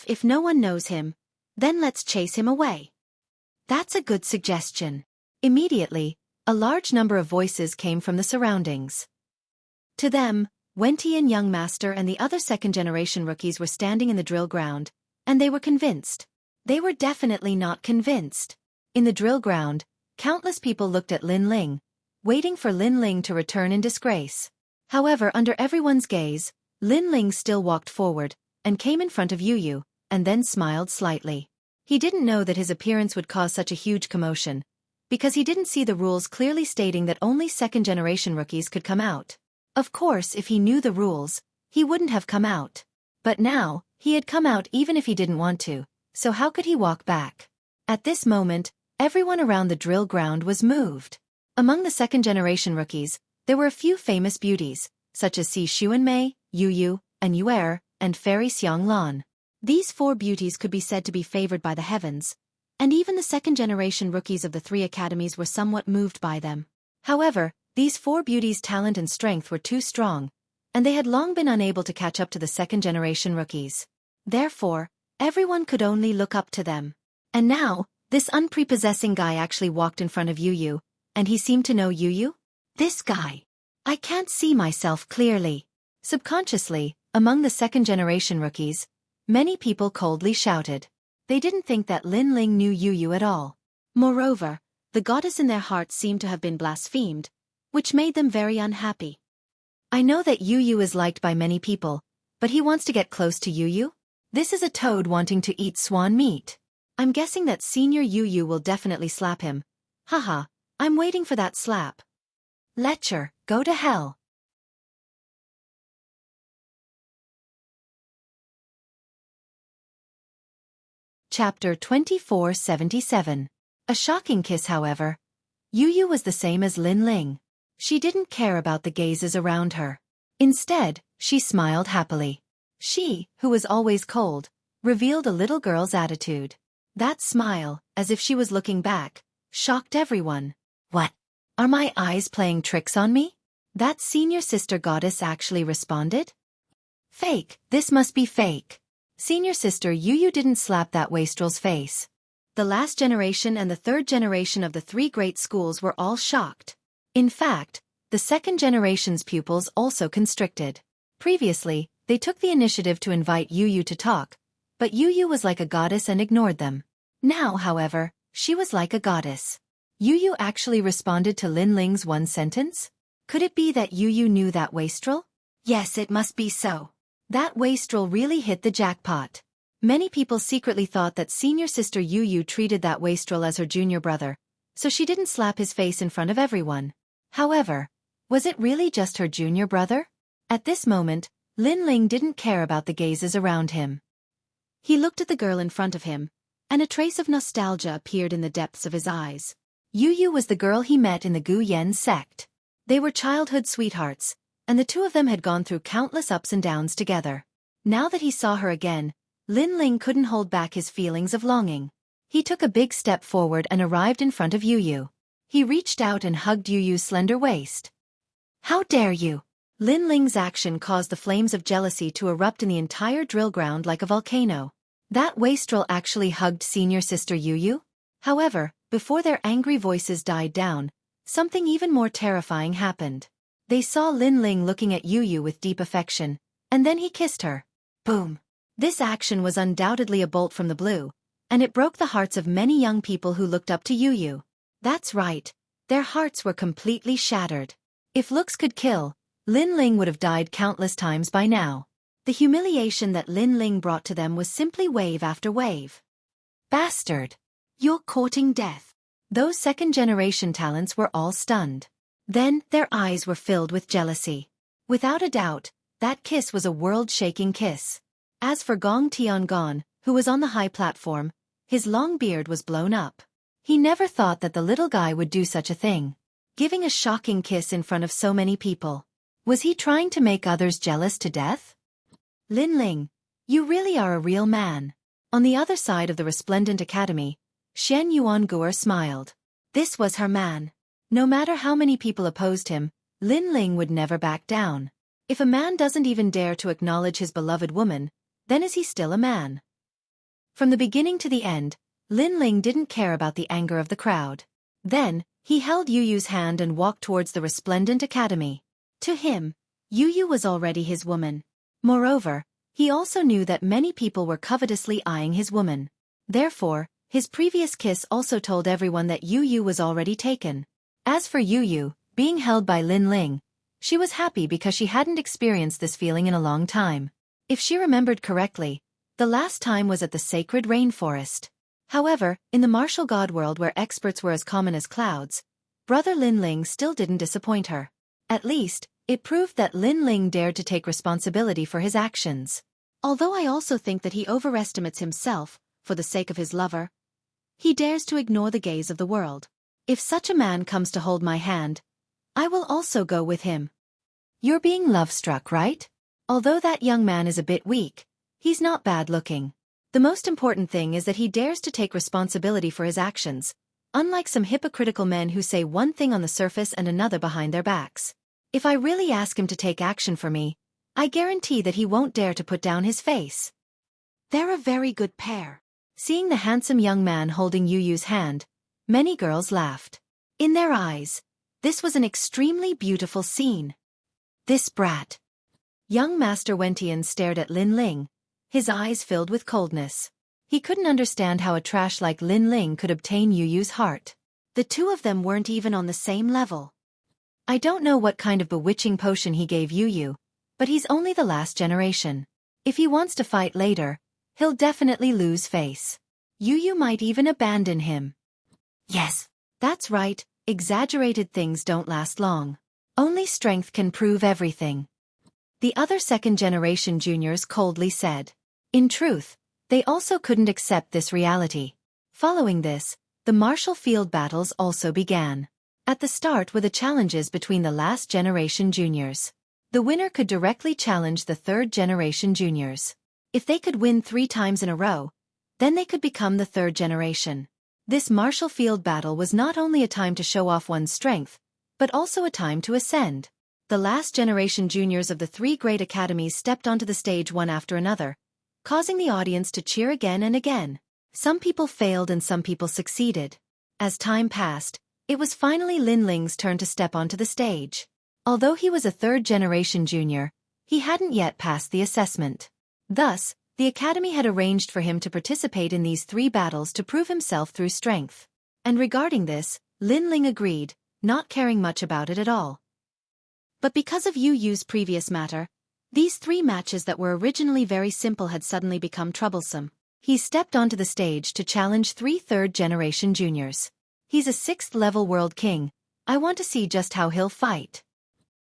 If no one knows him, then let's chase him away. That's a good suggestion. Immediately, a large number of voices came from the surroundings. To them, Wentian young master and the other second-generation rookies were standing in the drill ground, and they were convinced. They were definitely not convinced. In the drill ground, countless people looked at Lin Ling, waiting for Lin Ling to return in disgrace. However, under everyone's gaze, Lin Ling still walked forward, and came in front of Yu, and then smiled slightly. He didn't know that his appearance would cause such a huge commotion, because he didn't see the rules clearly stating that only second-generation rookies could come out. Of course, if he knew the rules, he wouldn't have come out. But now, he had come out even if he didn't want to, so how could he walk back? At this moment, everyone around the drill ground was moved. Among the second-generation rookies, there were a few famous beauties, such as Si Xuanmei, Yu, and Yuer, and Fairy Xianglan. These four beauties could be said to be favored by the heavens, and even the second-generation rookies of the three academies were somewhat moved by them. However, these four beauties' talent and strength were too strong, and they had long been unable to catch up to the second-generation rookies. Therefore, everyone could only look up to them. And now, this unprepossessing guy actually walked in front of Yu, and he seemed to know Yu? This guy. I can't see myself clearly. Subconsciously, among the second-generation rookies, many people coldly shouted. They didn't think that Lin Ling knew Yu at all. Moreover, the goddess in their hearts seemed to have been blasphemed, which made them very unhappy. I know that Yu is liked by many people, but he wants to get close to Yu? This is a toad wanting to eat swan meat. I'm guessing that Senior Yu will definitely slap him. I'm waiting for that slap. Lecher, go to hell. Chapter 2477. A shocking kiss, however. Yu was the same as Lin Ling. She didn't care about the gazes around her. Instead, she smiled happily. She, who was always cold, revealed a little girl's attitude. That smile, as if she was looking back, shocked everyone. What? Are my eyes playing tricks on me? That senior sister goddess actually responded? Fake, this must be fake. Senior sister Yu didn't slap that wastrel's face. The last generation and the third generation of the three great schools were all shocked. In fact, the second generation's pupils also constricted. Previously, they took the initiative to invite Yu to talk, but Yu was like a goddess and ignored them. Now, however, she was like a goddess. Yu Yu actually responded to Lin Ling's one sentence? Could it be that Yu Yu knew that wastrel? Yes, it must be so. That wastrel really hit the jackpot. Many people secretly thought that senior sister Yu Yu treated that wastrel as her junior brother, so she didn't slap his face in front of everyone. However, was it really just her junior brother? At this moment, Lin Ling didn't care about the gazes around him. He looked at the girl in front of him, and a trace of nostalgia appeared in the depths of his eyes. Yu Yu was the girl he met in the Gu Yen sect. They were childhood sweethearts, and the two of them had gone through countless ups and downs together. Now that he saw her again, Lin Ling couldn't hold back his feelings of longing. He took a big step forward and arrived in front of Yu Yu. He reached out and hugged Yu Yu's slender waist. How dare you! Lin Ling's action caused the flames of jealousy to erupt in the entire drill ground like a volcano. That wastrel actually hugged senior sister Yu Yu? However, before their angry voices died down, something even more terrifying happened. They saw Lin Ling looking at Yu Yu with deep affection, and then he kissed her. Boom! This action was undoubtedly a bolt from the blue, and it broke the hearts of many young people who looked up to Yu Yu. That's right, their hearts were completely shattered. If looks could kill, Lin Ling would have died countless times by now. The humiliation that Lin Ling brought to them was simply wave after wave. Bastard! You're courting death. Those second-generation talents were all stunned. Then, their eyes were filled with jealousy. Without a doubt, that kiss was a world-shaking kiss. As for Gong Tiangong, who was on the high platform, his long beard was blown up. He never thought that the little guy would do such a thing. Giving a shocking kiss in front of so many people. Was he trying to make others jealous to death? Lin Ling, you really are a real man. On the other side of the resplendent academy, Shen Yuanguer smiled. This was her man. No matter how many people opposed him, Lin Ling would never back down. If a man doesn't even dare to acknowledge his beloved woman, then is he still a man? From the beginning to the end, Lin Ling didn't care about the anger of the crowd. Then, he held Yu Yu's hand and walked towards the resplendent academy. To him, Yu Yu was already his woman. Moreover, he also knew that many people were covetously eyeing his woman. Therefore, his previous kiss also told everyone that Yu Yu was already taken. As for Yu Yu, being held by Lin Ling, she was happy because she hadn't experienced this feeling in a long time. If she remembered correctly, the last time was at the sacred rainforest. However, in the martial god world where experts were as common as clouds, brother Lin Ling still didn't disappoint her. At least, it proved that Lin Ling dared to take responsibility for his actions. Although I also think that he overestimates himself, for the sake of his lover, he dares to ignore the gaze of the world. If such a man comes to hold my hand, I will also go with him. You're being love-struck, right? Although that young man is a bit weak, he's not bad-looking. The most important thing is that he dares to take responsibility for his actions, unlike some hypocritical men who say one thing on the surface and another behind their backs. If I really ask him to take action for me, I guarantee that he won't dare to put down his face. They're a very good pair. Seeing the handsome young man holding Yu Yu's hand, many girls laughed. In their eyes, this was an extremely beautiful scene. This brat. Young Master Wentian stared at Lin Ling, his eyes filled with coldness. He couldn't understand how a trash like Lin Ling could obtain Yu Yu's heart. The two of them weren't even on the same level. I don't know what kind of bewitching potion he gave Yu Yu, but he's only the last generation. If he wants to fight later, he'll definitely lose face. Yu Yu might even abandon him. Yes, that's right, exaggerated things don't last long. Only strength can prove everything. The other second-generation juniors coldly said. In truth, they also couldn't accept this reality. Following this, the martial field battles also began. At the start were the challenges between the last generation juniors. The winner could directly challenge the third-generation juniors. If they could win 3 times in a row, then they could become the third generation. This martial field battle was not only a time to show off one's strength, but also a time to ascend. The last generation juniors of the 3 great academies stepped onto the stage one after another, causing the audience to cheer again and again. Some people failed and some people succeeded. As time passed, it was finally Lin Ling's turn to step onto the stage. Although he was a third-generation junior, he hadn't yet passed the assessment. Thus, The academy had arranged for him to participate in these 3 battles to prove himself through strength. And regarding this, Lin Ling agreed, not caring much about it at all. But because of Yu Yu's previous matter, these 3 matches that were originally very simple had suddenly become troublesome. He stepped onto the stage to challenge 3 third-generation juniors. He's a 6th-level world king. I want to see just how he'll fight.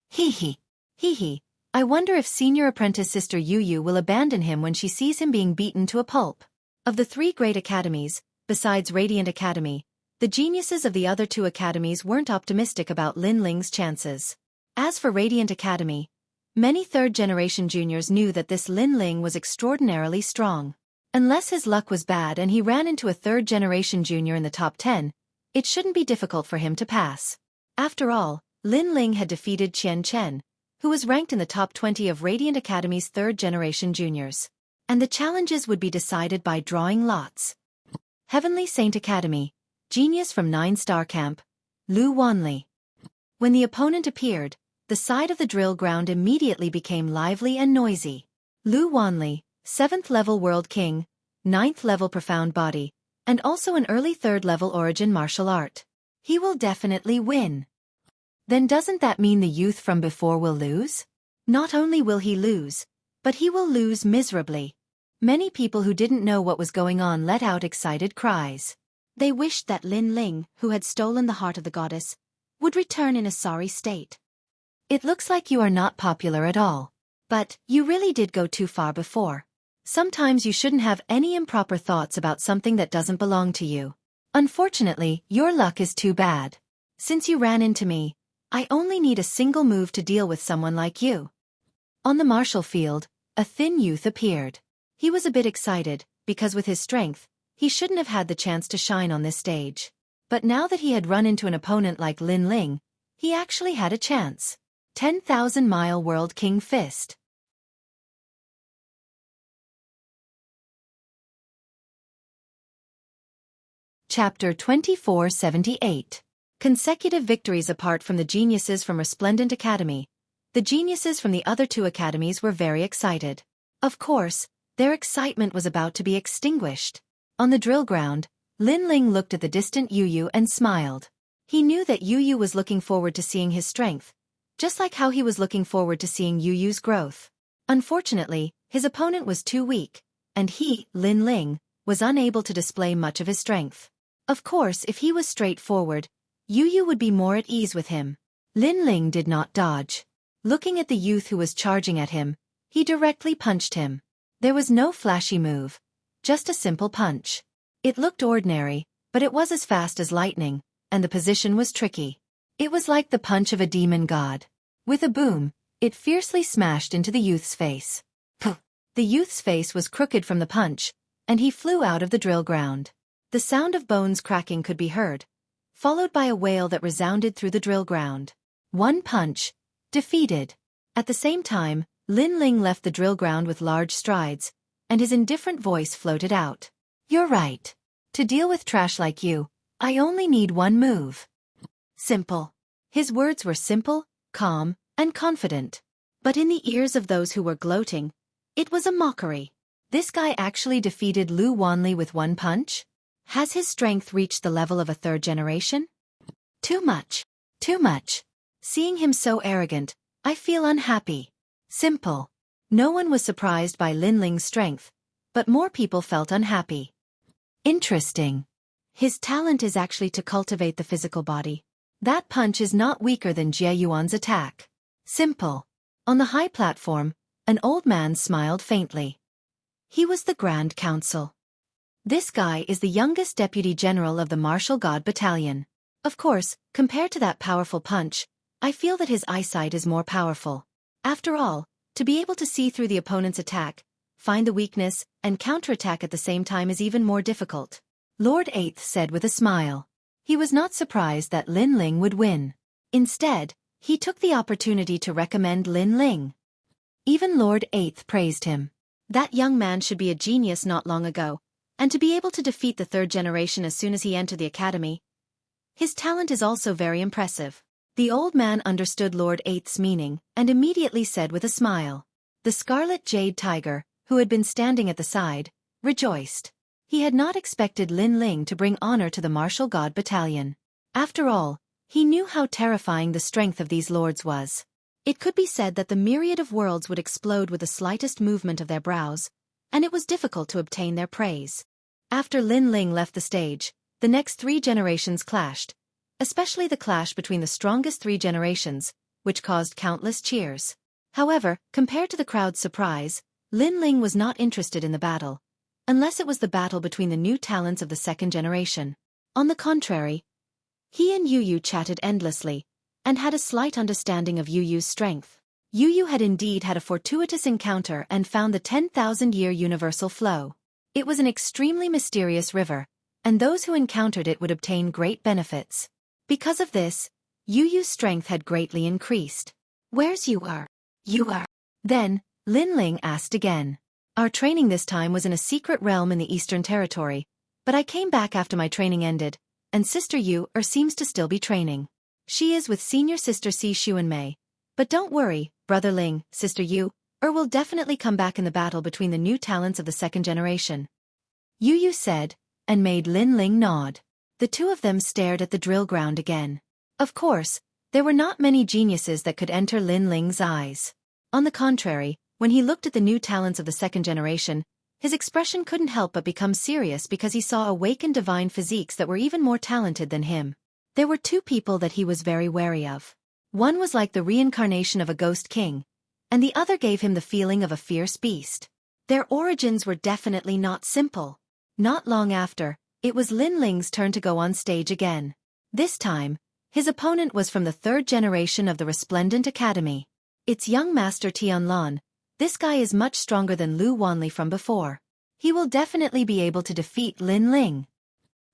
Hee hee. Hee hee. I wonder if senior apprentice sister Yu Yu will abandon him when she sees him being beaten to a pulp. Of the 3 great academies, besides Radiant Academy, the geniuses of the other 2 academies weren't optimistic about Lin Ling's chances. As for Radiant Academy, many third-generation juniors knew that this Lin Ling was extraordinarily strong. Unless his luck was bad and he ran into a third-generation junior in the top 10, it shouldn't be difficult for him to pass. After all, Lin Ling had defeated Qian Chen, who was ranked in the top 20 of Radiant Academy's third-generation juniors. And the challenges would be decided by drawing lots. Heavenly Saint Academy, genius from 9-star camp, Lu Wanli. When the opponent appeared, the side of the drill ground immediately became lively and noisy. Lu Wanli, 7th-level world king, 9th-level profound body, and also an early 3rd-level origin martial art. He will definitely win. Then doesn't that mean the youth from before will lose? Not only will he lose, but he will lose miserably. Many people who didn't know what was going on let out excited cries. They wished that Lin Ling, who had stolen the heart of the goddess, would return in a sorry state. It looks like you are not popular at all. But you really did go too far before. Sometimes you shouldn't have any improper thoughts about something that doesn't belong to you. Unfortunately, your luck is too bad. Since you ran into me, I only need a single move to deal with someone like you. On the martial field, a thin youth appeared. He was a bit excited, because with his strength, he shouldn't have had the chance to shine on this stage. But now that he had run into an opponent like Lin Ling, he actually had a chance. 10,000-mile World King Fist. Chapter 2478. Consecutive victories. Apart from the geniuses from Resplendent Academy, the geniuses from the other 2 academies were very excited. Of course, their excitement was about to be extinguished. On the drill ground, Lin Ling looked at the distant Yu Yu and smiled. He knew that Yu Yu was looking forward to seeing his strength, just like how he was looking forward to seeing Yu Yu's growth. Unfortunately, his opponent was too weak, and he, Lin Ling, was unable to display much of his strength. Of course, if he was straightforward, Yu Yu would be more at ease with him. Lin Ling did not dodge. Looking at the youth who was charging at him, he directly punched him. There was no flashy move, just a simple punch. It looked ordinary, but it was as fast as lightning, and the position was tricky. It was like the punch of a demon god. With a boom, it fiercely smashed into the youth's face. The youth's face was crooked from the punch, and he flew out of the drill ground. The sound of bones cracking could be heard, followed by a wail that resounded through the drill ground. 1 punch. Defeated. At the same time, Lin Ling left the drill ground with large strides, and his indifferent voice floated out. You're right. To deal with trash like you, I only need 1 move. Simple. His words were simple, calm, and confident. But in the ears of those who were gloating, it was a mockery. This guy actually defeated Lu Wanli with 1 punch? Has his strength reached the level of a 3rd generation? Too much. Too much. Seeing him so arrogant, I feel unhappy. Simple. No one was surprised by Lin Ling's strength, but more people felt unhappy. Interesting. His talent is actually to cultivate the physical body. That punch is not weaker than Jie Yuan's attack. Simple. On the high platform, an old man smiled faintly. He was the Grand Council. This guy is the youngest deputy general of the Martial God Battalion. Of course, compared to that powerful punch, I feel that his eyesight is more powerful. After all, to be able to see through the opponent's attack, find the weakness, and counterattack at the same time is even more difficult. Lord Eighth said with a smile. He was not surprised that Lin Ling would win. Instead, he took the opportunity to recommend Lin Ling. Even Lord Eighth praised him. That young man should be a genius not long ago, and to be able to defeat the 3rd generation as soon as he entered the academy. His talent is also very impressive. The old man understood Lord Eighth's meaning, and immediately said with a smile. The Scarlet Jade Tiger, who had been standing at the side, rejoiced. He had not expected Lin Ling to bring honor to the martial god battalion. After all, he knew how terrifying the strength of these lords was. It could be said that the myriad of worlds would explode with the slightest movement of their brows, and it was difficult to obtain their praise. After Lin Ling left the stage, the next 3 generations clashed, especially the clash between the strongest 3 generations, which caused countless cheers. However, compared to the crowd's surprise, Lin Ling was not interested in the battle, unless it was the battle between the new talents of the 2nd generation. On the contrary, he and Yu Yu chatted endlessly, and had a slight understanding of Yu Yu's strength. Yu Yu had indeed had a fortuitous encounter and found the 10,000-year universal flow. It was an extremely mysterious river, and those who encountered it would obtain great benefits. Because of this, Yu Yu's strength had greatly increased. "Where's you are?" "You are." Then, Lin Ling asked again. "Our training this time was in a secret realm in the Eastern Territory, but I came back after my training ended, and Sister Yu seems to still be training. She is with Senior Sister Si Xuanmei. But don't worry, Brother Ling, Sister Yu will definitely come back in the battle between the new talents of the 2nd generation." Yu Yu said, and made Lin Ling nod. The two of them stared at the drill ground again. Of course, there were not many geniuses that could enter Lin Ling's eyes. On the contrary, when he looked at the new talents of the 2nd generation, his expression couldn't help but become serious because he saw awakened divine physiques that were even more talented than him. There were 2 people that he was very wary of. One was like the reincarnation of a ghost king, and the other gave him the feeling of a fierce beast. Their origins were definitely not simple. Not long after, it was Lin Ling's turn to go on stage again. This time, his opponent was from the 3rd generation of the Resplendent Academy. It's young Master Tianlan. This guy is much stronger than Lu Wanli from before. He will definitely be able to defeat Lin Ling.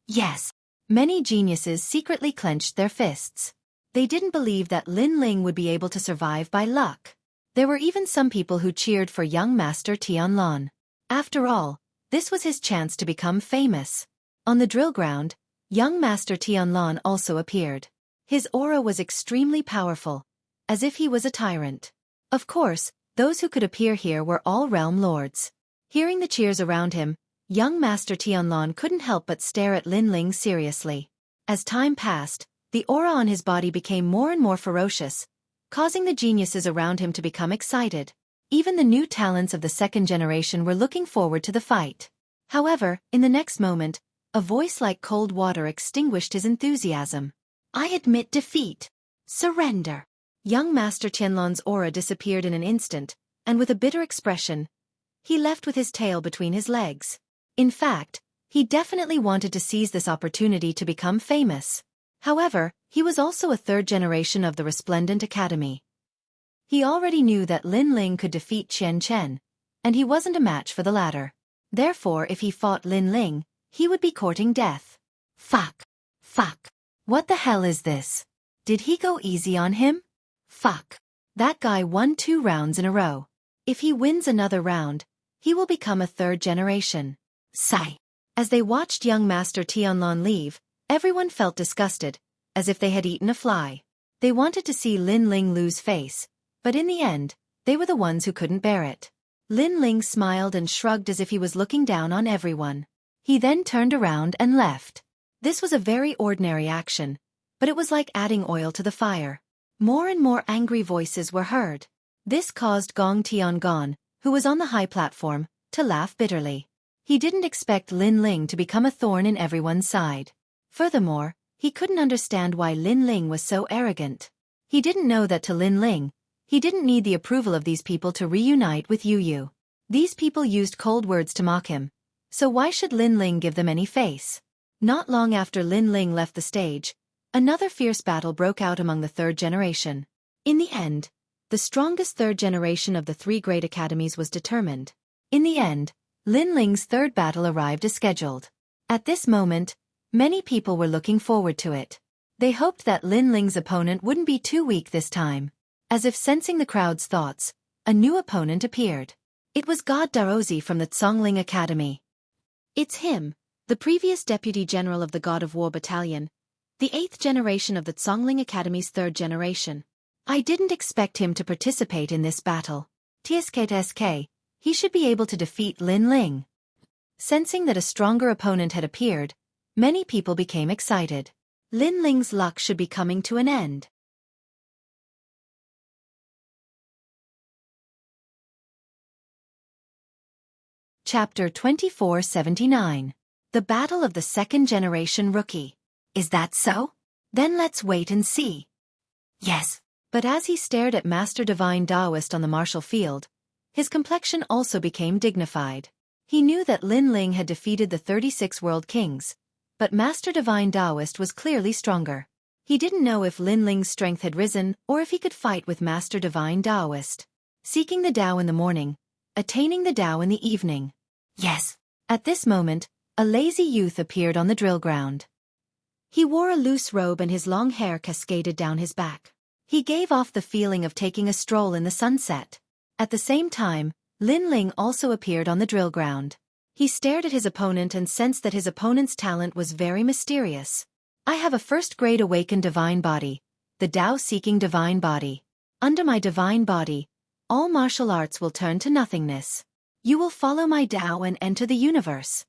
Yes. Many geniuses secretly clenched their fists. They didn't believe that Lin Ling would be able to survive by luck. There were even some people who cheered for young Master Tianlan. After all, this was his chance to become famous. On the drill ground, young Master Tianlan also appeared. His aura was extremely powerful, as if he was a tyrant. Of course, those who could appear here were all realm lords. Hearing the cheers around him, young Master Tianlan couldn't help but stare at Lin Ling seriously. As time passed, the aura on his body became more and more ferocious, causing the geniuses around him to become excited. Even the new talents of the 2nd generation were looking forward to the fight. However, in the next moment, a voice like cold water extinguished his enthusiasm. "I admit defeat. Surrender." Young Master Tianlan's aura disappeared in an instant, and with a bitter expression, he left with his tail between his legs. In fact, he definitely wanted to seize this opportunity to become famous. However, he was also a 3rd generation of the Resplendent Academy. He already knew that Lin Ling could defeat Chen Chen, and he wasn't a match for the latter. Therefore, if he fought Lin Ling, he would be courting death. Fuck. What the hell is this? Did he go easy on him? Fuck. That guy won 2 rounds in a row. If he wins another round, he will become a 3rd generation. Sigh. As they watched young Master Tianlan leave, everyone felt disgusted, as if they had eaten a fly. They wanted to see Lin Ling lose face, but in the end, they were the ones who couldn't bear it. Lin Ling smiled and shrugged as if he was looking down on everyone. He then turned around and left. This was a very ordinary action, but it was like adding oil to the fire. More and more angry voices were heard. This caused Gong Tiangon, who was on the high platform, to laugh bitterly. He didn't expect Lin Ling to become a thorn in everyone's side. Furthermore, he couldn't understand why Lin Ling was so arrogant. He didn't know that to Lin Ling, he didn't need the approval of these people to reunite with Yu Yu. These people used cold words to mock him, so why should Lin Ling give them any face? Not long after Lin Ling left the stage, another fierce battle broke out among the 3rd generation. In the end, the strongest 3rd generation of the 3 great academies was determined. In the end, Lin Ling's 3rd battle arrived as scheduled. At this moment, many people were looking forward to it. They hoped that Lin Ling's opponent wouldn't be too weak this time. As if sensing the crowd's thoughts, a new opponent appeared. It was God Darozi from the Zhongling Academy. It's him, the previous Deputy General of the God of War Battalion, the 8th generation of the Zhongling Academy's 3rd generation. I didn't expect him to participate in this battle. TSK, He should be able to defeat Lin Ling. Sensing that a stronger opponent had appeared, many people became excited. Lin Ling's luck should be coming to an end. Chapter 2479. The Battle of the Second Generation Rookie. Is that so? Then let's wait and see. Yes. But as he stared at Master Divine Taoist on the martial field, his complexion also became dignified. He knew that Lin Ling had defeated the 36 World Kings, but Master Divine Taoist was clearly stronger. He didn't know if Lin Ling's strength had risen or if he could fight with Master Divine Taoist. Seeking the Tao in the morning, attaining the Tao in the evening. Yes. At this moment, a lazy youth appeared on the drill ground. He wore a loose robe and his long hair cascaded down his back. He gave off the feeling of taking a stroll in the sunset. At the same time, Lin Ling also appeared on the drill ground. He stared at his opponent and sensed that his opponent's talent was very mysterious. I have a first-grade awakened divine body, the Tao-seeking divine body. Under my divine body, all martial arts will turn to nothingness. You will follow my Tao and enter the universe.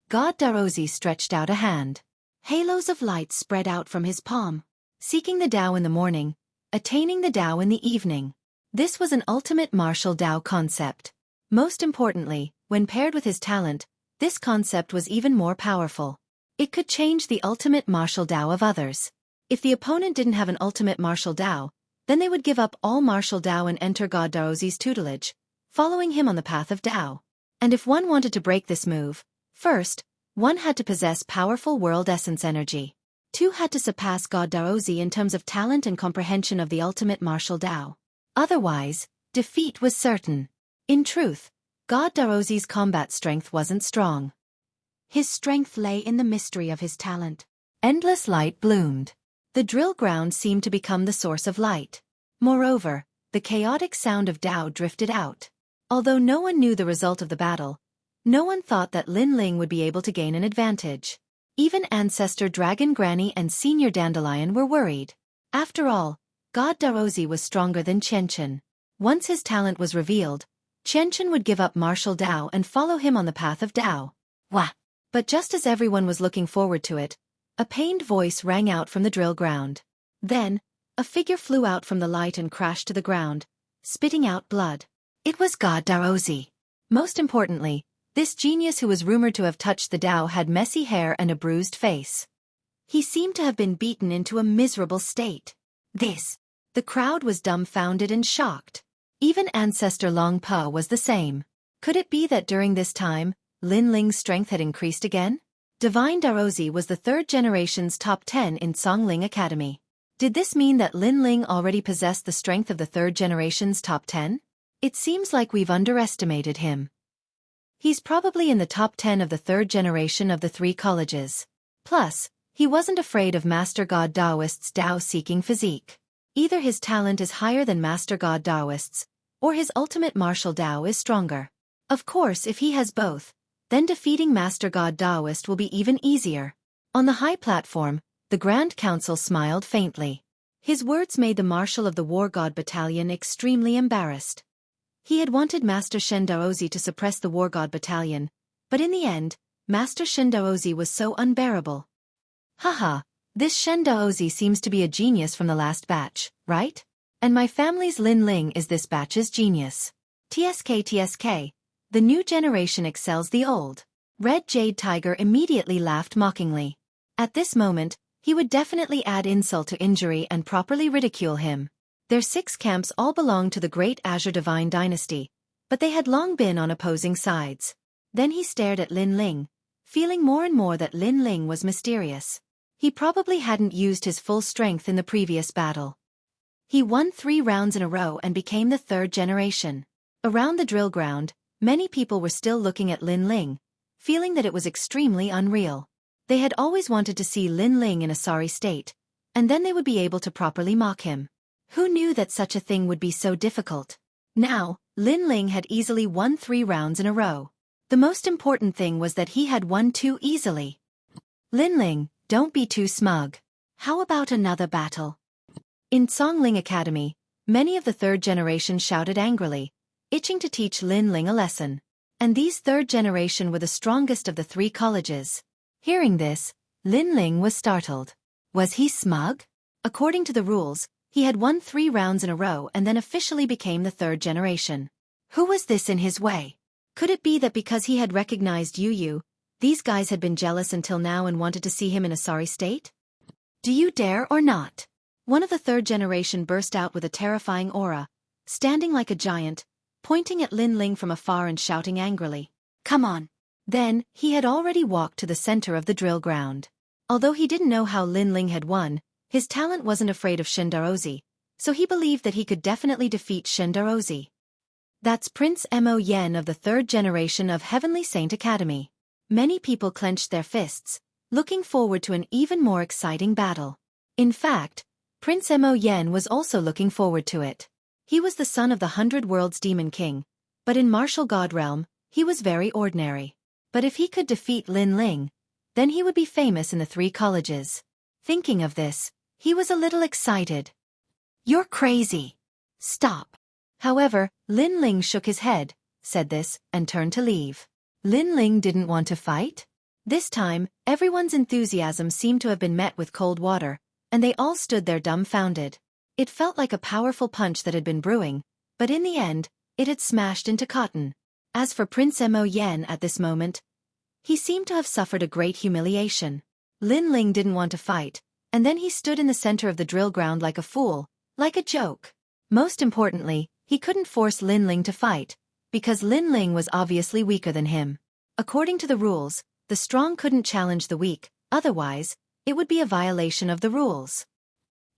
God Daozi stretched out a hand. Halos of light spread out from his palm. Seeking the Tao in the morning, attaining the Tao in the evening. This was an ultimate martial Tao concept. Most importantly, when paired with his talent, this concept was even more powerful. It could change the ultimate martial Tao of others. If the opponent didn't have an ultimate martial Tao, then they would give up all martial Tao and enter God Daozi's tutelage, following him on the path of Tao. And if one wanted to break this move, first, one had to possess powerful world essence energy. Two had to surpass God Daozi in terms of talent and comprehension of the ultimate martial Tao. Otherwise, defeat was certain. In truth, God Daozi's combat strength wasn't strong. His strength lay in the mystery of his talent. Endless light bloomed. The drill ground seemed to become the source of light. Moreover, the chaotic sound of Tao drifted out. Although no one knew the result of the battle, no one thought that Lin Ling would be able to gain an advantage. Even Ancestor Dragon Granny and Senior Dandelion were worried. After all, God Daozi was stronger than Qianchen. Once his talent was revealed, Qianchen would give up martial Tao and follow him on the path of Tao. Wah! But just as everyone was looking forward to it, a pained voice rang out from the drill ground. Then, a figure flew out from the light and crashed to the ground, spitting out blood. It was God Daozi. Most importantly, this genius who was rumored to have touched the Tao had messy hair and a bruised face. He seemed to have been beaten into a miserable state. The crowd was dumbfounded and shocked. Even Ancestor Long Pa was the same. Could it be that during this time, Lin Ling's strength had increased again? Divine Daozi was the third generation's top 10 in Songling Academy. Did this mean that Lin Ling already possessed the strength of the third generation's top 10? It seems like we've underestimated him. He's probably in the top 10 of the third generation of the 3 colleges. Plus, he wasn't afraid of Master God Daoist's Tao-seeking physique. Either his talent is higher than Master God Daoist's, or his ultimate martial Tao is stronger. Of course, if he has both, then defeating Master God Daoist will be even easier. On the high platform, the Grand Council smiled faintly. His words made the Marshal of the War God Battalion extremely embarrassed. He had wanted Master Shen Daozi to suppress the War God Battalion, but in the end, Master Shen Daozi was so unbearable. Haha, this Shen Daozi seems to be a genius from the last batch, right? And my family's Lin Ling is this batch's genius. TSK, the new generation excels the old. Red Jade Tiger immediately laughed mockingly. At this moment, he would definitely add insult to injury and properly ridicule him. Their 6 camps all belonged to the Great Azure Divine Dynasty, but they had long been on opposing sides. Then he stared at Lin Ling, feeling more and more that Lin Ling was mysterious. He probably hadn't used his full strength in the previous battle. He won 3 rounds in a row and became the third generation. Around the drill ground, many people were still looking at Lin Ling, feeling that it was extremely unreal. They had always wanted to see Lin Ling in a sorry state, and then they would be able to properly mock him. Who knew that such a thing would be so difficult? Now, Lin Ling had easily won 3 rounds in a row. The most important thing was that he had won 2 easily. Lin Ling, don't be too smug. How about another battle? In Songling Academy, many of the third generation shouted angrily, itching to teach Lin Ling a lesson. And these third generation were the strongest of the 3 colleges. Hearing this, Lin Ling was startled. Was he smug? According to the rules, he had won 3 rounds in a row and then officially became the 3rd generation. Who was this in his way? Could it be that because he had recognized Yu, these guys had been jealous until now and wanted to see him in a sorry state? Do you dare or not? One of the 3rd generation burst out with a terrifying aura, standing like a giant, pointing at Lin Ling from afar and shouting angrily, "Come on!" Then, he had already walked to the center of the drill ground. Although he didn't know how Lin Ling had won, his talent wasn't afraid of Shindarozi, so he believed that he could definitely defeat Shindarozi. That's Prince Mo Yen of the 3rd generation of Heavenly Saint Academy. Many people clenched their fists, looking forward to an even more exciting battle. In fact, Prince Mo Yen was also looking forward to it. He was the son of the 100 Worlds Demon King, but in martial god realm, he was very ordinary. But if he could defeat Lin Ling, then he would be famous in the 3 colleges. Thinking of this, he was a little excited. "You're crazy. Stop." However, Lin Ling shook his head, said this, and turned to leave. Lin Ling didn't want to fight? This time, everyone's enthusiasm seemed to have been met with cold water, and they all stood there dumbfounded. It felt like a powerful punch that had been brewing, but in the end, it had smashed into cotton. As for Prince Mo Yen at this moment, he seemed to have suffered a great humiliation. Lin Ling didn't want to fight, and then he stood in the center of the drill ground like a fool, like a joke. Most importantly, he couldn't force Lin Ling to fight, because Lin Ling was obviously weaker than him. According to the rules, the strong couldn't challenge the weak, otherwise, it would be a violation of the rules.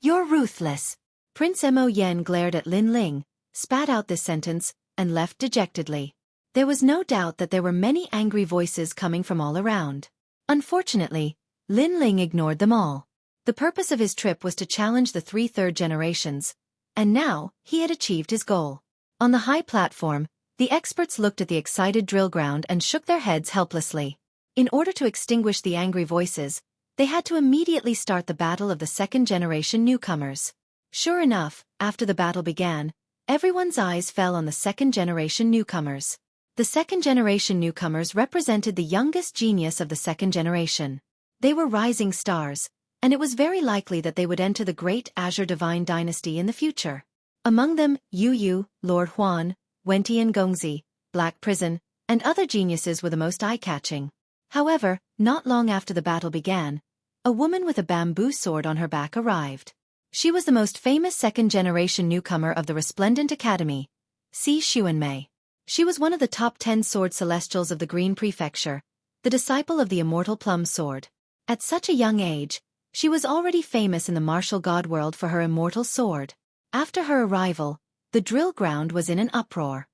"You're ruthless." Prince Mo Yen glared at Lin Ling, spat out this sentence, and left dejectedly. There was no doubt that there were many angry voices coming from all around. Unfortunately, Lin Ling ignored them all. The purpose of his trip was to challenge the 3 third generations, and now, he had achieved his goal. On the high platform, the experts looked at the excited drill ground and shook their heads helplessly. In order to extinguish the angry voices, they had to immediately start the battle of the 2nd generation newcomers. Sure enough, after the battle began, everyone's eyes fell on the 2nd generation newcomers. The 2nd generation newcomers represented the youngest genius of the 2nd generation. They were rising stars, and it was very likely that they would enter the great Azure Divine Dynasty in the future. Among them, Yu, Lord Huan, Wentian Gongzi, Black Prison, and other geniuses were the most eye-catching. However, not long after the battle began, a woman with a bamboo sword on her back arrived. She was the most famous 2nd generation newcomer of the Resplendent Academy, Xueqi. She was one of the top 10 sword celestials of the Green Prefecture, the disciple of the immortal Plum Sword. At such a young age, she was already famous in the martial god world for her immortal sword. After her arrival, the drill ground was in an uproar.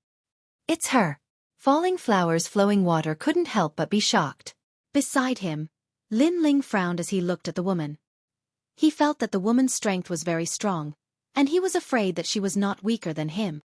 "It's her!" Falling Flowers Flowing Water couldn't help but be shocked. Beside him, Lin Ling frowned as he looked at the woman. He felt that the woman's strength was very strong, and he was afraid that she was not weaker than him.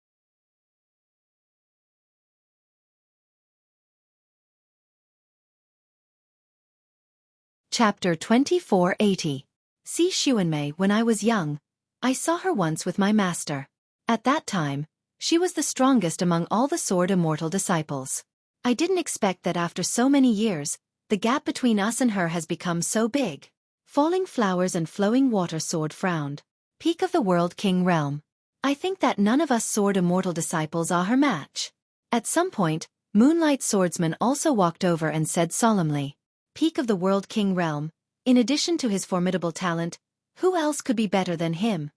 Chapter 2480. Xueqi. When I was young, I saw her once with my master. At that time, she was the strongest among all the sword immortal disciples. I didn't expect that after so many years, the gap between us and her has become so big. Falling Flowers and Flowing Water Sword frowned. Peak of the World King Realm. I think that none of us sword immortal disciples are her match. At some point, Moonlight Swordsman also walked over and said solemnly, "Peak of the World King Realm, in addition to his formidable talent, who else could be better than him?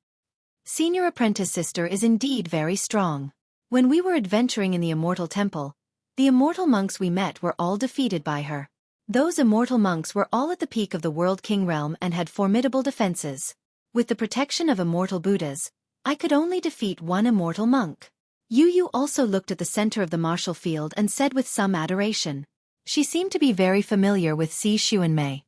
Senior Apprentice Sister is indeed very strong. When we were adventuring in the Immortal Temple, the immortal monks we met were all defeated by her. Those immortal monks were all at the peak of the World King Realm and had formidable defenses. With the protection of immortal Buddhas, I could only defeat one immortal monk." Yu also looked at the center of the martial field and said with some adoration. She seemed to be very familiar with Xueqi.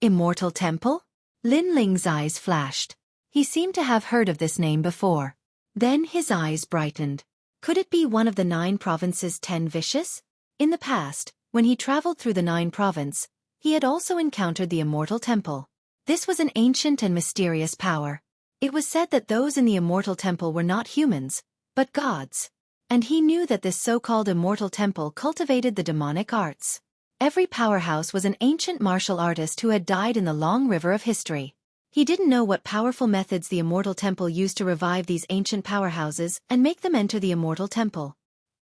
Immortal Temple? Lin Ling's eyes flashed. He seemed to have heard of this name before. Then his eyes brightened. Could it be one of the 9 provinces' 10 vicious? In the past, when he traveled through the 9 province, he had also encountered the Immortal Temple. This was an ancient and mysterious power. It was said that those in the Immortal Temple were not humans, but gods. And he knew that this so-called immortal temple cultivated the demonic arts. Every powerhouse was an ancient martial artist who had died in the long river of history. He didn't know what powerful methods the immortal temple used to revive these ancient powerhouses and make them enter the immortal temple.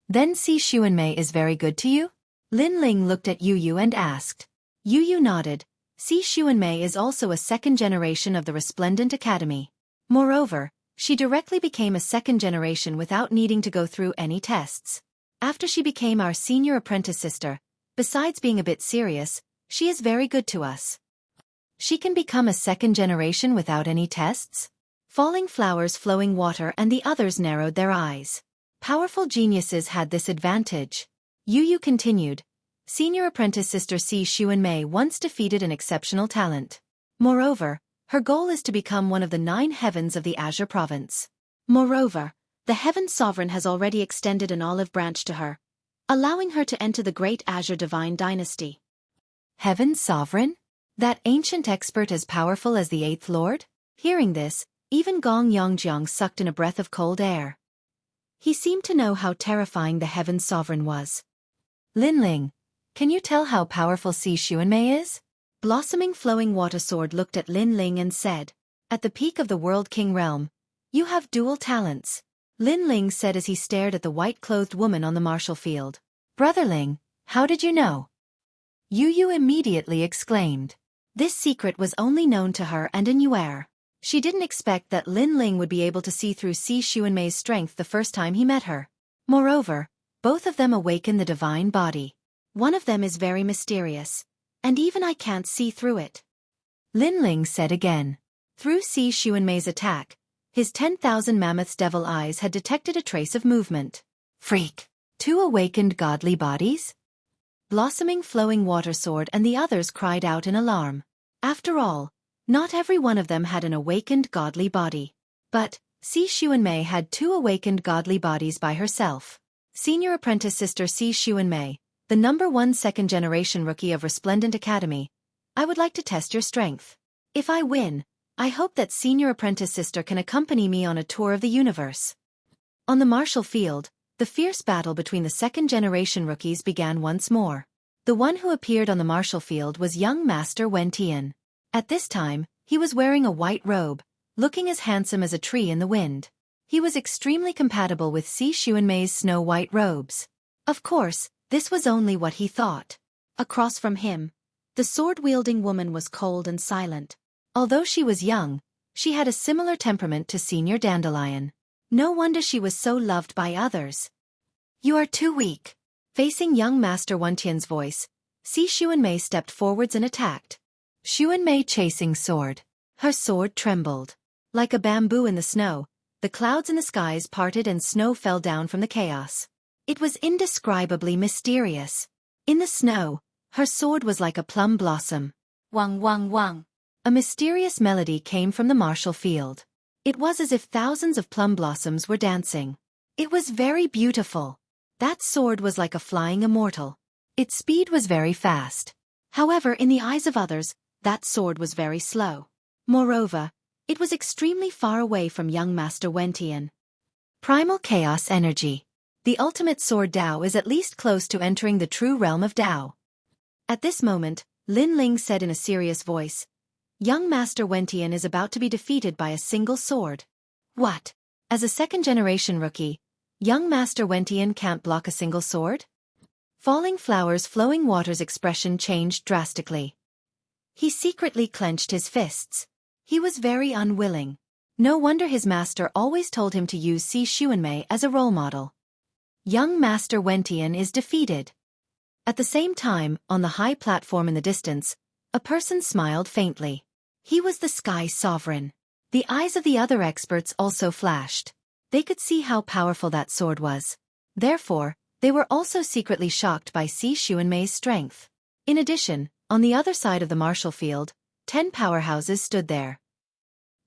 Then Si Xuanmei is very good to you? Lin Ling looked at Yu Yu and asked. Yu Yu nodded. Si Xuanmei is also a second generation of the Resplendent Academy. Moreover, she directly became a second generation without needing to go through any tests. After she became our senior apprentice sister, besides being a bit serious, she is very good to us. She can become a second generation without any tests? Falling Flowers, Flowing Water and the others narrowed their eyes. Powerful geniuses had this advantage. Yu Yu continued. Senior apprentice sister Si Xuanmei once defeated an exceptional talent. Moreover, her goal is to become one of the 9 heavens of the Azure province. Moreover, the Heaven Sovereign has already extended an olive branch to her, allowing her to enter the great Azure Divine Dynasty. Heaven Sovereign? That ancient expert as powerful as the 8th Lord? Hearing this, even Gong Yongjiang sucked in a breath of cold air. He seemed to know how terrifying the Heaven Sovereign was. Lin Ling, can you tell how powerful Si Xuanmei is? Blossoming Flowing Water Sword looked at Lin Ling and said, at the peak of the World King realm, you have dual talents. Lin Ling said as he stared at the white-clothed woman on the martial field. Brother Ling, how did you know? Yu Yu immediately exclaimed. This secret was only known to her and in Yuer. She didn't expect that Lin Ling would be able to see through Si Xuanmei's strength the first time he met her. Moreover, both of them awaken the divine body. One of them is very mysterious, and even I can't see through it. Lin Ling said again. Through Si Xuanmei's attack, his 10,000 mammoth's devil eyes had detected a trace of movement. Freak! 2 awakened godly bodies? Blossoming Flowing Water Sword and the others cried out in alarm. After all, not every one of them had an awakened godly body. But, Si Xuanmei had 2 awakened godly bodies by herself. Senior apprentice sister Si Xuanmei, the #1 second-generation rookie of Resplendent Academy, I would like to test your strength. If I win, I hope that senior apprentice sister can accompany me on a tour of the universe. On the martial field, the fierce battle between the second-generation rookies began once more. The one who appeared on the martial field was young Master Wen Tian. At this time, he was wearing a white robe, looking as handsome as a tree in the wind. He was extremely compatible with Si Xuanmei's snow-white robes. Of course, this was only what he thought. Across from him, the sword-wielding woman was cold and silent. Although she was young, she had a similar temperament to Senior Dandelion. No wonder she was so loved by others. You are too weak. Facing young Master Wen Tian's voice, Si Xuanmei stepped forwards and attacked. Xuanmei chasing sword. Her sword trembled. Like a bamboo in the snow, the clouds in the skies parted and snow fell down from the chaos. It was indescribably mysterious. In the snow, her sword was like a plum blossom. Wang wang wang. A mysterious melody came from the martial field. It was as if thousands of plum blossoms were dancing. It was very beautiful. That sword was like a flying immortal. Its speed was very fast. However, in the eyes of others, that sword was very slow. Moreover, it was extremely far away from young Master Wen Tian. Primal Chaos Energy. The ultimate sword Dao is at least close to entering the true realm of Dao. At this moment, Lin Ling said in a serious voice, young Master Wen Tian is about to be defeated by a single sword. What? As a second-generation rookie, young Master Wen Tian can't block a single sword? Falling Flowers, Flowing Water's expression changed drastically. He secretly clenched his fists. He was very unwilling. No wonder his master always told him to use Si Xuanmei as a role model. Young Master Wen Tian is defeated. At the same time, on the high platform in the distance, a person smiled faintly. He was the Sky Sovereign. The eyes of the other experts also flashed. They could see how powerful that sword was. Therefore, they were also secretly shocked by Si Xuanmei's strength. In addition, on the other side of the martial field, 10 powerhouses stood there.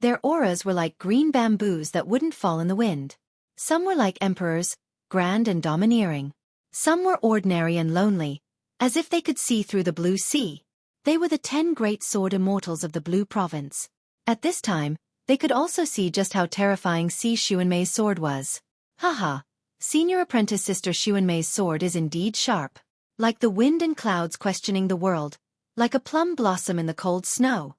Their auras were like green bamboos that wouldn't fall in the wind. Some were like emperors, grand and domineering. Some were ordinary and lonely, as if they could see through the blue sea. They were the 10 great sword immortals of the Blue Province. At this time, they could also see just how terrifying Si Xuanmei's sword was. Haha, Senior apprentice Sister Xuanmei's sword is indeed sharp. Like the wind and clouds questioning the world, like a plum blossom in the cold snow.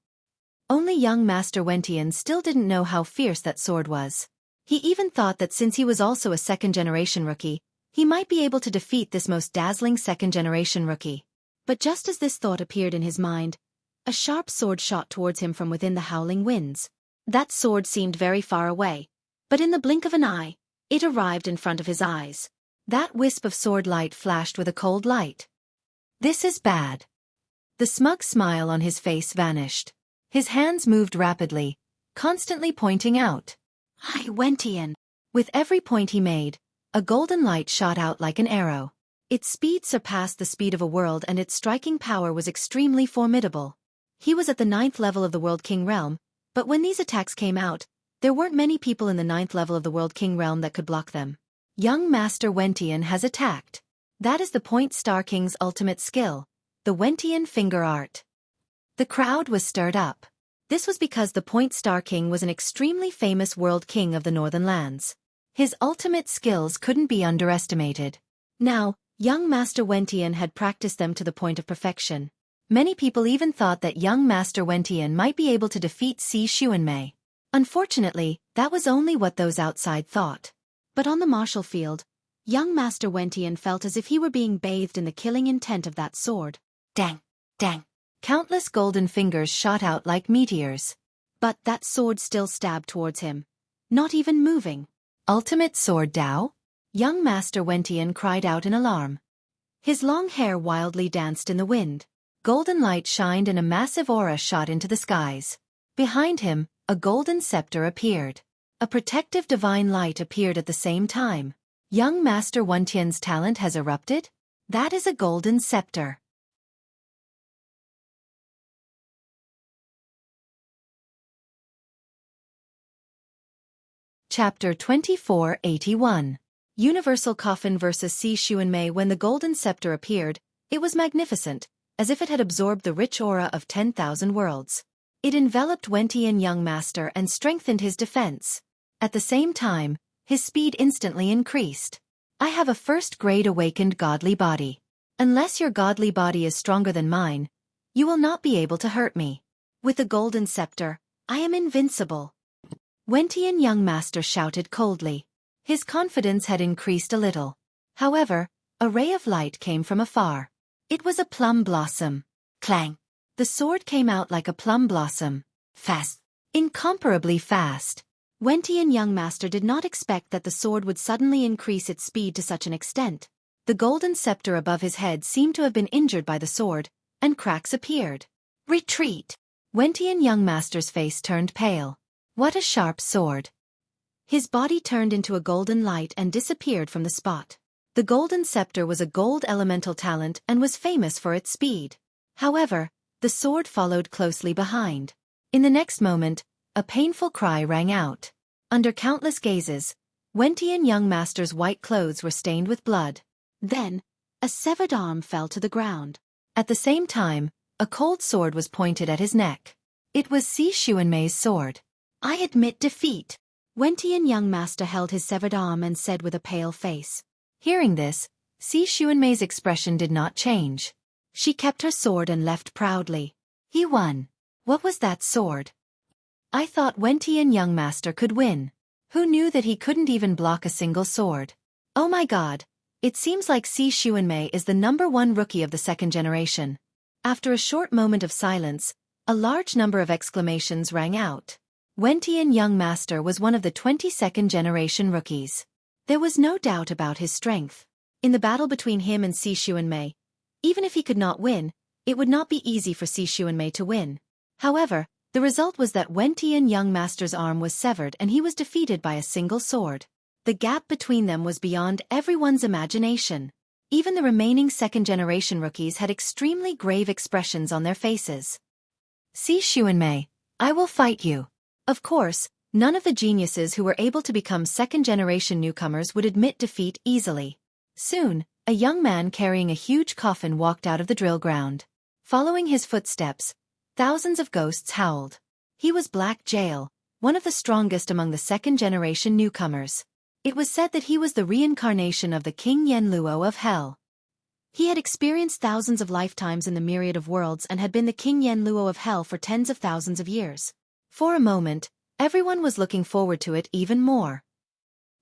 Only young Master Wentian still didn't know how fierce that sword was. He even thought that since he was also a second-generation rookie, he might be able to defeat this most dazzling second-generation rookie. But just as this thought appeared in his mind, a sharp sword shot towards him from within the howling winds. That sword seemed very far away, but in the blink of an eye, it arrived in front of his eyes. That wisp of sword light flashed with a cold light. This is bad. The smug smile on his face vanished. His hands moved rapidly, constantly pointing out. I Wentian. With every point he made, a golden light shot out like an arrow. Its speed surpassed the speed of a world and its striking power was extremely formidable. He was at the 9th level of the World King realm, but when these attacks came out, there weren't many people in the 9th level of the World King realm that could block them. Young Master Wentian has attacked. That is the Point Star King's ultimate skill, the Wentian finger art. The crowd was stirred up. This was because the Point Star King was an extremely famous world king of the Northern Lands. His ultimate skills couldn't be underestimated. Now, young Master Wentian had practiced them to the point of perfection. Many people even thought that young Master Wentian might be able to defeat Si Xuanmei. Unfortunately, that was only what those outside thought. But on the martial field, young Master Wentian felt as if he were being bathed in the killing intent of that sword. Dang! Dang! Countless golden fingers shot out like meteors. But that sword still stabbed towards him, not even moving. Ultimate sword Dao? Young Master Wentian cried out in alarm. His long hair wildly danced in the wind. Golden light shined and a massive aura shot into the skies. Behind him, a golden scepter appeared. A protective divine light appeared at the same time. Young Master Wentian's talent has erupted? That is a golden scepter. Chapter 2481. Universal Coffin vs. Si Xuanmei. When the golden scepter appeared, it was magnificent, as if it had absorbed the rich aura of 10,000 worlds. It enveloped Wentian young master and strengthened his defense. At the same time, his speed instantly increased. I have a first-grade awakened godly body. Unless your godly body is stronger than mine, you will not be able to hurt me. With the golden scepter, I am invincible. Wentian young master shouted coldly. His confidence had increased a little. However, a ray of light came from afar. It was a plum blossom. Clang! The sword came out like a plum blossom. Fast. Incomparably fast. Wentian young master did not expect that the sword would suddenly increase its speed to such an extent. The golden scepter above his head seemed to have been injured by the sword, and cracks appeared. Retreat! Wentian young master's face turned pale. What a sharp sword! His body turned into a golden light and disappeared from the spot. The golden scepter was a gold elemental talent and was famous for its speed. However, the sword followed closely behind. In the next moment, a painful cry rang out. Under countless gazes, Wentian young master's white clothes were stained with blood. Then, a severed arm fell to the ground. At the same time, a cold sword was pointed at his neck. It was Si Xuanmei's sword. I admit defeat. Wentian young master held his severed arm and said with a pale face. Hearing this, Si Xuanmei's expression did not change. She kept her sword and left proudly. He won. What was that sword? I thought Wentian young master could win. Who knew that he couldn't even block a single sword? Oh my god, it seems like Si Xuanmei is the #1 rookie of the second generation. After a short moment of silence, a large number of exclamations rang out. Wentian young master was one of the 22nd generation rookies. There was no doubt about his strength. In the battle between him and Si Xuanmei, even if he could not win, it would not be easy for Si Xuanmei to win. However, the result was that Wentian young master's arm was severed and he was defeated by a single sword. The gap between them was beyond everyone's imagination. Even the remaining second-generation rookies had extremely grave expressions on their faces. Si Xuanmei, I will fight you. Of course, none of the geniuses who were able to become second-generation newcomers would admit defeat easily. Soon, a young man carrying a huge coffin walked out of the drill ground. Following his footsteps, thousands of ghosts howled. He was Black Jail, one of the strongest among the second-generation newcomers. It was said that he was the reincarnation of the King Yenluo of Hell. He had experienced thousands of lifetimes in the myriad of worlds and had been the King Yenluo of Hell for tens of thousands of years. For a moment, everyone was looking forward to it even more.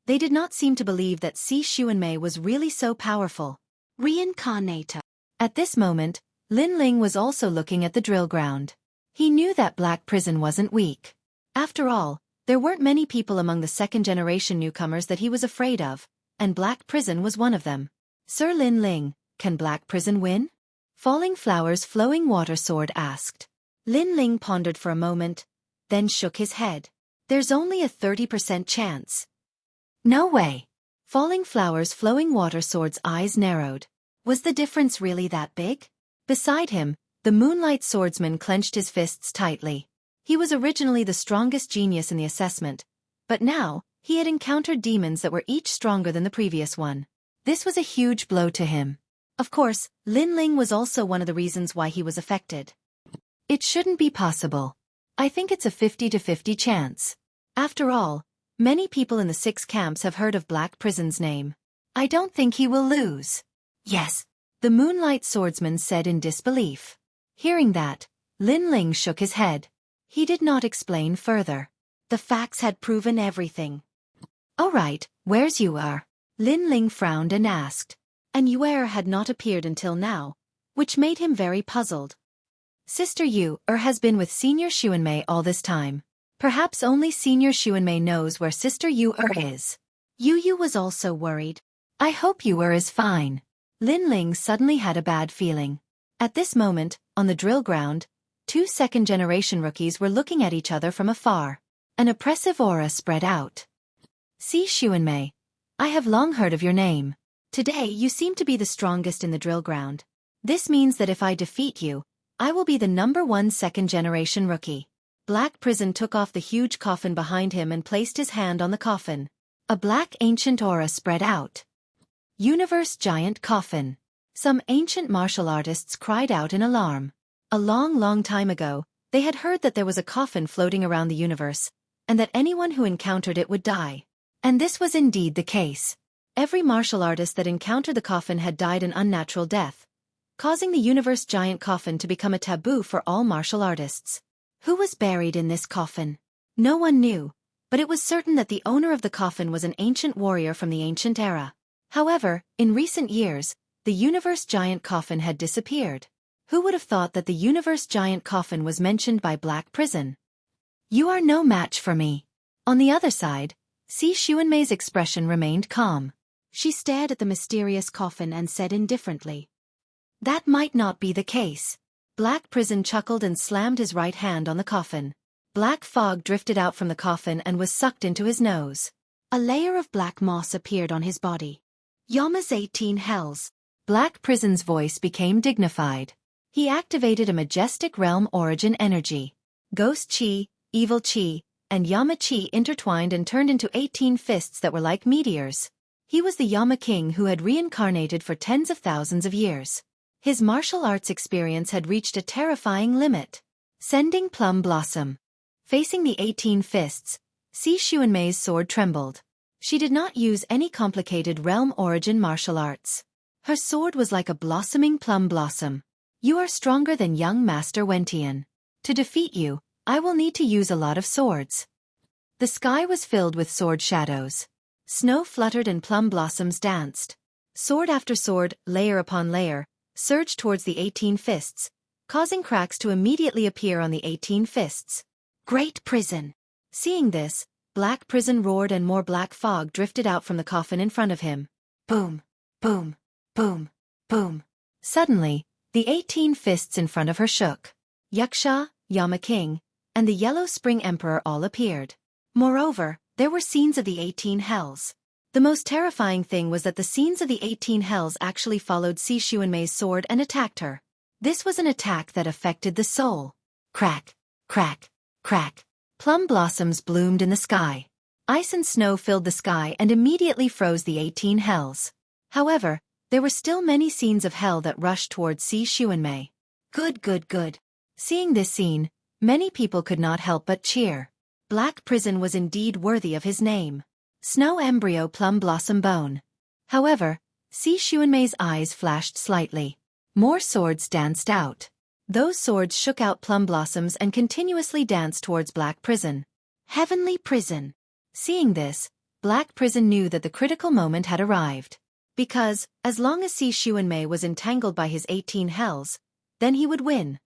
They did not seem to believe that Xueqi was really so powerful. Reincarnator. At this moment, Lin Ling was also looking at the drill ground. He knew that Black Prison wasn't weak. After all, there weren't many people among the second-generation newcomers that he was afraid of, and Black Prison was one of them. Sir Lin Ling, can Black Prison win? Falling Flowers Flowing Water Sword asked. Lin Ling pondered for a moment, then shook his head. There's only a 30% chance. No way. Falling Flowers Flowing Water Sword's eyes narrowed. Was the difference really that big? Beside him, the Moonlight Swordsman clenched his fists tightly. He was originally the strongest genius in the assessment, but now, he had encountered demons that were each stronger than the previous one. This was a huge blow to him. Of course, Lin Ling was also one of the reasons why he was affected. It shouldn't be possible. I think it's a 50-50 chance. After all, many people in the 6 camps have heard of Black Prison's name. I don't think he will lose. Yes, the Moonlight Swordsman said in disbelief. Hearing that, Lin Ling shook his head. He did not explain further. The facts had proven everything. All right, where's Yuer? Lin Ling frowned and asked. And Yuer had not appeared until now, which made him very puzzled. Sister Yuer has been with Senior Xuanmei all this time. Perhaps only Senior Xuanmei knows where Sister Yuer is. Yu was also worried. I hope Yuer is fine. Lin Ling suddenly had a bad feeling. At this moment, on the drill ground, 2 second-generation rookies were looking at each other from afar. An oppressive aura spread out. See Xuanmei, I have long heard of your name. Today you seem to be the strongest in the drill ground. This means that if I defeat you, I will be the #1 second-generation rookie. Black Prison took off the huge coffin behind him and placed his hand on the coffin. A black ancient aura spread out. Universe Giant Coffin. Some ancient martial artists cried out in alarm. A long time ago, they had heard that there was a coffin floating around the universe, and that anyone who encountered it would die. And this was indeed the case. Every martial artist that encountered the coffin had died an unnatural death, causing the Universe Giant Coffin to become a taboo for all martial artists. Who was buried in this coffin? No one knew, but it was certain that the owner of the coffin was an ancient warrior from the ancient era. However, in recent years, the Universe Giant Coffin had disappeared. Who would have thought that the Universe Giant Coffin was mentioned by Black Prison? You are no match for me. On the other side, Xuanmei's expression remained calm. She stared at the mysterious coffin and said indifferently. That might not be the case. Black Prison chuckled and slammed his right hand on the coffin. Black fog drifted out from the coffin and was sucked into his nose. A layer of black moss appeared on his body. Yama's 18 hells. Black Prison's voice became dignified. He activated a majestic realm origin energy. Ghost Chi, Evil Chi, and Yama Chi intertwined and turned into 18 fists that were like meteors. He was the Yama King who had reincarnated for tens of thousands of years. His martial arts experience had reached a terrifying limit. Sending Plum Blossom. Facing the 18 fists, Xuanmei's sword trembled. She did not use any complicated realm origin martial arts. Her sword was like a blossoming plum blossom. You are stronger than young Master Wentian. To defeat you, I will need to use a lot of swords. The sky was filled with sword shadows. Snow fluttered and plum blossoms danced. Sword after sword, layer upon layer, surged towards the 18 fists, causing cracks to immediately appear on the 18 fists. Great Prison! Seeing this, Black Prison roared and more black fog drifted out from the coffin in front of him. Boom! Boom! Boom! Boom! Suddenly, the 18 fists in front of her shook. Yaksha, Yama King, and the Yellow Spring Emperor all appeared. Moreover, there were scenes of the 18 hells. The most terrifying thing was that the scenes of the 18 hells actually followed Xuanmei's sword and attacked her. This was an attack that affected the soul. Crack! Crack! Crack! Plum blossoms bloomed in the sky. Ice and snow filled the sky and immediately froze the 18 hells. However, there were still many scenes of hell that rushed towards Xuanmei. Good. Seeing this scene, many people could not help but cheer. Black Prison was indeed worthy of his name. Snow embryo plum blossom bone. However, Si Xuanmei's eyes flashed slightly. More swords danced out. Those swords shook out plum blossoms and continuously danced towards Black Prison. Heavenly Prison. Seeing this, Black Prison knew that the critical moment had arrived. Because, as long as Si Xuanmei was entangled by his 18 hells, then he would win.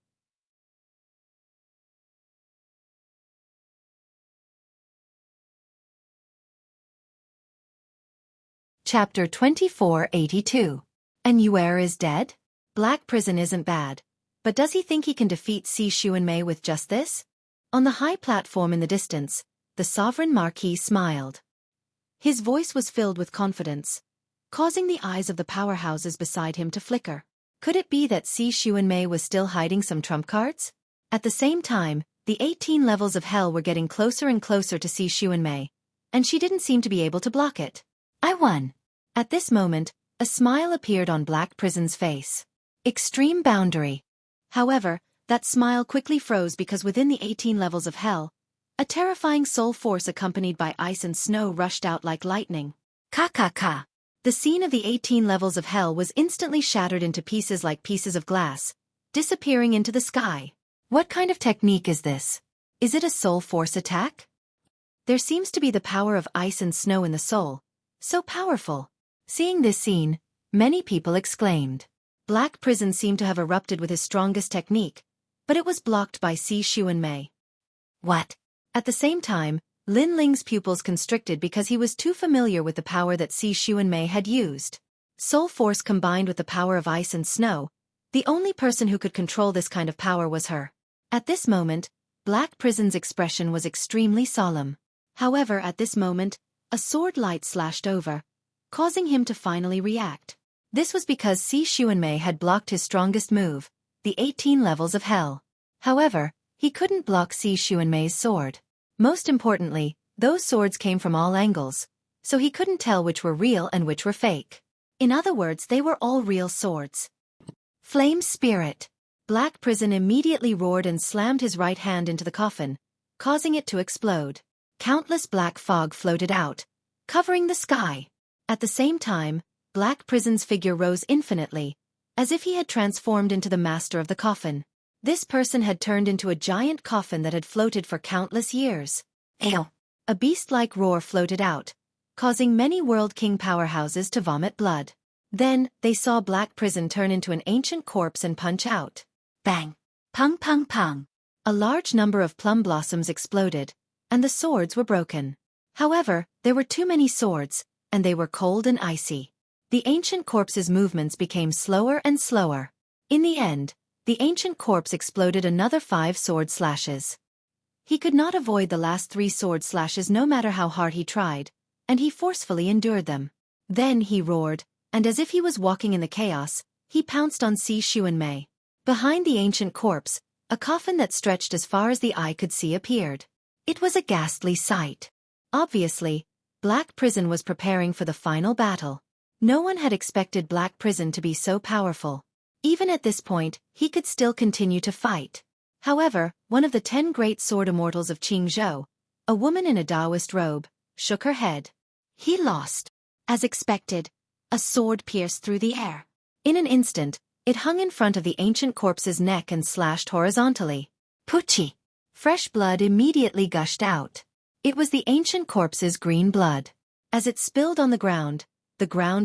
Chapter 2482. And Yuer is dead? Black Prison isn't bad. But does he think he can defeat Si Xuanmei with just this? On the high platform in the distance, the Sovereign Marquis smiled. His voice was filled with confidence, causing the eyes of the powerhouses beside him to flicker. Could it be that Si Xuanmei was still hiding some trump cards? At the same time, the 18 levels of hell were getting closer and closer to Si Xuanmei, and she didn't seem to be able to block it. I won. At this moment, a smile appeared on Black Prison's face. Extreme boundary. However, that smile quickly froze because within the 18 levels of hell, a terrifying soul force accompanied by ice and snow rushed out like lightning. Ka. The scene of the 18 levels of hell was instantly shattered into pieces like pieces of glass, disappearing into the sky. What kind of technique is this? Is it a soul force attack? There seems to be the power of ice and snow in the soul. So powerful. Seeing this scene, many people exclaimed. Black Prison seemed to have erupted with his strongest technique, but it was blocked by Si Xuanmei. What? At the same time, Lin Ling's pupils constricted because he was too familiar with the power that Si Xuanmei had used. Soul force combined with the power of ice and snow, the only person who could control this kind of power was her. At this moment, Black Prison's expression was extremely solemn. However, at this moment, a sword light slashed over, causing him to finally react. This was because Si Xuanmei had blocked his strongest move, the 18 levels of hell. However, he couldn't block Si Xuanmei's sword. Most importantly, those swords came from all angles, so he couldn't tell which were real and which were fake. In other words, they were all real swords. Flame Spirit. Black Prison immediately roared and slammed his right hand into the coffin, causing it to explode. Countless black fog floated out, covering the sky. At the same time, Black Prison's figure rose infinitely, as if he had transformed into the master of the coffin. This person had turned into a giant coffin that had floated for countless years. Ew! A beast-like roar floated out, causing many World King powerhouses to vomit blood. Then, they saw Black Prison turn into an ancient corpse and punch out. Bang! Pung pung pung! A large number of plum blossoms exploded, and the swords were broken. However, there were too many swords, and they were cold and icy. The ancient corpse's movements became slower and slower. In the end, the ancient corpse exploded another 5 sword slashes. He could not avoid the last 3 sword slashes no matter how hard he tried, and he forcefully endured them. Then he roared, and as if he was walking in the chaos, he pounced on Si Xuanmei. Behind the ancient corpse, a coffin that stretched as far as the eye could see appeared. It was a ghastly sight. Obviously, Black Prison was preparing for the final battle. No one had expected Black Prison to be so powerful. Even at this point, he could still continue to fight. However, one of the 10 great sword immortals of Qingzhou, a woman in a Taoist robe, shook her head. He lost. As expected, a sword pierced through the air. In an instant, it hung in front of the ancient corpse's neck and slashed horizontally. Puchi! Fresh blood immediately gushed out. It was the ancient corpse's green blood. As it spilled on the ground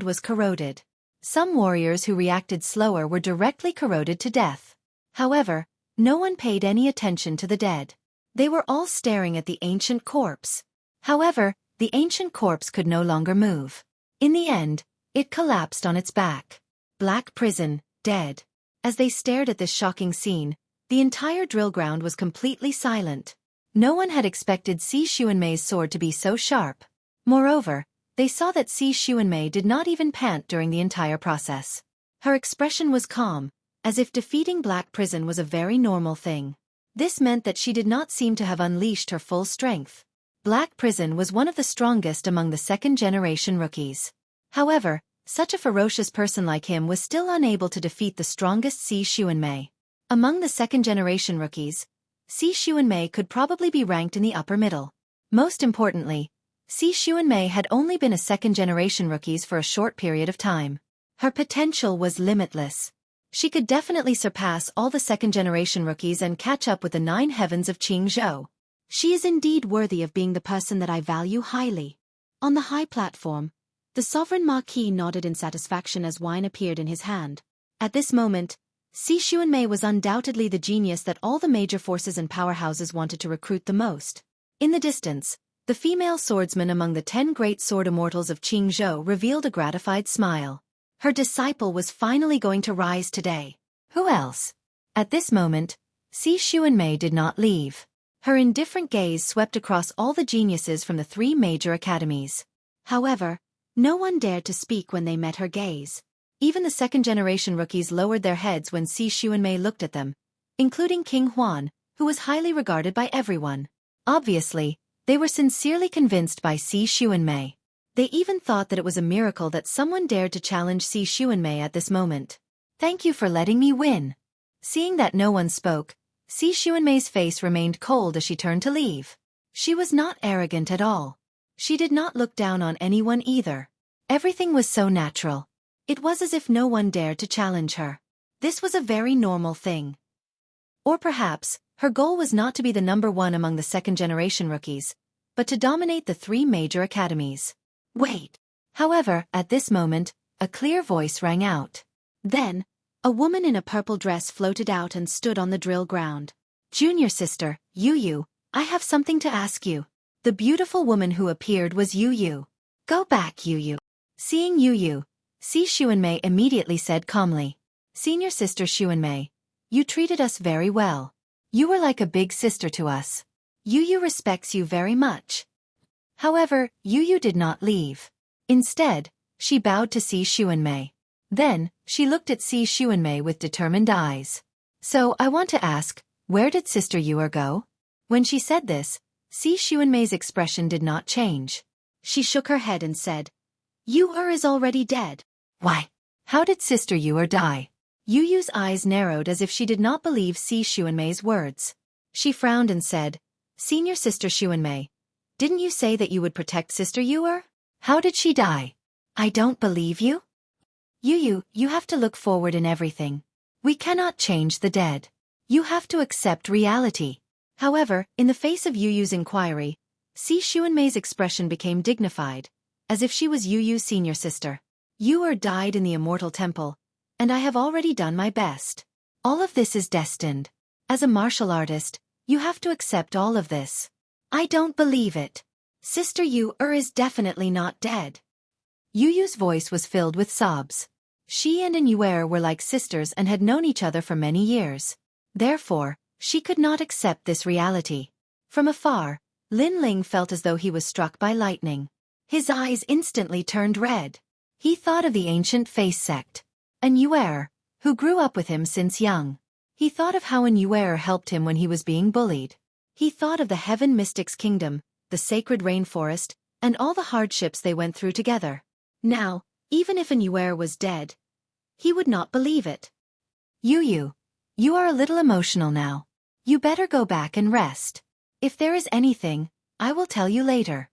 was corroded. Some warriors who reacted slower were directly corroded to death. However, no one paid any attention to the dead. They were all staring at the ancient corpse. However, the ancient corpse could no longer move. In the end, it collapsed on its back. Black Prison, dead. As they stared at this shocking scene, the entire drill ground was completely silent. No one had expected Si Xuanmei's sword to be so sharp. Moreover, they saw that Si Xuanmei did not even pant during the entire process. Her expression was calm, as if defeating Black Prison was a very normal thing. This meant that she did not seem to have unleashed her full strength. Black Prison was one of the strongest among the second-generation rookies. However, such a ferocious person like him was still unable to defeat the strongest Si Xuanmei. Among the second-generation rookies, Si Xuanmei could probably be ranked in the upper middle. Most importantly, Xueqi had only been a second-generation rookie for a short period of time. Her potential was limitless. She could definitely surpass all the second-generation rookies and catch up with the 9 heavens of Qingzhou. She is indeed worthy of being the person that I value highly. On the high platform, the sovereign marquis nodded in satisfaction as wine appeared in his hand. At this moment, Xueqi was undoubtedly the genius that all the major forces and powerhouses wanted to recruit the most. In the distance, the female swordsman among the 10 great sword immortals of Qingzhou revealed a gratified smile. Her disciple was finally going to rise today. Who else? At this moment, Xueqi did not leave. Her indifferent gaze swept across all the geniuses from the 3 major academies. However, no one dared to speak when they met her gaze. Even the second-generation rookies lowered their heads when Xueqi looked at them, including King Huan, who was highly regarded by everyone. Obviously, they were sincerely convinced by Xueqi. They even thought that it was a miracle that someone dared to challenge Xueqi at this moment. Thank you for letting me win. Seeing that no one spoke, Xueqi's face remained cold as she turned to leave. She was not arrogant at all. She did not look down on anyone either. Everything was so natural. It was as if no one dared to challenge her. This was a very normal thing. Or perhaps, her goal was not to be the number 1 among the second-generation rookies, but to dominate the 3 major academies. Wait. However, at this moment, a clear voice rang out. Then, a woman in a purple dress floated out and stood on the drill ground. Junior sister, Yu, I have something to ask you. The beautiful woman who appeared was Yu. Go back, Yu. Seeing Yu, Xueqi immediately said calmly. Senior sister Xueqi, you treated us very well. You were like a big sister to us. Yu respects you very much. However, Yu did not leave. Instead, she bowed to Xueqi. Then, she looked at Xueqi with determined eyes. So, I want to ask, where did Sister Yu go? When she said this, Xueqi's expression did not change. She shook her head and said, Yu is already dead. Why? How did Sister Yu die? Yu's eyes narrowed as if she did not believe Xueqi's words. She frowned and said, Senior Sister Xueqi, didn't you say that you would protect Sister Yu? How did she die? I don't believe you. Yu, you have to look forward in everything. We cannot change the dead. You have to accept reality. However, in the face of Yu's inquiry, Xueqi's expression became dignified, as if she was Yu's senior sister. Yu died in the immortal temple, and I have already done my best. All of this is destined. As a martial artist, you have to accept all of this. I don't believe it. Sister Yu is definitely not dead. Yu's voice was filled with sobs. She and Yu were like sisters and had known each other for many years. Therefore, she could not accept this reality. From afar, Lin Ling felt as though he was struck by lightning. His eyes instantly turned red. He thought of the ancient face sect. And Yu, who grew up with him since young. He thought of how Yu helped him when he was being bullied. He thought of the Heaven Mystics Kingdom, the sacred rainforest, and all the hardships they went through together. Now, even if Yu was dead, he would not believe it. Yu, you are a little emotional now. You better go back and rest. If there is anything, I will tell you later.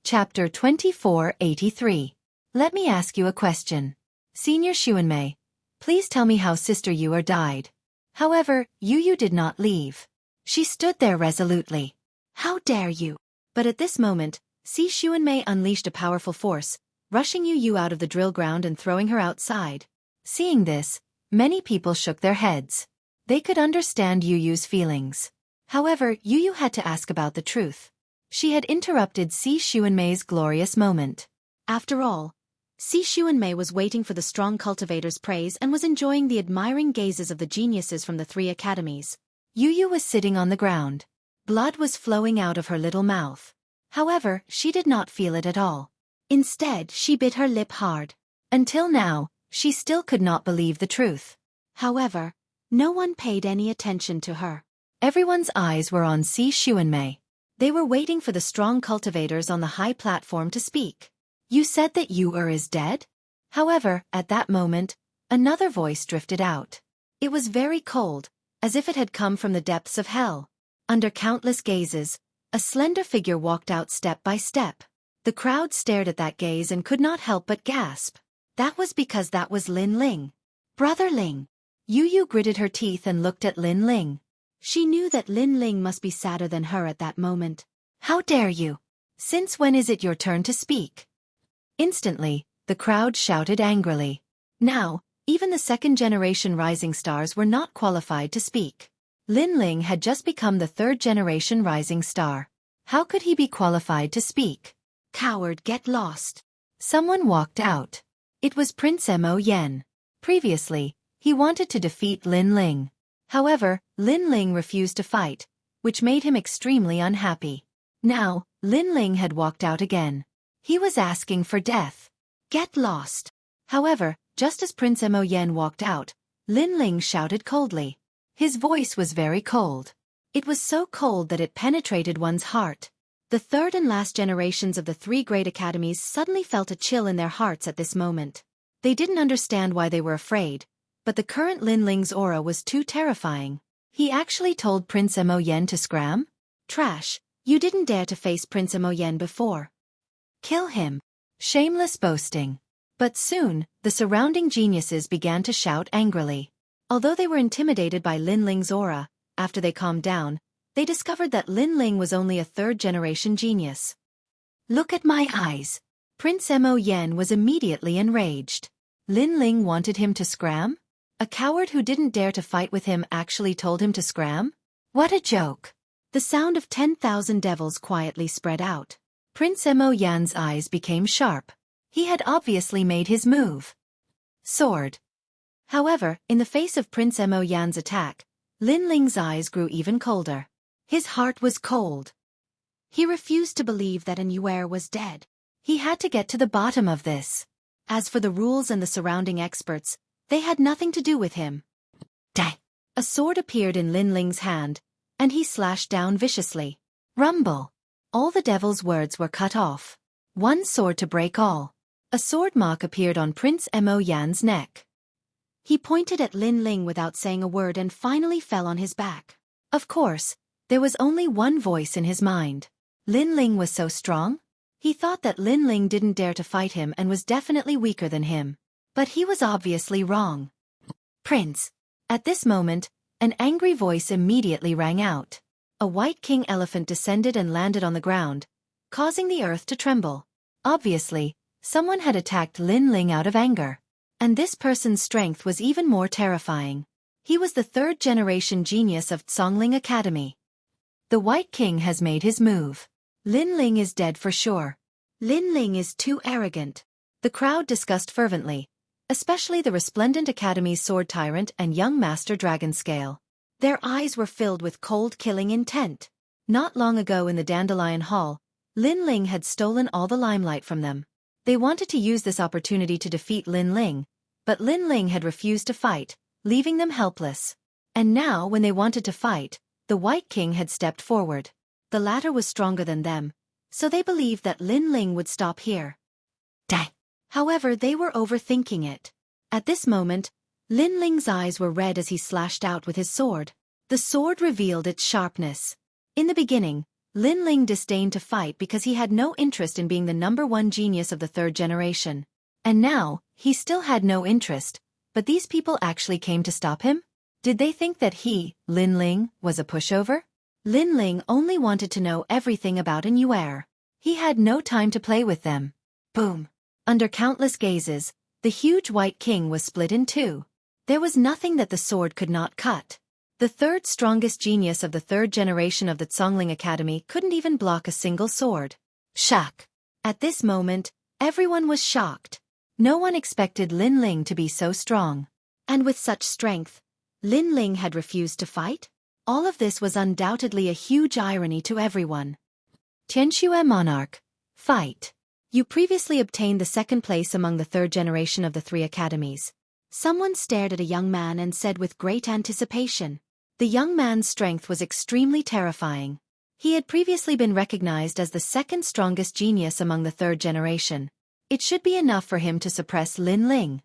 Chapter 2483. Let me ask you a question. Senior Xueqi, please tell me how Sister Yu died. However, Yu did not leave. She stood there resolutely. How dare you? But at this moment, Xueqi unleashed a powerful force, rushing Yu out of the drill ground and throwing her outside. Seeing this, many people shook their heads. They could understand Yu's feelings. However, Yu had to ask about the truth. She had interrupted Xueqi's glorious moment. After all, Xueqi was waiting for the strong cultivator's praise and was enjoying the admiring gazes of the geniuses from the 3 academies. Yu was sitting on the ground. Blood was flowing out of her little mouth. However, she did not feel it at all. Instead, she bit her lip hard. Until now, she still could not believe the truth. However, no one paid any attention to her. Everyone's eyes were on Xueqi. They were waiting for the strong cultivators on the high platform to speak. You said that Yu is dead? However, at that moment, another voice drifted out. It was very cold, as if it had come from the depths of hell. Under countless gazes, a slender figure walked out step by step. The crowd stared at that gaze and could not help but gasp. That was because that was Lin Ling. Brother Ling. Yu gritted her teeth and looked at Lin Ling. She knew that Lin Ling must be sadder than her at that moment. How dare you? Since when is it your turn to speak? Instantly, the crowd shouted angrily. Now, even the second-generation rising stars were not qualified to speak. Lin Ling had just become the third-generation rising star. How could he be qualified to speak? Coward, get lost. Someone walked out. It was Prince Mo Yen. Previously, he wanted to defeat Lin Ling. However, Lin Ling refused to fight, which made him extremely unhappy. Now, Lin Ling had walked out again. He was asking for death. Get lost. However, just as Prince Mo Yen walked out, Lin Ling shouted coldly. His voice was very cold. It was so cold that it penetrated one's heart. The third and last generations of the three great academies suddenly felt a chill in their hearts at this moment. They didn't understand why they were afraid, but the current Lin Ling's aura was too terrifying. He actually told Prince Mo Yen to scram? Trash, you didn't dare to face Prince Mo Yen before. Kill him. Shameless boasting. But soon, the surrounding geniuses began to shout angrily. Although they were intimidated by Lin Ling's aura, after they calmed down, they discovered that Lin Ling was only a third-generation genius. Look at my eyes. Prince Mo Yen was immediately enraged. Lin Ling wanted him to scram? A coward who didn't dare to fight with him actually told him to scram? What a joke. The sound of 10,000 devils quietly spread out. Prince Mo Yan's eyes became sharp. He had obviously made his move. Sword. However, in the face of Prince Mo Yan's attack, Lin Ling's eyes grew even colder. His heart was cold. He refused to believe that An Yuer was dead. He had to get to the bottom of this. As for the rules and the surrounding experts, they had nothing to do with him. Dang! A sword appeared in Lin Ling's hand, and he slashed down viciously. Rumble! All the devil's words were cut off. One sword to break all. A sword mark appeared on Prince Mo Yan's neck. He pointed at Lin Ling without saying a word and finally fell on his back. Of course, there was only one voice in his mind. Lin Ling was so strong? He thought that Lin Ling didn't dare to fight him and was definitely weaker than him. But he was obviously wrong. Prince. At this moment, an angry voice immediately rang out. A white king elephant descended and landed on the ground, causing the earth to tremble. Obviously, someone had attacked Lin Ling out of anger. And this person's strength was even more terrifying. He was the third-generation genius of Songling Academy. The White King has made his move. Lin Ling is dead for sure. Lin Ling is too arrogant. The crowd discussed fervently, especially the resplendent Academy's sword tyrant and young Master Dragonscale. Their eyes were filled with cold killing intent. Not long ago in the Dandelion Hall, Lin Ling had stolen all the limelight from them. They wanted to use this opportunity to defeat Lin Ling, but Lin Ling had refused to fight, leaving them helpless. And now when they wanted to fight, the White King had stepped forward. The latter was stronger than them, so they believed that Lin Ling would stop here. Dang! However, they were overthinking it. At this moment, Lin Ling's eyes were red as he slashed out with his sword. The sword revealed its sharpness. In the beginning, Lin Ling disdained to fight because he had no interest in being the #1 genius of the third generation. And now, he still had no interest, but these people actually came to stop him? Did they think that he, Lin Ling, was a pushover? Lin Ling only wanted to know everything about An Yuer. He had no time to play with them. Boom! Under countless gazes, the huge White King was split in two. There was nothing that the sword could not cut. The third strongest genius of the third generation of the Songling Academy couldn't even block a single sword. Shock! At this moment, everyone was shocked. No one expected Lin Ling to be so strong. And with such strength, Lin Ling had refused to fight? All of this was undoubtedly a huge irony to everyone. Tianxue Monarch. Fight. You previously obtained the second place among the third generation of the three academies. Someone stared at a young man and said with great anticipation. The young man's strength was extremely terrifying. He had previously been recognized as the second strongest genius among the third generation. It should be enough for him to suppress Lin Ling.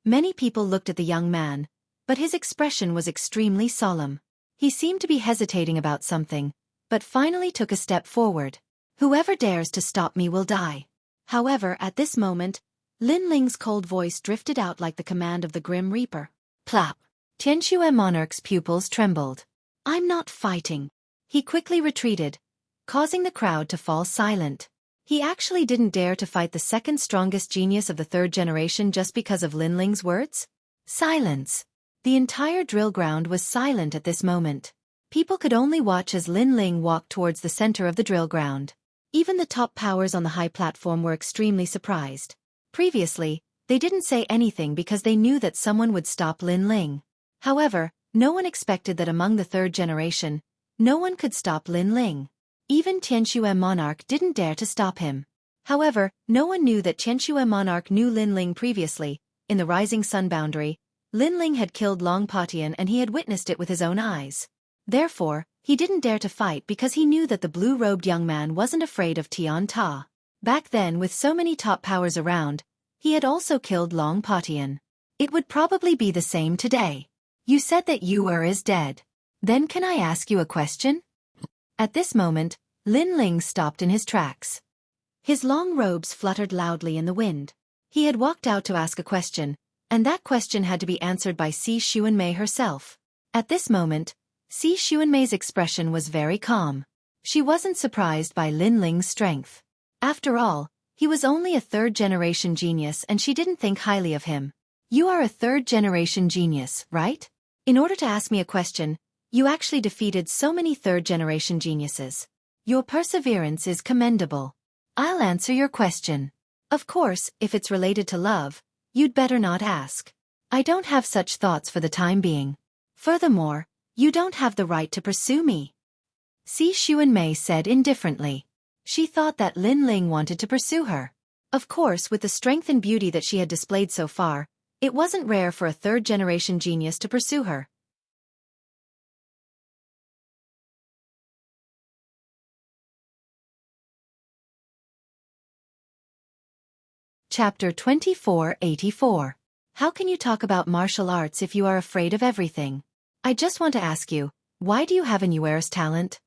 Many people looked at the young man, but his expression was extremely solemn. He seemed to be hesitating about something, but finally took a step forward. Whoever dares to stop me will die. However, at this moment, Lin Ling's cold voice drifted out like the command of the Grim Reaper. Plop! Tianxue Monarch's pupils trembled. I'm not fighting. He quickly retreated, causing the crowd to fall silent. He actually didn't dare to fight the second strongest genius of the third generation just because of Lin Ling's words? Silence. The entire drill ground was silent at this moment. People could only watch as Lin Ling walked towards the center of the drill ground. Even the top powers on the high platform were extremely surprised. Previously, they didn't say anything because they knew that someone would stop Lin Ling. However, no one expected that among the third generation, no one could stop Lin Ling. Even Tianxue Monarch didn't dare to stop him. However, no one knew that Tianxue Monarch knew Lin Ling previously. In the Rising Sun boundary, Lin Ling had killed Long Patian and he had witnessed it with his own eyes. Therefore, he didn't dare to fight because he knew that the blue-robed young man wasn't afraid of Tian Ta. Back then, with so many top powers around, he had also killed Long Patian. It would probably be the same today. You said that Yu'er is dead. Then can I ask you a question? At this moment, Lin Ling stopped in his tracks. His long robes fluttered loudly in the wind. He had walked out to ask a question, and that question had to be answered by Si Xuanmei herself. At this moment, Si Xuanmei's expression was very calm. She wasn't surprised by Lin Ling's strength. After all, he was only a third-generation genius and she didn't think highly of him. You are a third-generation genius, right? In order to ask me a question, you actually defeated so many third-generation geniuses. Your perseverance is commendable. I'll answer your question. Of course, if it's related to love, you'd better not ask. I don't have such thoughts for the time being. Furthermore, you don't have the right to pursue me. Si Xuanmei said indifferently. She thought that Lin Ling wanted to pursue her. Of course, with the strength and beauty that she had displayed so far, it wasn't rare for a third-generation genius to pursue her. Chapter 2484. How can you talk about martial arts if you are afraid of everything? I just want to ask you, why do you have a Yu'er's talent?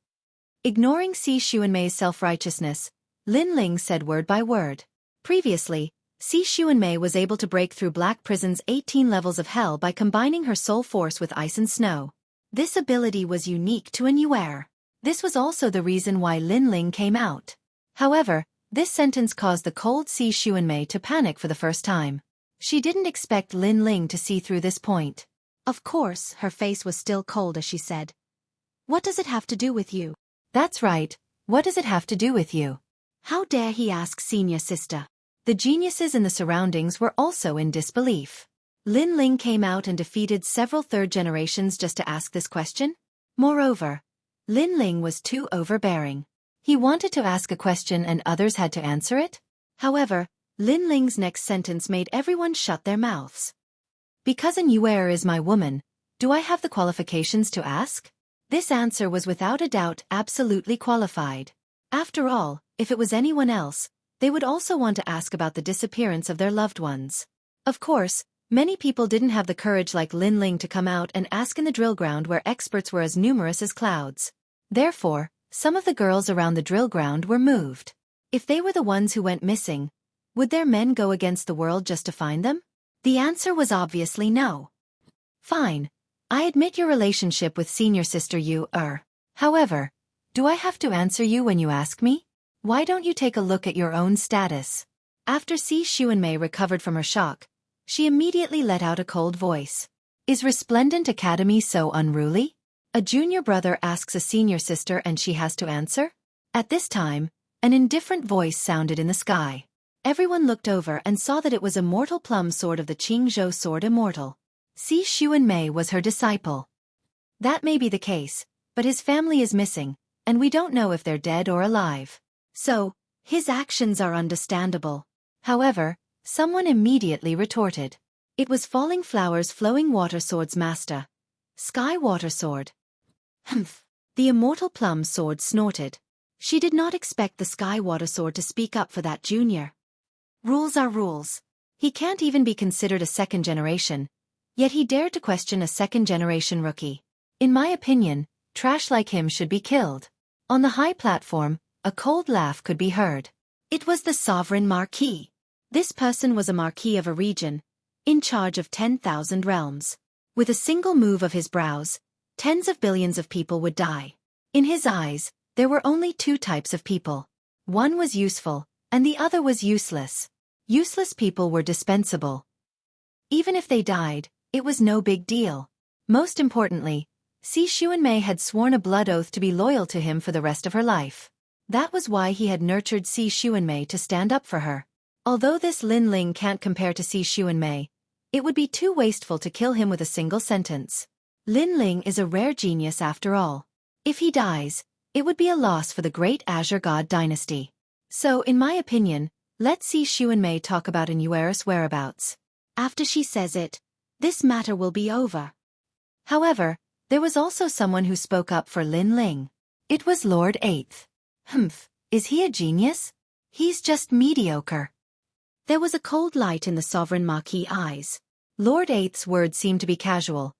Ignoring Si Xuanmei's self-righteousness, Lin Ling said word by word. Previously, Si Xuanmei was able to break through Black Prison's 18 levels of hell by combining her soul force with ice and snow. This ability was unique to an Yu'er. This was also the reason why Lin Ling came out. However, this sentence caused the cold Si Xuanmei to panic for the first time. She didn't expect Lin Ling to see through this point. Of course, her face was still cold as she said, "What does it have to do with you?" That's right, what does it have to do with you? How dare he ask senior sister? The geniuses in the surroundings were also in disbelief. Lin Ling came out and defeated several third generations just to ask this question? Moreover, Lin Ling was too overbearing. He wanted to ask a question and others had to answer it? However, Lin Ling's next sentence made everyone shut their mouths. Because an Yu'er is my woman, do I have the qualifications to ask? This answer was without a doubt absolutely qualified. After all, if it was anyone else, they would also want to ask about the disappearance of their loved ones. Of course, many people didn't have the courage like Lin Ling to come out and ask in the drill ground where experts were as numerous as clouds. Therefore, some of the girls around the drill ground were moved. If they were the ones who went missing, would their men go against the world just to find them? The answer was obviously no. Fine. I admit your relationship with senior sister Yu'er. However, do I have to answer you when you ask me? Why don't you take a look at your own status? After Si Xuanmei recovered from her shock, she immediately let out a cold voice. Is Resplendent Academy so unruly? A junior brother asks a senior sister and she has to answer? At this time, an indifferent voice sounded in the sky. Everyone looked over and saw that it was Immortal Plum Sword of the Qingzhou Sword Immortal. Si Xuanmei was her disciple. That may be the case, but his family is missing, and we don't know if they're dead or alive. So, his actions are understandable. However, someone immediately retorted. It was Falling Flowers Flowing Water Sword's master. Sky Water Sword. Humph. The Immortal Plum Sword snorted. She did not expect the Sky Water Sword to speak up for that junior. Rules are rules. He can't even be considered a second generation. Yet he dared to question a second-generation rookie. In my opinion, trash like him should be killed. On the high platform, a cold laugh could be heard. It was the sovereign marquis. This person was a marquis of a region, in charge of 10,000 realms. With a single move of his brows, tens of billions of people would die. In his eyes, there were only two types of people. One was useful, and the other was useless. Useless people were dispensable. Even if they died, it was no big deal. Most importantly, Xueqi had sworn a blood oath to be loyal to him for the rest of her life. That was why he had nurtured Xueqi to stand up for her. Although this Lin Ling can't compare to Xueqi, it would be too wasteful to kill him with a single sentence. Lin Ling is a rare genius after all. If he dies, it would be a loss for the great Azure God dynasty. So, in my opinion, let Xueqi talk about Inuara's whereabouts. After she says it, this matter will be over. However, there was also someone who spoke up for Lin Ling. It was Lord Eighth. Is he a genius? He's just mediocre. There was a cold light in the sovereign marquis' eyes. Lord Eighth's words seemed to be casual,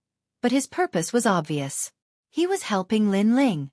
but his purpose was obvious. He was helping Lin Ling.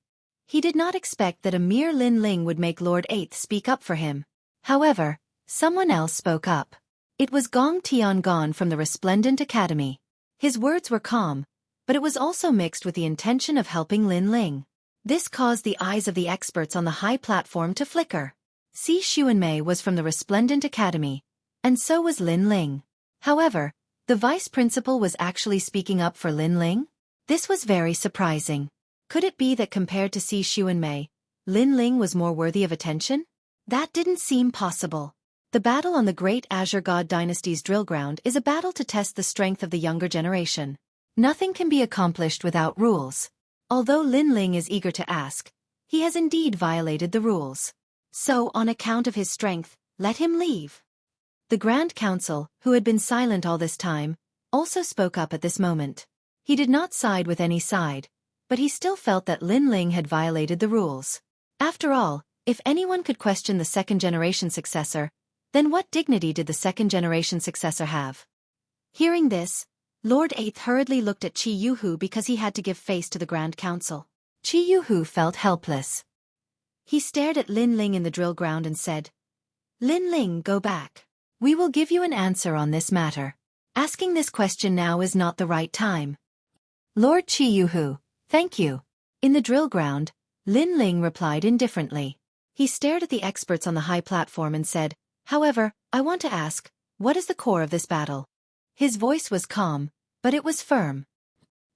He did not expect that a mere Lin Ling would make Lord Eighth speak up for him. However, someone else spoke up. It was Gong Tiangon from the Resplendent Academy. His words were calm, but it was also mixed with the intention of helping Lin Ling. This caused the eyes of the experts on the high platform to flicker. Xueqi was from the Resplendent Academy, and so was Lin Ling. However, the vice principal was actually speaking up for Lin Ling? This was very surprising. Could it be that compared to Xueqi, Lin Ling was more worthy of attention? That didn't seem possible. The battle on the Great Azure God Dynasty's drill ground is a battle to test the strength of the younger generation. Nothing can be accomplished without rules. Although Lin Ling is eager to ask, he has indeed violated the rules. So, on account of his strength, let him leave. The Grand Council, who had been silent all this time, also spoke up at this moment. He did not side with any side, but he still felt that Lin Ling had violated the rules. After all, if anyone could question the second-generation successor, then what dignity did the second-generation successor have? Hearing this, Lord Eighth hurriedly looked at Qi Yuhu because he had to give face to the Grand Council. Qi Yuhu felt helpless. He stared at Lin Ling in the drill ground and said, "Lin Ling, go back. We will give you an answer on this matter. Asking this question now is not the right time." Lord Qi Yuhu, thank you. In the drill ground, Lin Ling replied indifferently. He stared at the experts on the high platform and said, "However, I want to ask, what is the core of this battle?" His voice was calm, but it was firm.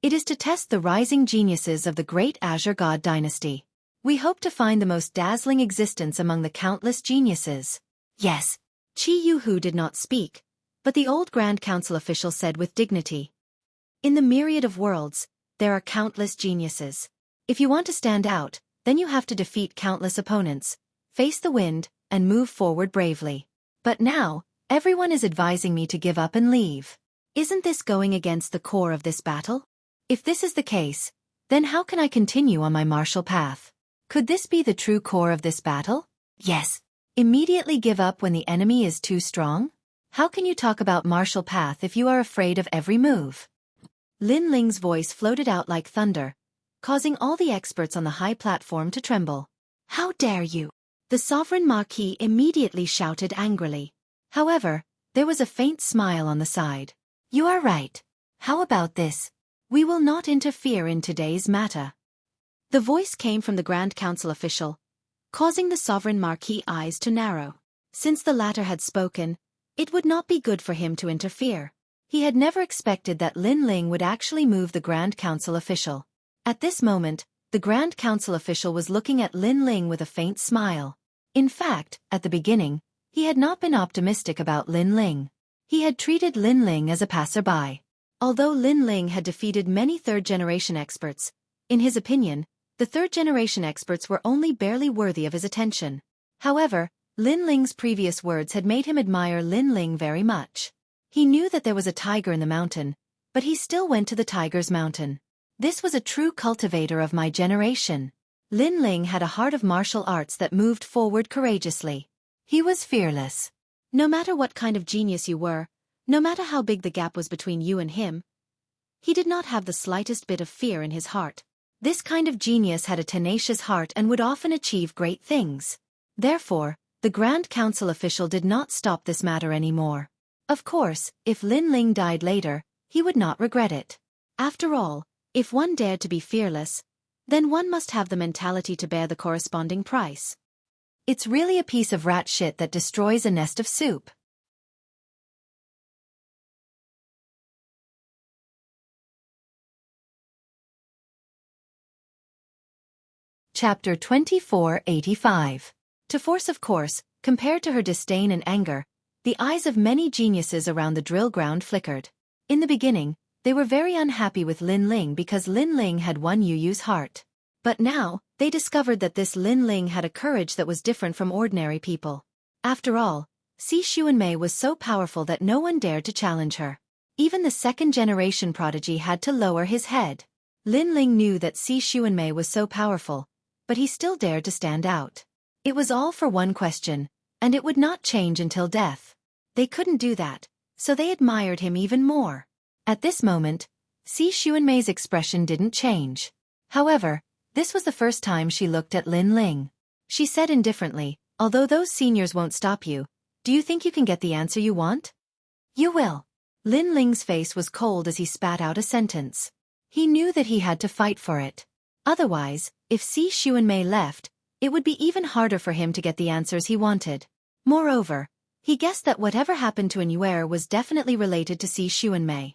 "It is to test the rising geniuses of the Great Azure God Dynasty. We hope to find the most dazzling existence among the countless geniuses." Yes. Qi Yuhu did not speak, but the old Grand Council official said with dignity, "In the myriad of worlds, there are countless geniuses. If you want to stand out, then you have to defeat countless opponents, face the wind, and move forward bravely. But now, everyone is advising me to give up and leave. Isn't this going against the core of this battle? If this is the case, then how can I continue on my martial path? Could this be the true core of this battle? Yes. Immediately give up when the enemy is too strong? How can you talk about martial path if you are afraid of every move?" Lin Ling's voice floated out like thunder, causing all the experts on the high platform to tremble. "How dare you!" The sovereign marquis immediately shouted angrily. However, there was a faint smile on the side. "You are right. How about this? We will not interfere in today's matter." The voice came from the Grand Council official, causing the sovereign marquis' eyes to narrow. Since the latter had spoken, it would not be good for him to interfere. He had never expected that Lin Ling would actually move the Grand Council official. At this moment, the Grand Council official was looking at Lin Ling with a faint smile. In fact, at the beginning, he had not been optimistic about Lin Ling. He had treated Lin Ling as a passerby. Although Lin Ling had defeated many third-generation experts, in his opinion, the third-generation experts were only barely worthy of his attention. However, Lin Ling's previous words had made him admire Lin Ling very much. He knew that there was a tiger in the mountain, but he still went to the tiger's mountain. This was a true cultivator of my generation. Lin Ling had a heart of martial arts that moved forward courageously. He was fearless. No matter what kind of genius you were, no matter how big the gap was between you and him, He did not have the slightest bit of fear in his heart. This kind of genius had a tenacious heart and would often achieve great things. Therefore, the Grand Council official did not stop this matter anymore. Of course, if Lin Ling died later, he would not regret it. After all, if one dared to be fearless, then one must have the mentality to bear the corresponding price. It's really a piece of rat shit that destroys a nest of soup. Chapter 2485. To force of course, compared to her disdain and anger, the eyes of many geniuses around the drill ground flickered. In the beginning, they were very unhappy with Lin Ling because Lin Ling had won Yu Yu's heart. But now, they discovered that this Lin Ling had a courage that was different from ordinary people. After all, Si Xuanmei was so powerful that no one dared to challenge her. Even the second-generation prodigy had to lower his head. Lin Ling knew that Si Xuanmei was so powerful, but he still dared to stand out. It was all for one question, and it would not change until death. They couldn't do that, so they admired him even more. At this moment, Si Xuanmei's expression didn't change. However, this was the first time she looked at Lin Ling. She said indifferently, "Although those seniors won't stop you, do you think you can get the answer you want?" "You will." Lin Ling's face was cold as he spat out a sentence. He knew that he had to fight for it. Otherwise, if Si Xuanmei left, it would be even harder for him to get the answers he wanted. Moreover, he guessed that whatever happened to An'Yuer was definitely related to Si Xuanmei.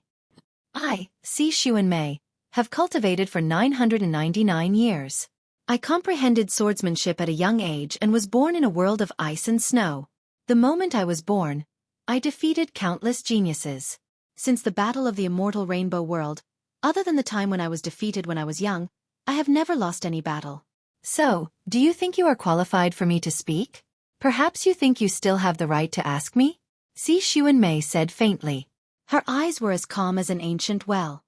I, Si Xuanmei, have cultivated for 999 years. I comprehended swordsmanship at a young age and was born in a world of ice and snow. The moment I was born, I defeated countless geniuses. Since the battle of the immortal Rainbow World, other than the time when I was defeated when I was young, I have never lost any battle. So, do you think you are qualified for me to speak? Perhaps you think you still have the right to ask me? Si Xuanmei said faintly. Her eyes were as calm as an ancient well.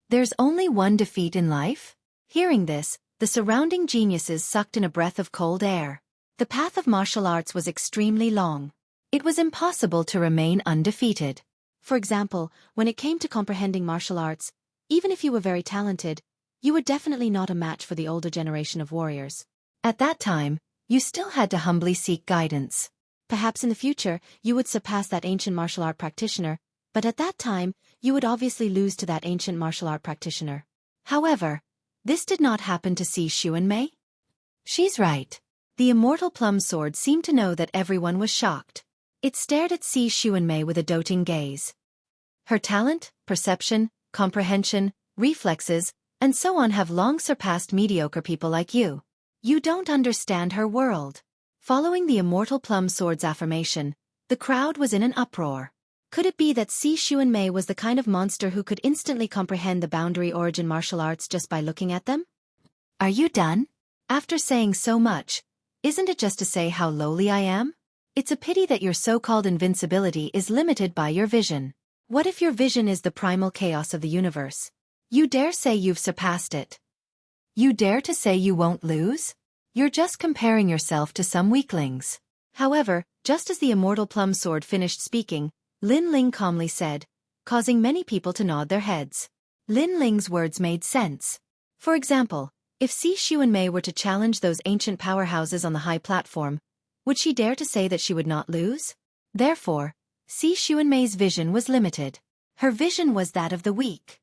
There's only one defeat in life? Hearing this, the surrounding geniuses sucked in a breath of cold air. The path of martial arts was extremely long. It was impossible to remain undefeated. For example, when it came to comprehending martial arts, even if you were very talented, you were definitely not a match for the older generation of warriors. At that time, you still had to humbly seek guidance. Perhaps in the future, you would surpass that ancient martial art practitioner, but at that time, you would obviously lose to that ancient martial art practitioner. However, this did not happen to Si Xuanmei. She's right. The immortal plum sword seemed to know that everyone was shocked. It stared at Si Xuanmei with a doting gaze. Her talent, perception, comprehension, reflexes, and so on have long surpassed mediocre people like you. You don't understand her world. Following the immortal plum sword's affirmation, the crowd was in an uproar. Could it be that Si Xuanmei was the kind of monster who could instantly comprehend the boundary origin martial arts just by looking at them? Are you done? After saying so much, isn't it just to say how lowly I am? It's a pity that your so-called invincibility is limited by your vision. What if your vision is the primal chaos of the universe? You dare say you've surpassed it. You dare to say you won't lose? You're just comparing yourself to some weaklings. However, just as the immortal plum sword finished speaking, Lin Ling calmly said, causing many people to nod their heads. Lin Ling's words made sense. For example, if Si Xuanmei were to challenge those ancient powerhouses on the high platform, would she dare to say that she would not lose? Therefore, Si Xuanmei's vision was limited. Her vision was that of the weak.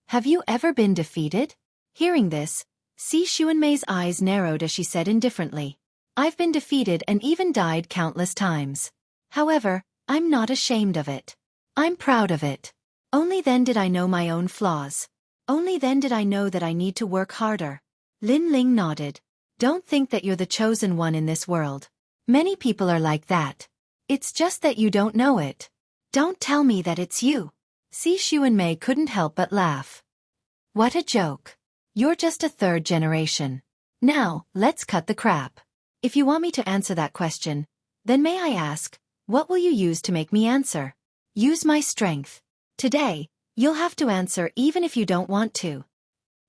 Have you ever been defeated? Hearing this, Si Xuanmei's eyes narrowed as she said indifferently. I've been defeated and even died countless times. However, I'm not ashamed of it. I'm proud of it. Only then did I know my own flaws. Only then did I know that I need to work harder. Lin Ling nodded. Don't think that you're the chosen one in this world. Many people are like that. It's just that you don't know it. Don't tell me that it's you. Si Xuanmei couldn't help but laugh. What a joke. You're just a third generation. Now, let's cut the crap. If you want me to answer that question, then may I ask, what will you use to make me answer? Use my strength. Today, you'll have to answer even if you don't want to.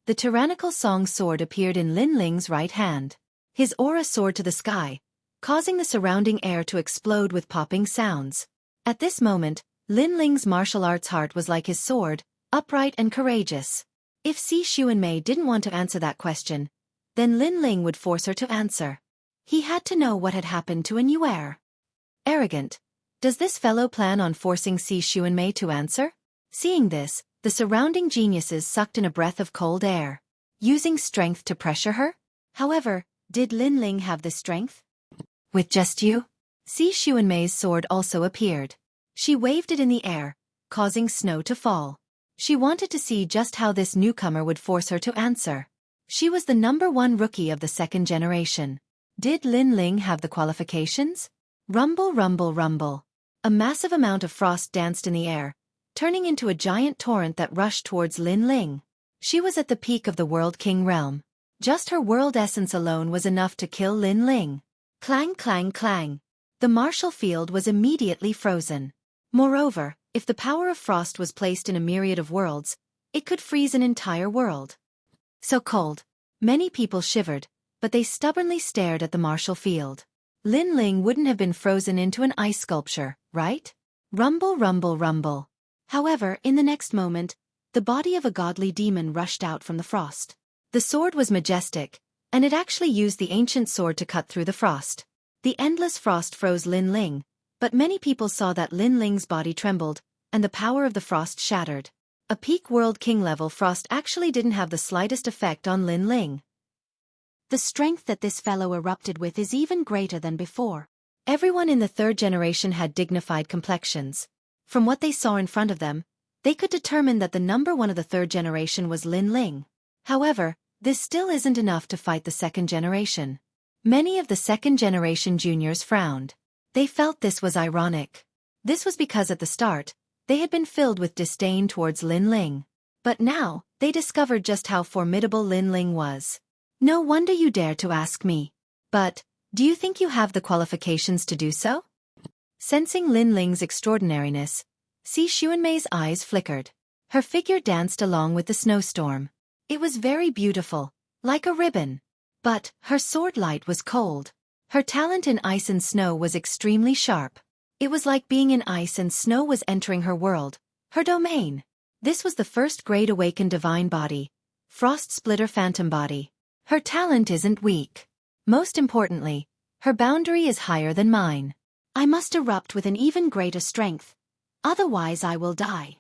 The tyrannical song sword appeared in Lin Ling's right hand. His aura soared to the sky, causing the surrounding air to explode with popping sounds. At this moment, Lin Ling's martial arts heart was like his sword, upright and courageous. If Xueqi didn't want to answer that question, then Lin Ling would force her to answer. He had to know what had happened to an heir. Arrogant. Does this fellow plan on forcing Xueqi to answer? Seeing this, the surrounding geniuses sucked in a breath of cold air, using strength to pressure her. However, did Lin Ling have the strength? With just you? Xueqi's sword also appeared. She waved it in the air, causing snow to fall. She wanted to see just how this newcomer would force her to answer. She was the #1 rookie of the second generation. Did Lin Ling have the qualifications? Rumble, rumble, rumble. A massive amount of frost danced in the air, turning into a giant torrent that rushed towards Lin Ling. She was at the peak of the World King realm. Just her world essence alone was enough to kill Lin Ling. Clang, clang, clang. The martial field was immediately frozen. Moreover, if the power of frost was placed in a myriad of worlds, it could freeze an entire world. So cold. Many people shivered, but they stubbornly stared at the martial field. Lin Ling wouldn't have been frozen into an ice sculpture, right? Rumble, rumble, rumble. However, in the next moment, the body of a godly demon rushed out from the frost. The sword was majestic, and it actually used the ancient sword to cut through the frost. The endless frost froze Lin Ling, but many people saw that Lin Ling's body trembled, and the power of the frost shattered. A peak World King level frost actually didn't have the slightest effect on Lin Ling. The strength that this fellow erupted with is even greater than before. Everyone in the third generation had dignified complexions. From what they saw in front of them, they could determine that the #1 of the third generation was Lin Ling. However, this still isn't enough to fight the second generation. Many of the second generation juniors frowned. They felt this was ironic. This was because at the start, they had been filled with disdain towards Lin Ling. But now, they discovered just how formidable Lin Ling was. No wonder you dare to ask me. But, do you think you have the qualifications to do so? Sensing Lin Ling's extraordinariness, Xueqi's eyes flickered. Her figure danced along with the snowstorm. It was very beautiful, like a ribbon. But, her sword light was cold. Her talent in ice and snow was extremely sharp. It was like being in ice and snow was entering her world, her domain. This was the first grade awakened divine body, Frost Splitter Phantom Body. Her talent isn't weak. Most importantly, her boundary is higher than mine. I must erupt with an even greater strength. Otherwise I will die.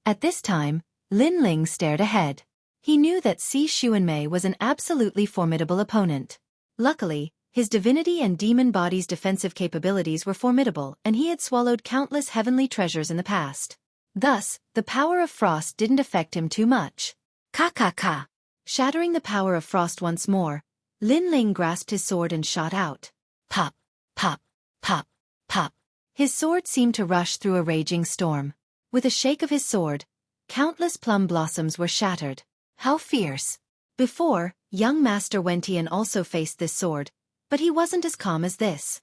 At this time, Lin Ling stared ahead. He knew that Xueqi was an absolutely formidable opponent. Luckily, his divinity and demon body's defensive capabilities were formidable, and he had swallowed countless heavenly treasures in the past. Thus, the power of frost didn't affect him too much. Ka. Shattering the power of frost once more, Lin Ling grasped his sword and shot out. Pop, pop, pop, pop. His sword seemed to rush through a raging storm. With a shake of his sword, countless plum blossoms were shattered. How fierce! Before, young Master Wentian also faced this sword, but he wasn't as calm as this.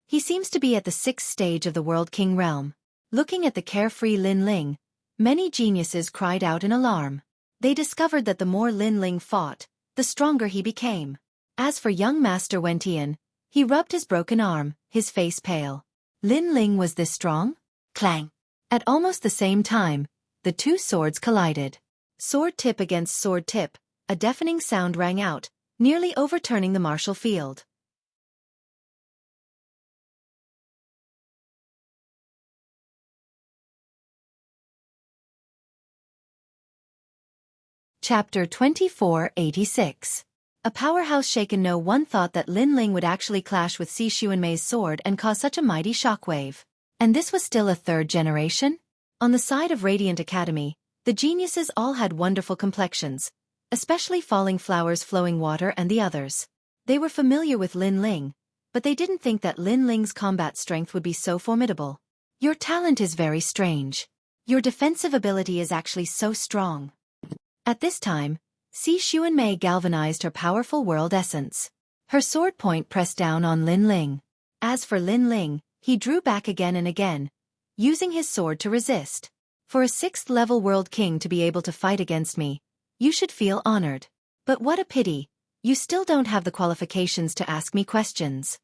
He seems to be at the 6th stage of the World King realm. Looking at the carefree Lin Ling, many geniuses cried out in alarm. They discovered that the more Lin Ling fought, the stronger he became. As for young Master Wentian, he rubbed his broken arm, his face pale. Lin Ling was this strong? Clang! At almost the same time, the two swords collided. Sword tip against sword tip, a deafening sound rang out, nearly overturning the martial field. Chapter 2486. A powerhouse shaken. No one thought that Lin Ling would actually clash with Xueqi's sword and cause such a mighty shockwave. And this was still a third generation? On the side of Radiant Academy, the geniuses all had wonderful complexions, especially Falling Flowers, Flowing Water and the others. They were familiar with Lin Ling, but they didn't think that Lin Ling's combat strength would be so formidable. Your talent is very strange. Your defensive ability is actually so strong. At this time, Xueqi galvanized her powerful world essence. Her sword point pressed down on Lin Ling. As for Lin Ling, he drew back again and again, using his sword to resist. For a 6th-level World King to be able to fight against me, you should feel honored. But what a pity, you still don't have the qualifications to ask me questions.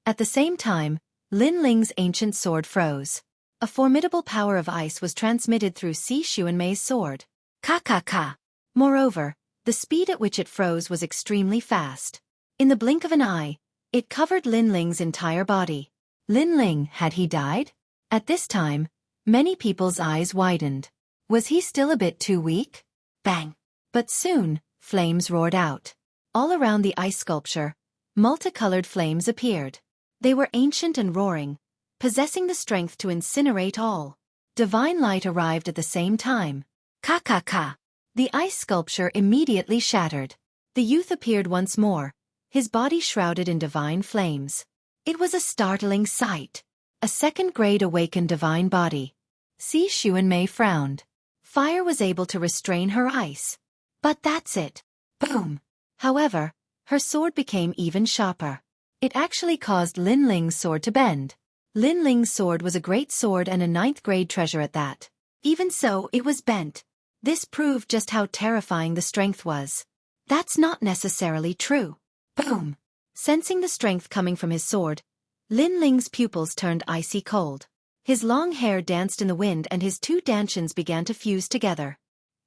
At the same time, Lin Ling's ancient sword froze. A formidable power of ice was transmitted through Xueqi's sword. Ka. Moreover, the speed at which it froze was extremely fast. In the blink of an eye, it covered Lin Ling's entire body. Lin Ling, had he died? At this time, many people's eyes widened. Was he still a bit too weak? Bang! But soon, flames roared out. All around the ice sculpture, multicolored flames appeared. They were ancient and roaring, possessing the strength to incinerate all. Divine light arrived at the same time. Ka. The ice sculpture immediately shattered. The youth appeared once more, his body shrouded in divine flames. It was a startling sight. A second-grade awakened divine body. Xueqi frowned. Fire was able to restrain her ice. But that's it. Boom! However, her sword became even sharper. It actually caused Lin Ling's sword to bend. Lin Ling's sword was a great sword and a 9th-grade treasure at that. Even so, it was bent. This proved just how terrifying the strength was. That's not necessarily true. Boom! Sensing the strength coming from his sword, Lin Ling's pupils turned icy cold. His long hair danced in the wind and his two dantians began to fuse together.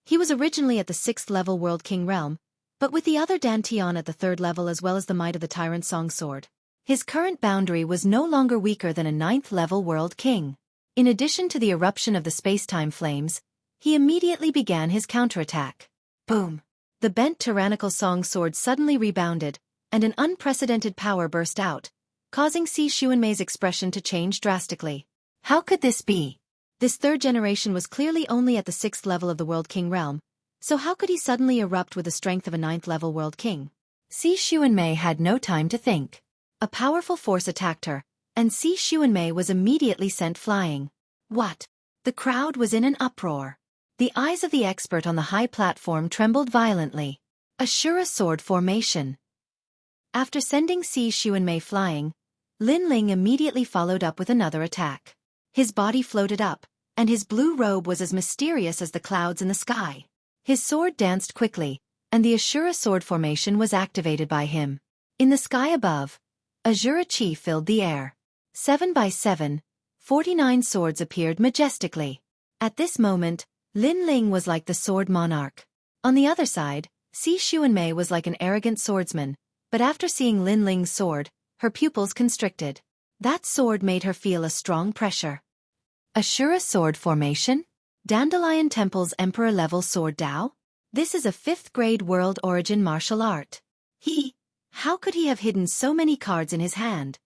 He was originally at the 6th level World King realm, but with the other dantian at the 3rd level as well as the might of the Tyrant Song Sword, his current boundary was no longer weaker than a 9th level World King. In addition to the eruption of the space-time flames, he immediately began his counterattack. Boom! The bent tyrannical song sword suddenly rebounded, and an unprecedented power burst out, causing Xueqi's expression to change drastically. How could this be? This 3rd generation was clearly only at the 6th level of the World King realm, so how could he suddenly erupt with the strength of a 9th level World King? Xueqi had no time to think. A powerful force attacked her, and Xueqi was immediately sent flying. What? The crowd was in an uproar. The eyes of the expert on the high platform trembled violently. Ashura sword formation. After sending Xueqi flying, Lin Ling immediately followed up with another attack. His body floated up, and his blue robe was as mysterious as the clouds in the sky. His sword danced quickly, and the Ashura sword formation was activated by him. In the sky above, Azura Chi filled the air. 7 by 7, 49 swords appeared majestically. At this moment, Lin Ling was like the sword monarch. On the other side, Xueqi was like an arrogant swordsman, but after seeing Lin Ling's sword, her pupils constricted. That sword made her feel a strong pressure. Ashura sword formation? Dandelion Temple's Emperor-level sword Dao? This is a 5th-grade world origin martial art. How could he have hidden so many cards in his hand?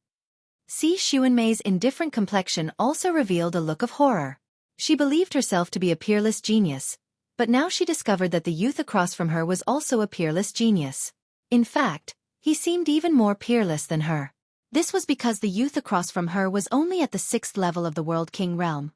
Xueqi's indifferent complexion also revealed a look of horror. She believed herself to be a peerless genius, but now she discovered that the youth across from her was also a peerless genius. In fact, he seemed even more peerless than her. This was because the youth across from her was only at the 6th level of the World King realm.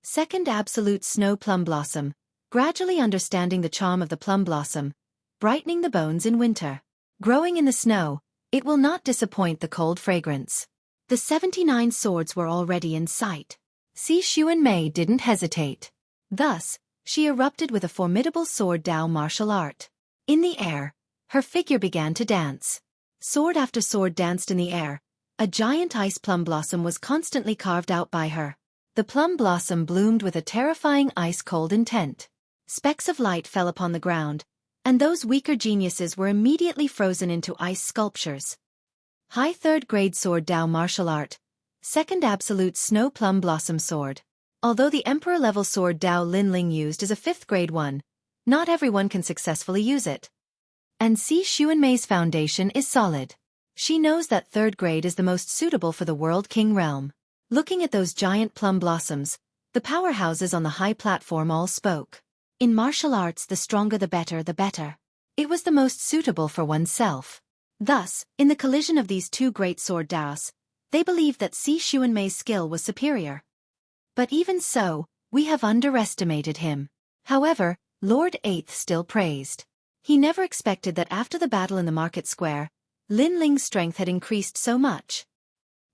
2nd Absolute Snow Plum Blossom, gradually understanding the charm of the plum blossom, brightening the bones in winter. Growing in the snow, it will not disappoint the cold fragrance. The 79 swords were already in sight. Xueqi didn't hesitate. Thus, she erupted with a formidable sword Dao martial art. In the air, her figure began to dance. Sword after sword danced in the air. A giant ice plum blossom was constantly carved out by her. The plum blossom bloomed with a terrifying ice-cold intent. Specks of light fell upon the ground, and those weaker geniuses were immediately frozen into ice sculptures. High 3rd-grade sword Dao martial art. 2nd Absolute Snow Plum Blossom Sword. Although the Emperor-level sword Dao Lin Ling used is a 5th-grade one, not everyone can successfully use it. And Xueqi's foundation is solid. She knows that 3rd grade is the most suitable for the World King realm. Looking at those giant plum blossoms, the powerhouses on the high platform all spoke. In martial arts, the stronger the better the better. It was the most suitable for oneself. Thus, in the collision of these two great sword Daos, they believed that Xueqi's skill was superior. But even so, we have underestimated him. However, Lord 8th still praised. He never expected that after the battle in the market square, Lin Ling's strength had increased so much.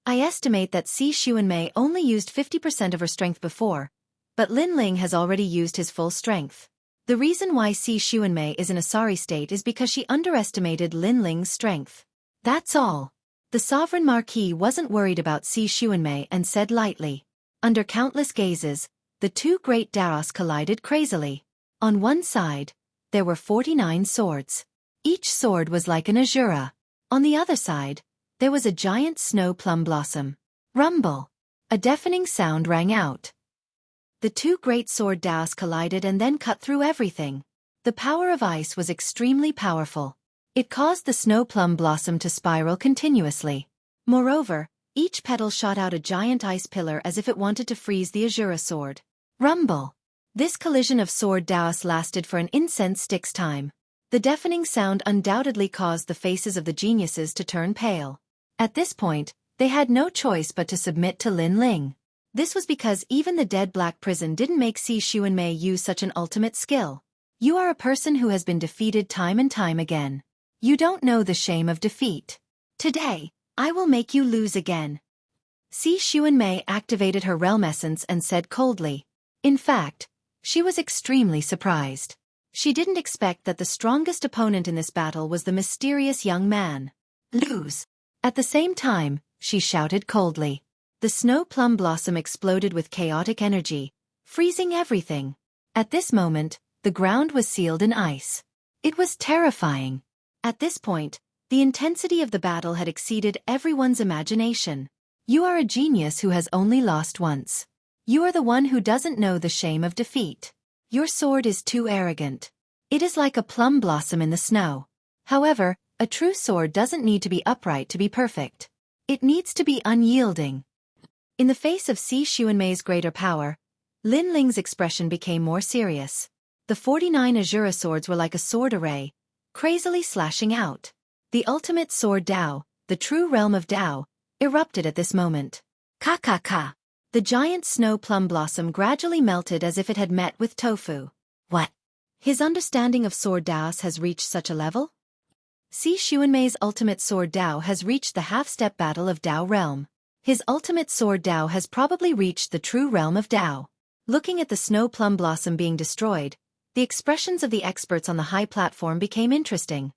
I estimate that Xueqi only used 50% of her strength before, but Lin Ling has already used his full strength. The reason why Xueqi is in a sorry state is because she underestimated Lin Ling's strength. That's all. The Sovereign Marquis wasn't worried about Xueqi and said lightly, Under countless gazes, the two great Daos collided crazily. On one side, there were 49 swords. Each sword was like an azura. On the other side, there was a giant snow plum blossom. Rumble! A deafening sound rang out. The two great sword Daos collided and then cut through everything. The power of ice was extremely powerful. It caused the snow plum blossom to spiral continuously. Moreover, each petal shot out a giant ice pillar as if it wanted to freeze the azura sword. Rumble! This collision of sword Daos lasted for an incense stick's time. The deafening sound undoubtedly caused the faces of the geniuses to turn pale. At this point, they had no choice but to submit to Lin Ling. This was because even the dead black prison didn't make Xueqi use such an ultimate skill. You are a person who has been defeated time and time again. You don't know the shame of defeat. Today, I will make you lose again. Xueqi activated her realm essence and said coldly. In fact, she was extremely surprised. She didn't expect that the strongest opponent in this battle was the mysterious young man. Lose. At the same time, she shouted coldly. The snow plum blossom exploded with chaotic energy, freezing everything. At this moment, the ground was sealed in ice. It was terrifying. At this point, the intensity of the battle had exceeded everyone's imagination. You are a genius who has only lost once. You are the one who doesn't know the shame of defeat. Your sword is too arrogant. It is like a plum blossom in the snow. However, a true sword doesn't need to be upright to be perfect. It needs to be unyielding. In the face of Xueqi's greater power, Lin Ling's expression became more serious. The 49 azura swords were like a sword array, crazily slashing out. The ultimate sword Dao, the true realm of Dao, erupted at this moment. Ka. The giant snow plum blossom gradually melted as if it had met with tofu. What? His understanding of sword Daos has reached such a level? Xueqi's ultimate sword Dao has reached the half-step battle of Dao realm. His ultimate sword Dao has probably reached the true realm of Dao. Looking at the snow plum blossom being destroyed, the expressions of the experts on the high platform became interesting.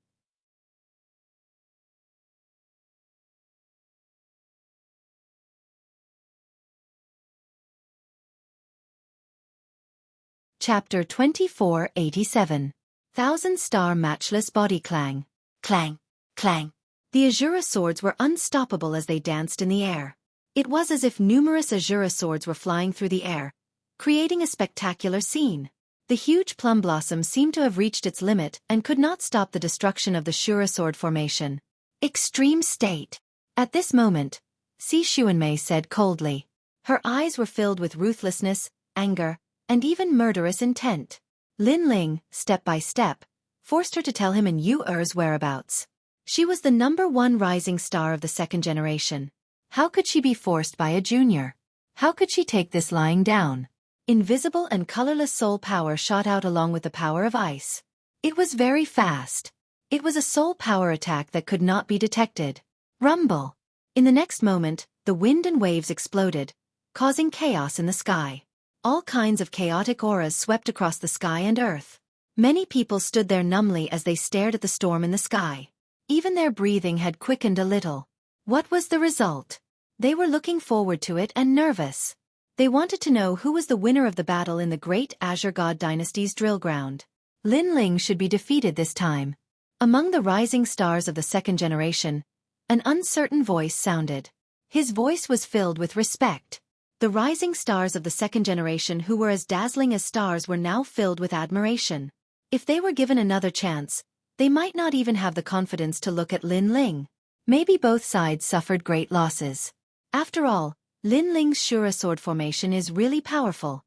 Chapter 2487. Thousand-star matchless body clang. Clang. Clang. The azura swords were unstoppable as they danced in the air. It was as if numerous azura swords were flying through the air, creating a spectacular scene. The huge plum blossom seemed to have reached its limit and could not stop the destruction of the Shura sword formation. Extreme state. At this moment, Xueqi said coldly. Her eyes were filled with ruthlessness, anger, and even murderous intent. Lin Ling, step by step, forced her to tell him in Yu'er's whereabouts. She was the #1 rising star of the second generation. How could she be forced by a junior? How could she take this lying down? Invisible and colorless soul power shot out along with the power of ice. It was very fast. It was a soul power attack that could not be detected. Rumble! In the next moment, the wind and waves exploded, causing chaos in the sky. All kinds of chaotic auras swept across the sky and earth. Many people stood there numbly as they stared at the storm in the sky. Even their breathing had quickened a little. What was the result? They were looking forward to it and nervous. They wanted to know who was the winner of the battle in the great Azure God Dynasty's drill ground. Lin Ling should be defeated this time. Among the rising stars of the second generation, an uncertain voice sounded. His voice was filled with respect. The rising stars of the second generation who were as dazzling as stars were now filled with admiration. If they were given another chance, they might not even have the confidence to look at Lin Ling. Maybe both sides suffered great losses. After all, Lin Ling's Shura sword formation is really powerful.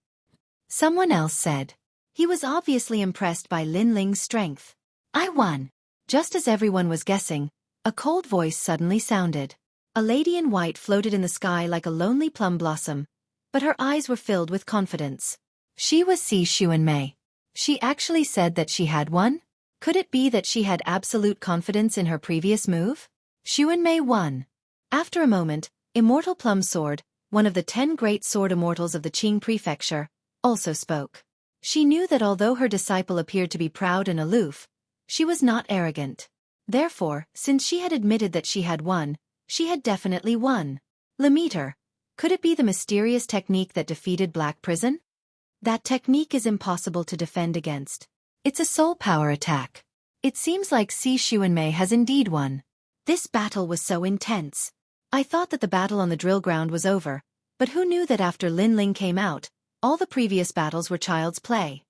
Someone else said. He was obviously impressed by Lin Ling's strength. I won. Just as everyone was guessing, a cold voice suddenly sounded. A lady in white floated in the sky like a lonely plum blossom, but her eyes were filled with confidence. She was Xueqi. She actually said that she had won? Could it be that she had absolute confidence in her previous move? Xueqi won. After a moment, Immortal Plum Sword, one of the 10 great sword immortals of the Qing prefecture, also spoke. She knew that although her disciple appeared to be proud and aloof, she was not arrogant. Therefore, since she had admitted that she had won, she had definitely won. Lemmeter, Could it be the mysterious technique that defeated Black Prison? That technique is impossible to defend against. It's a soul power attack. It seems like Xueqi has indeed won. This battle was so intense. I thought that the battle on the drill ground was over, but who knew that after Lin Ling came out, all the previous battles were child's play.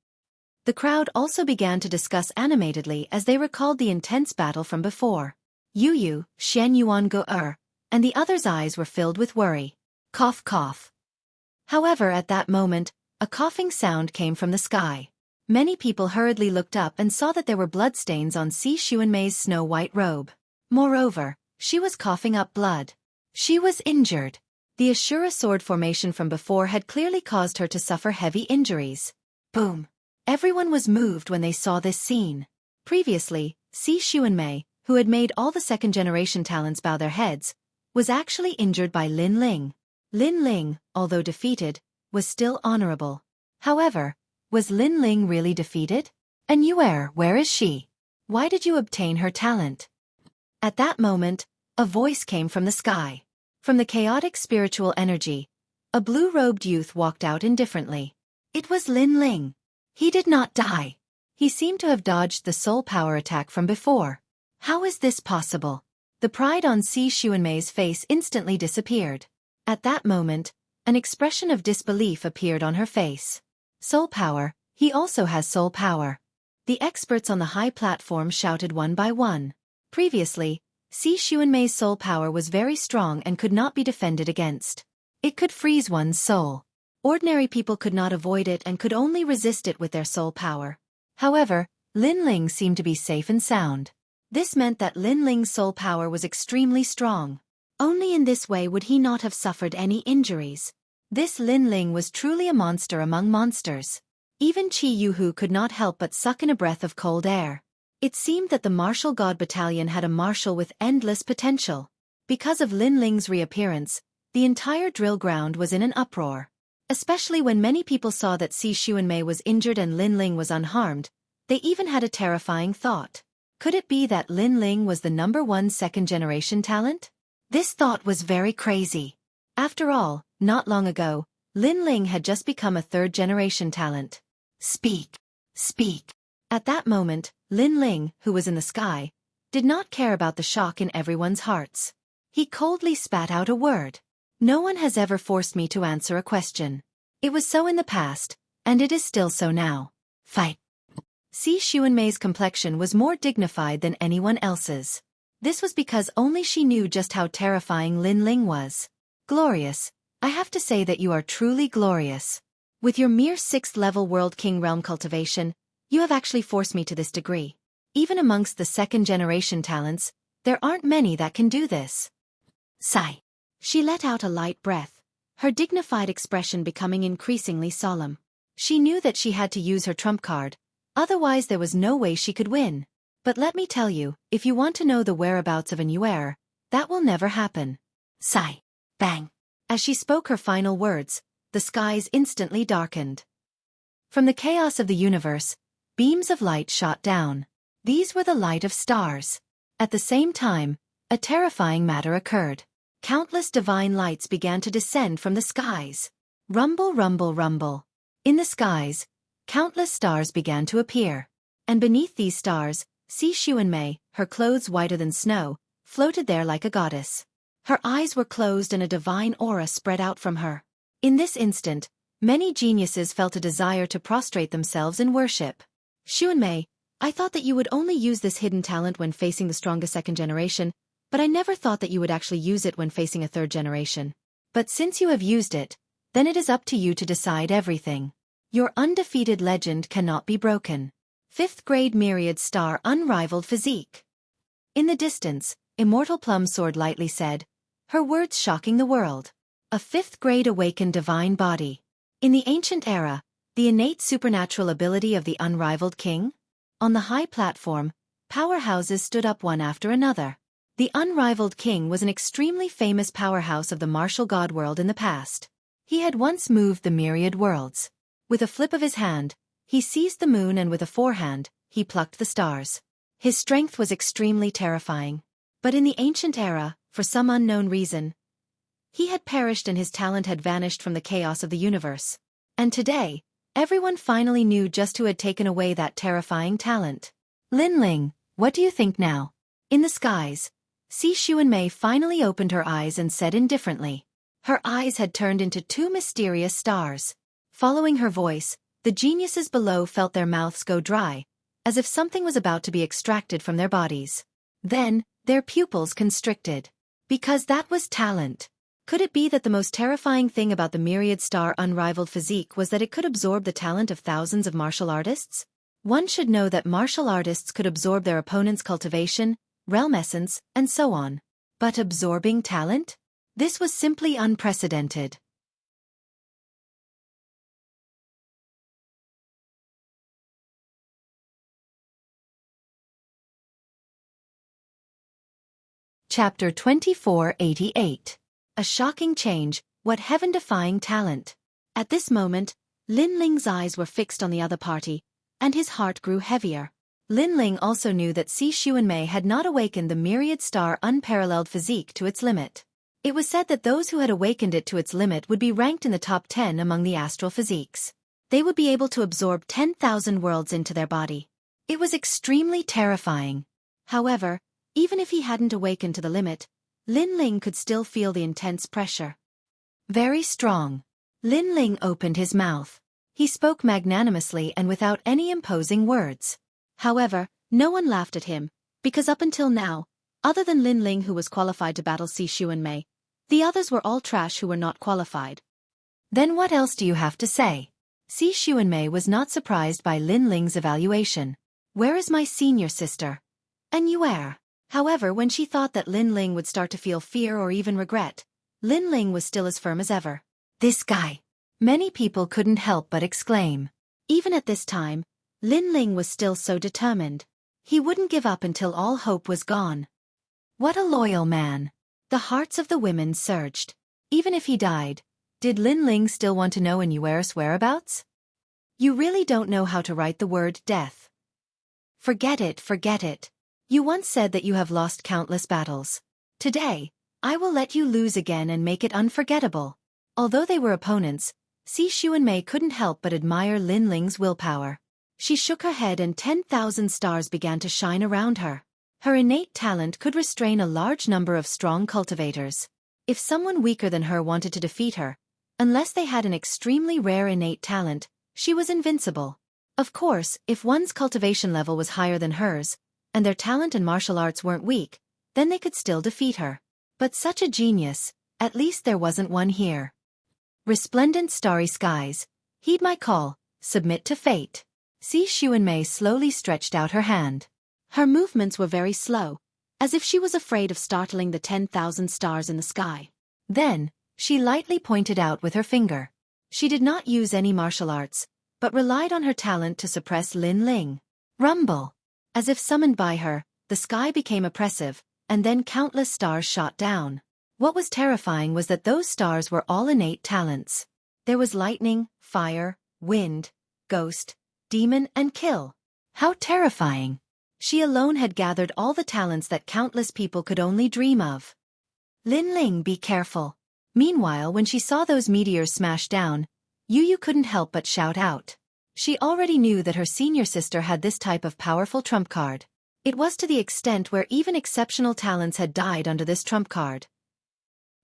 The crowd also began to discuss animatedly as they recalled the intense battle from before. Yu, Shen Yuan Go and the others' eyes were filled with worry. Cough cough. However, at that moment, a coughing sound came from the sky. Many people hurriedly looked up and saw that there were bloodstains on Xueqi's snow-white robe. Moreover, she was coughing up blood. She was injured. The Ashura sword formation from before had clearly caused her to suffer heavy injuries. Boom. Everyone was moved when they saw this scene. Previously, Xueqi, who had made all the second-generation talents bow their heads, was actually injured by Lin Ling. Lin Ling, although defeated, was still honorable. However, was Lin Ling really defeated? And where is she? Why did you obtain her talent? At that moment, a voice came from the sky. From the chaotic spiritual energy, a blue-robed youth walked out indifferently. It was Lin Ling. He did not die. He seemed to have dodged the soul power attack from before. How is this possible? The pride on Xueqi's face instantly disappeared. At that moment, an expression of disbelief appeared on her face. Soul power, he also has soul power. The experts on the high platform shouted one by one. Previously, Xueqi's soul power was very strong and could not be defended against. It could freeze one's soul. Ordinary people could not avoid it and could only resist it with their soul power. However, Lin Ling seemed to be safe and sound. This meant that Lin Ling's soul power was extremely strong. Only in this way would he not have suffered any injuries. This Lin Ling was truly a monster among monsters. Even Qi Yuhu could not help but suck in a breath of cold air. It seemed that the martial god battalion had a marshal with endless potential. Because of Lin Ling's reappearance, the entire drill ground was in an uproar. Especially when many people saw that Xueqi was injured and Lin Ling was unharmed, they even had a terrifying thought. Could it be that Lin Ling was the #1 second-generation talent? This thought was very crazy. After all, not long ago, Lin Ling had just become a third-generation talent. Speak. Speak. At that moment, Lin Ling, who was in the sky, did not care about the shock in everyone's hearts. He coldly spat out a word. No one has ever forced me to answer a question. It was so in the past, and it is still so now. Fight. Xueqi's complexion was more dignified than anyone else's. This was because only she knew just how terrifying Lin Ling was. Glorious. I have to say that you are truly glorious. With your mere 6th-level World King realm cultivation, you have actually forced me to this degree. Even amongst the second-generation talents, there aren't many that can do this. Sigh. She let out a light breath, her dignified expression becoming increasingly solemn. She knew that she had to use her trump card, otherwise there was no way she could win. But let me tell you, if you want to know the whereabouts of an Yuer, that will never happen. Sigh. Bang. As she spoke her final words, the skies instantly darkened. From the chaos of the universe, beams of light shot down. These were the light of stars. At the same time, a terrifying matter occurred. Countless divine lights began to descend from the skies. Rumble, rumble, rumble. In the skies, countless stars began to appear. And beneath these stars, Xueqi, her clothes whiter than snow, floated there like a goddess. Her eyes were closed and a divine aura spread out from her. In this instant, many geniuses felt a desire to prostrate themselves in worship. Xueqi, I thought that you would only use this hidden talent when facing the strongest second generation, but I never thought that you would actually use it when facing a third generation. But since you have used it, then it is up to you to decide everything. Your undefeated legend cannot be broken. 5th grade myriad star unrivaled physique. In the distance, Immortal Plum Sword lightly said, her words shocking the world. A 5th grade awakened divine body. In the ancient era, the innate supernatural ability of the unrivaled king? On the high platform, powerhouses stood up one after another. The unrivaled king was an extremely famous powerhouse of the martial god world in the past. He had once moved the myriad worlds. With a flip of his hand, he seized the moon and with a forehand, he plucked the stars. His strength was extremely terrifying. But in the ancient era, for some unknown reason, He had perished and his talent had vanished from the chaos of the universe. And today, everyone finally knew just who had taken away that terrifying talent. Linling, what do you think now? In the skies, Xueqi finally opened her eyes and said indifferently. Her eyes had turned into two mysterious stars. Following her voice, the geniuses below felt their mouths go dry, as if something was about to be extracted from their bodies. Then, their pupils constricted. Because that was talent. Could it be that the most terrifying thing about the myriad star unrivaled physique was that it could absorb the talent of thousands of martial artists? One should know that martial artists could absorb their opponent's cultivation, realm essence, and so on. But absorbing talent? This was simply unprecedented. Chapter 2488. A shocking change, what heaven-defying talent. At this moment, Linling's eyes were fixed on the other party, and his heart grew heavier. Linling also knew that Xueqi had not awakened the myriad star unparalleled physique to its limit. It was said that those who had awakened it to its limit would be ranked in the top 10 among the astral physiques. They would be able to absorb 10,000 worlds into their body. It was extremely terrifying. However, even if he hadn't awakened to the limit, Linling could still feel the intense pressure. Very strong. Linling opened his mouth. He spoke magnanimously and without any imposing words. However, no one laughed at him, because up until now, other than Linling who was qualified to battle Xueqi, the others were all trash who were not qualified. Then what else do you have to say? Xueqi was not surprised by Linling's evaluation. Where is my senior sister? And Yuer? However, when she thought that Linling would start to feel fear or even regret, Linling was still as firm as ever. This guy. Many people couldn't help but exclaim. Even at this time, Linling was still so determined. He wouldn't give up until all hope was gone. What a loyal man. The hearts of the women surged. Even if he died, did Linling still want to know Yuer's whereabouts? You really don't know how to write the word death. Forget it, forget it. You once said that you have lost countless battles. Today, I will let you lose again and make it unforgettable. Although they were opponents, Xueqi couldn't help but admire Linling's willpower. She shook her head and 10,000 stars began to shine around her. Her innate talent could restrain a large number of strong cultivators. If someone weaker than her wanted to defeat her, unless they had an extremely rare innate talent, she was invincible. Of course, if one's cultivation level was higher than hers, and their talent and martial arts weren't weak, then they could still defeat her. But such a genius, at least there wasn't one here. Resplendent starry skies, heed my call, submit to fate. Xueqi slowly stretched out her hand. Her movements were very slow, as if she was afraid of startling the 10,000 stars in the sky. Then, she lightly pointed out with her finger. She did not use any martial arts, but relied on her talent to suppress Linling. Rumble. As if summoned by her, the sky became oppressive, and then countless stars shot down. What was terrifying was that those stars were all innate talents. There was lightning, fire, wind, ghost, demon, and kill. How terrifying! She alone had gathered all the talents that countless people could only dream of. Linling, be careful. Meanwhile, when she saw those meteors smash down, Yu couldn't help but shout out. She already knew that her senior sister had this type of powerful trump card. It was to the extent where even exceptional talents had died under this trump card.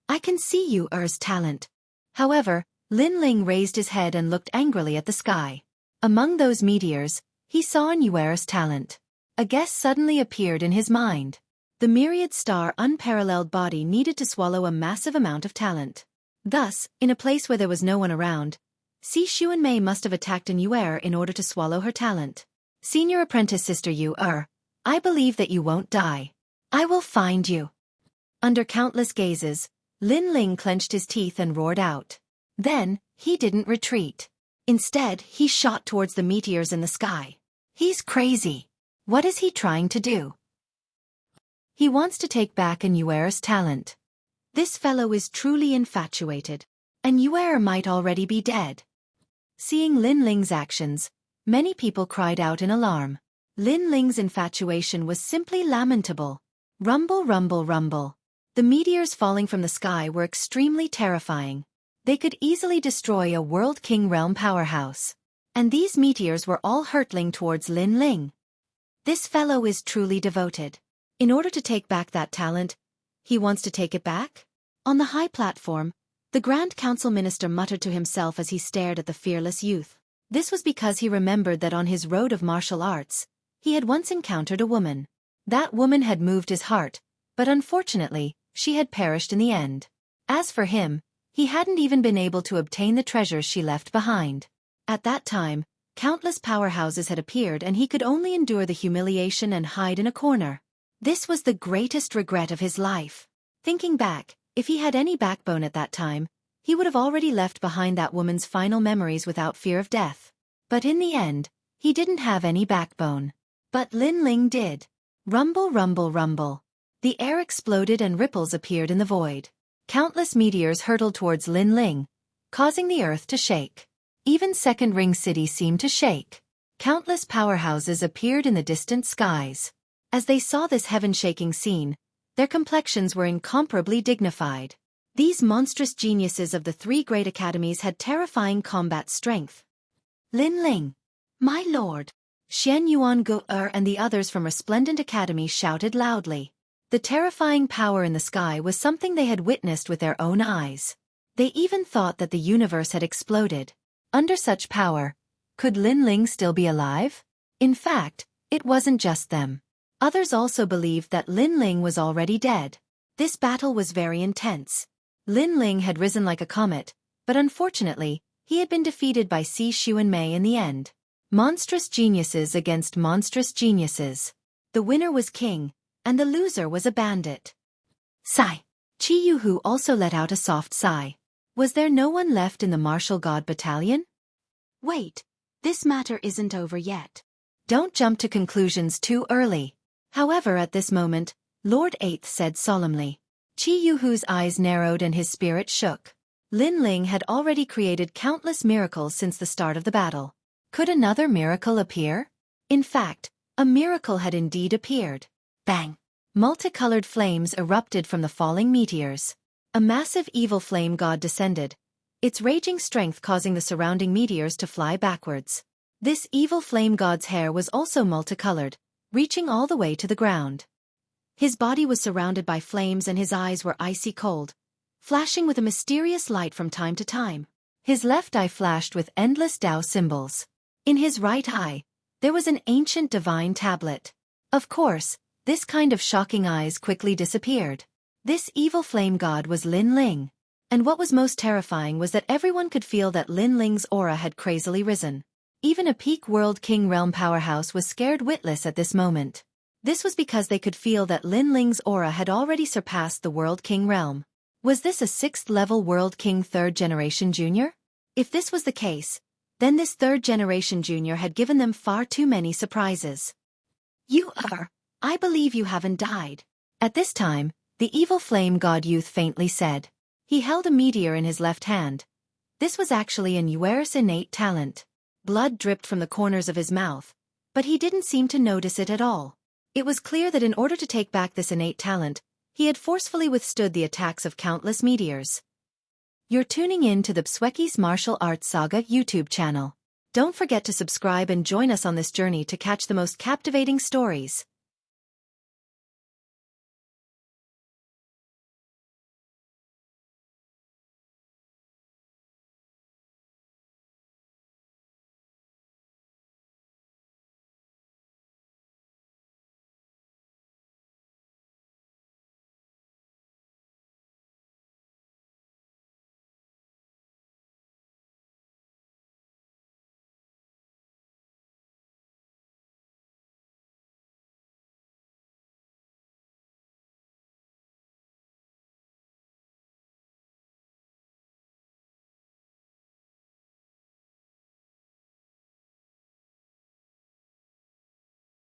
I can see Yuer's talent. However, Linling raised his head and looked angrily at the sky. Among those meteors, he saw Yuer's talent. A guess suddenly appeared in his mind. The myriad star unparalleled body needed to swallow a massive amount of talent. Thus, in a place where there was no one around, Xueqi must have attacked Yuer in order to swallow her talent. Senior apprentice sister Yuer, I believe that you won't die. I will find you. Under countless gazes, Linling clenched his teeth and roared out. Then, he didn't retreat. Instead, he shot towards the meteors in the sky. He's crazy. What is he trying to do? He wants to take back Yuer's talent. This fellow is truly infatuated. And Yuer might already be dead. Seeing Linling's actions, many people cried out in alarm. Linling's infatuation was simply lamentable. Rumble, rumble, rumble. The meteors falling from the sky were extremely terrifying. They could easily destroy a World King realm powerhouse. And these meteors were all hurtling towards Lin Ling. This fellow is truly devoted. In order to take back that talent, he wants to take it back? On the high platform, the Grand Council Minister muttered to himself as he stared at the fearless youth. This was because he remembered that on his road of martial arts, he had once encountered a woman. That woman had moved his heart, but unfortunately, she had perished in the end. As for him, he hadn't even been able to obtain the treasures she left behind. At that time, countless powerhouses had appeared and he could only endure the humiliation and hide in a corner. This was the greatest regret of his life. Thinking back, if he had any backbone at that time, he would have already left behind that woman's final memories without fear of death. But in the end, he didn't have any backbone. But Lin Ling did. Rumble, rumble, rumble. The air exploded and ripples appeared in the void. Countless meteors hurtled towards Lin Ling, causing the earth to shake. Even Second Ring City seemed to shake. Countless powerhouses appeared in the distant skies. As they saw this heaven-shaking scene, their complexions were incomparably dignified. These monstrous geniuses of the three great academies had terrifying combat strength. Lin Ling, my lord! Xian Yuan Gu-er and the others from Resplendent Academy shouted loudly. The terrifying power in the sky was something they had witnessed with their own eyes. They even thought that the universe had exploded. Under such power, could Lin Ling still be alive? In fact, it wasn't just them. Others also believed that Lin Ling was already dead. This battle was very intense. Lin Ling had risen like a comet, but unfortunately, he had been defeated by Si Xuanmei in the end. Monstrous geniuses against monstrous geniuses. The winner was king, and the loser was a bandit. Sigh. Qi Yuhu also let out a soft sigh. Was there no one left in the martial god battalion? Wait, this matter isn't over yet. Don't jump to conclusions too early. However, at this moment, Lord Eighth said solemnly. Qi Yuhu's eyes narrowed and his spirit shook. Lin Ling had already created countless miracles since the start of the battle. Could another miracle appear? In fact, a miracle had indeed appeared. Bang! Multicolored flames erupted from the falling meteors. A massive evil flame god descended, its raging strength causing the surrounding meteors to fly backwards. This evil flame god's hair was also multicolored, reaching all the way to the ground. His body was surrounded by flames and his eyes were icy cold, flashing with a mysterious light from time to time. His left eye flashed with endless Tao symbols. In his right eye, there was an ancient divine tablet. Of course, this kind of shocking eyes quickly disappeared. This evil flame god was Lin Ling. And what was most terrifying was that everyone could feel that Lin Ling's aura had crazily risen. Even a peak World King realm powerhouse was scared witless at this moment. This was because they could feel that Lin Ling's aura had already surpassed the World King realm. Was this a 6th-level World King 3rd Generation Junior? If this was the case, then this 3rd Generation Junior had given them far too many surprises. I believe you haven't died. At this time, the evil flame god youth faintly said. He held a meteor in his left hand. This was actually an Yuer's innate talent. Blood dripped from the corners of his mouth, but he didn't seem to notice it at all. It was clear that in order to take back this innate talent, he had forcefully withstood the attacks of countless meteors. You're tuning in to the Xueqi's Martial Arts Saga YouTube channel. Don't forget to subscribe and join us on this journey to catch the most captivating stories.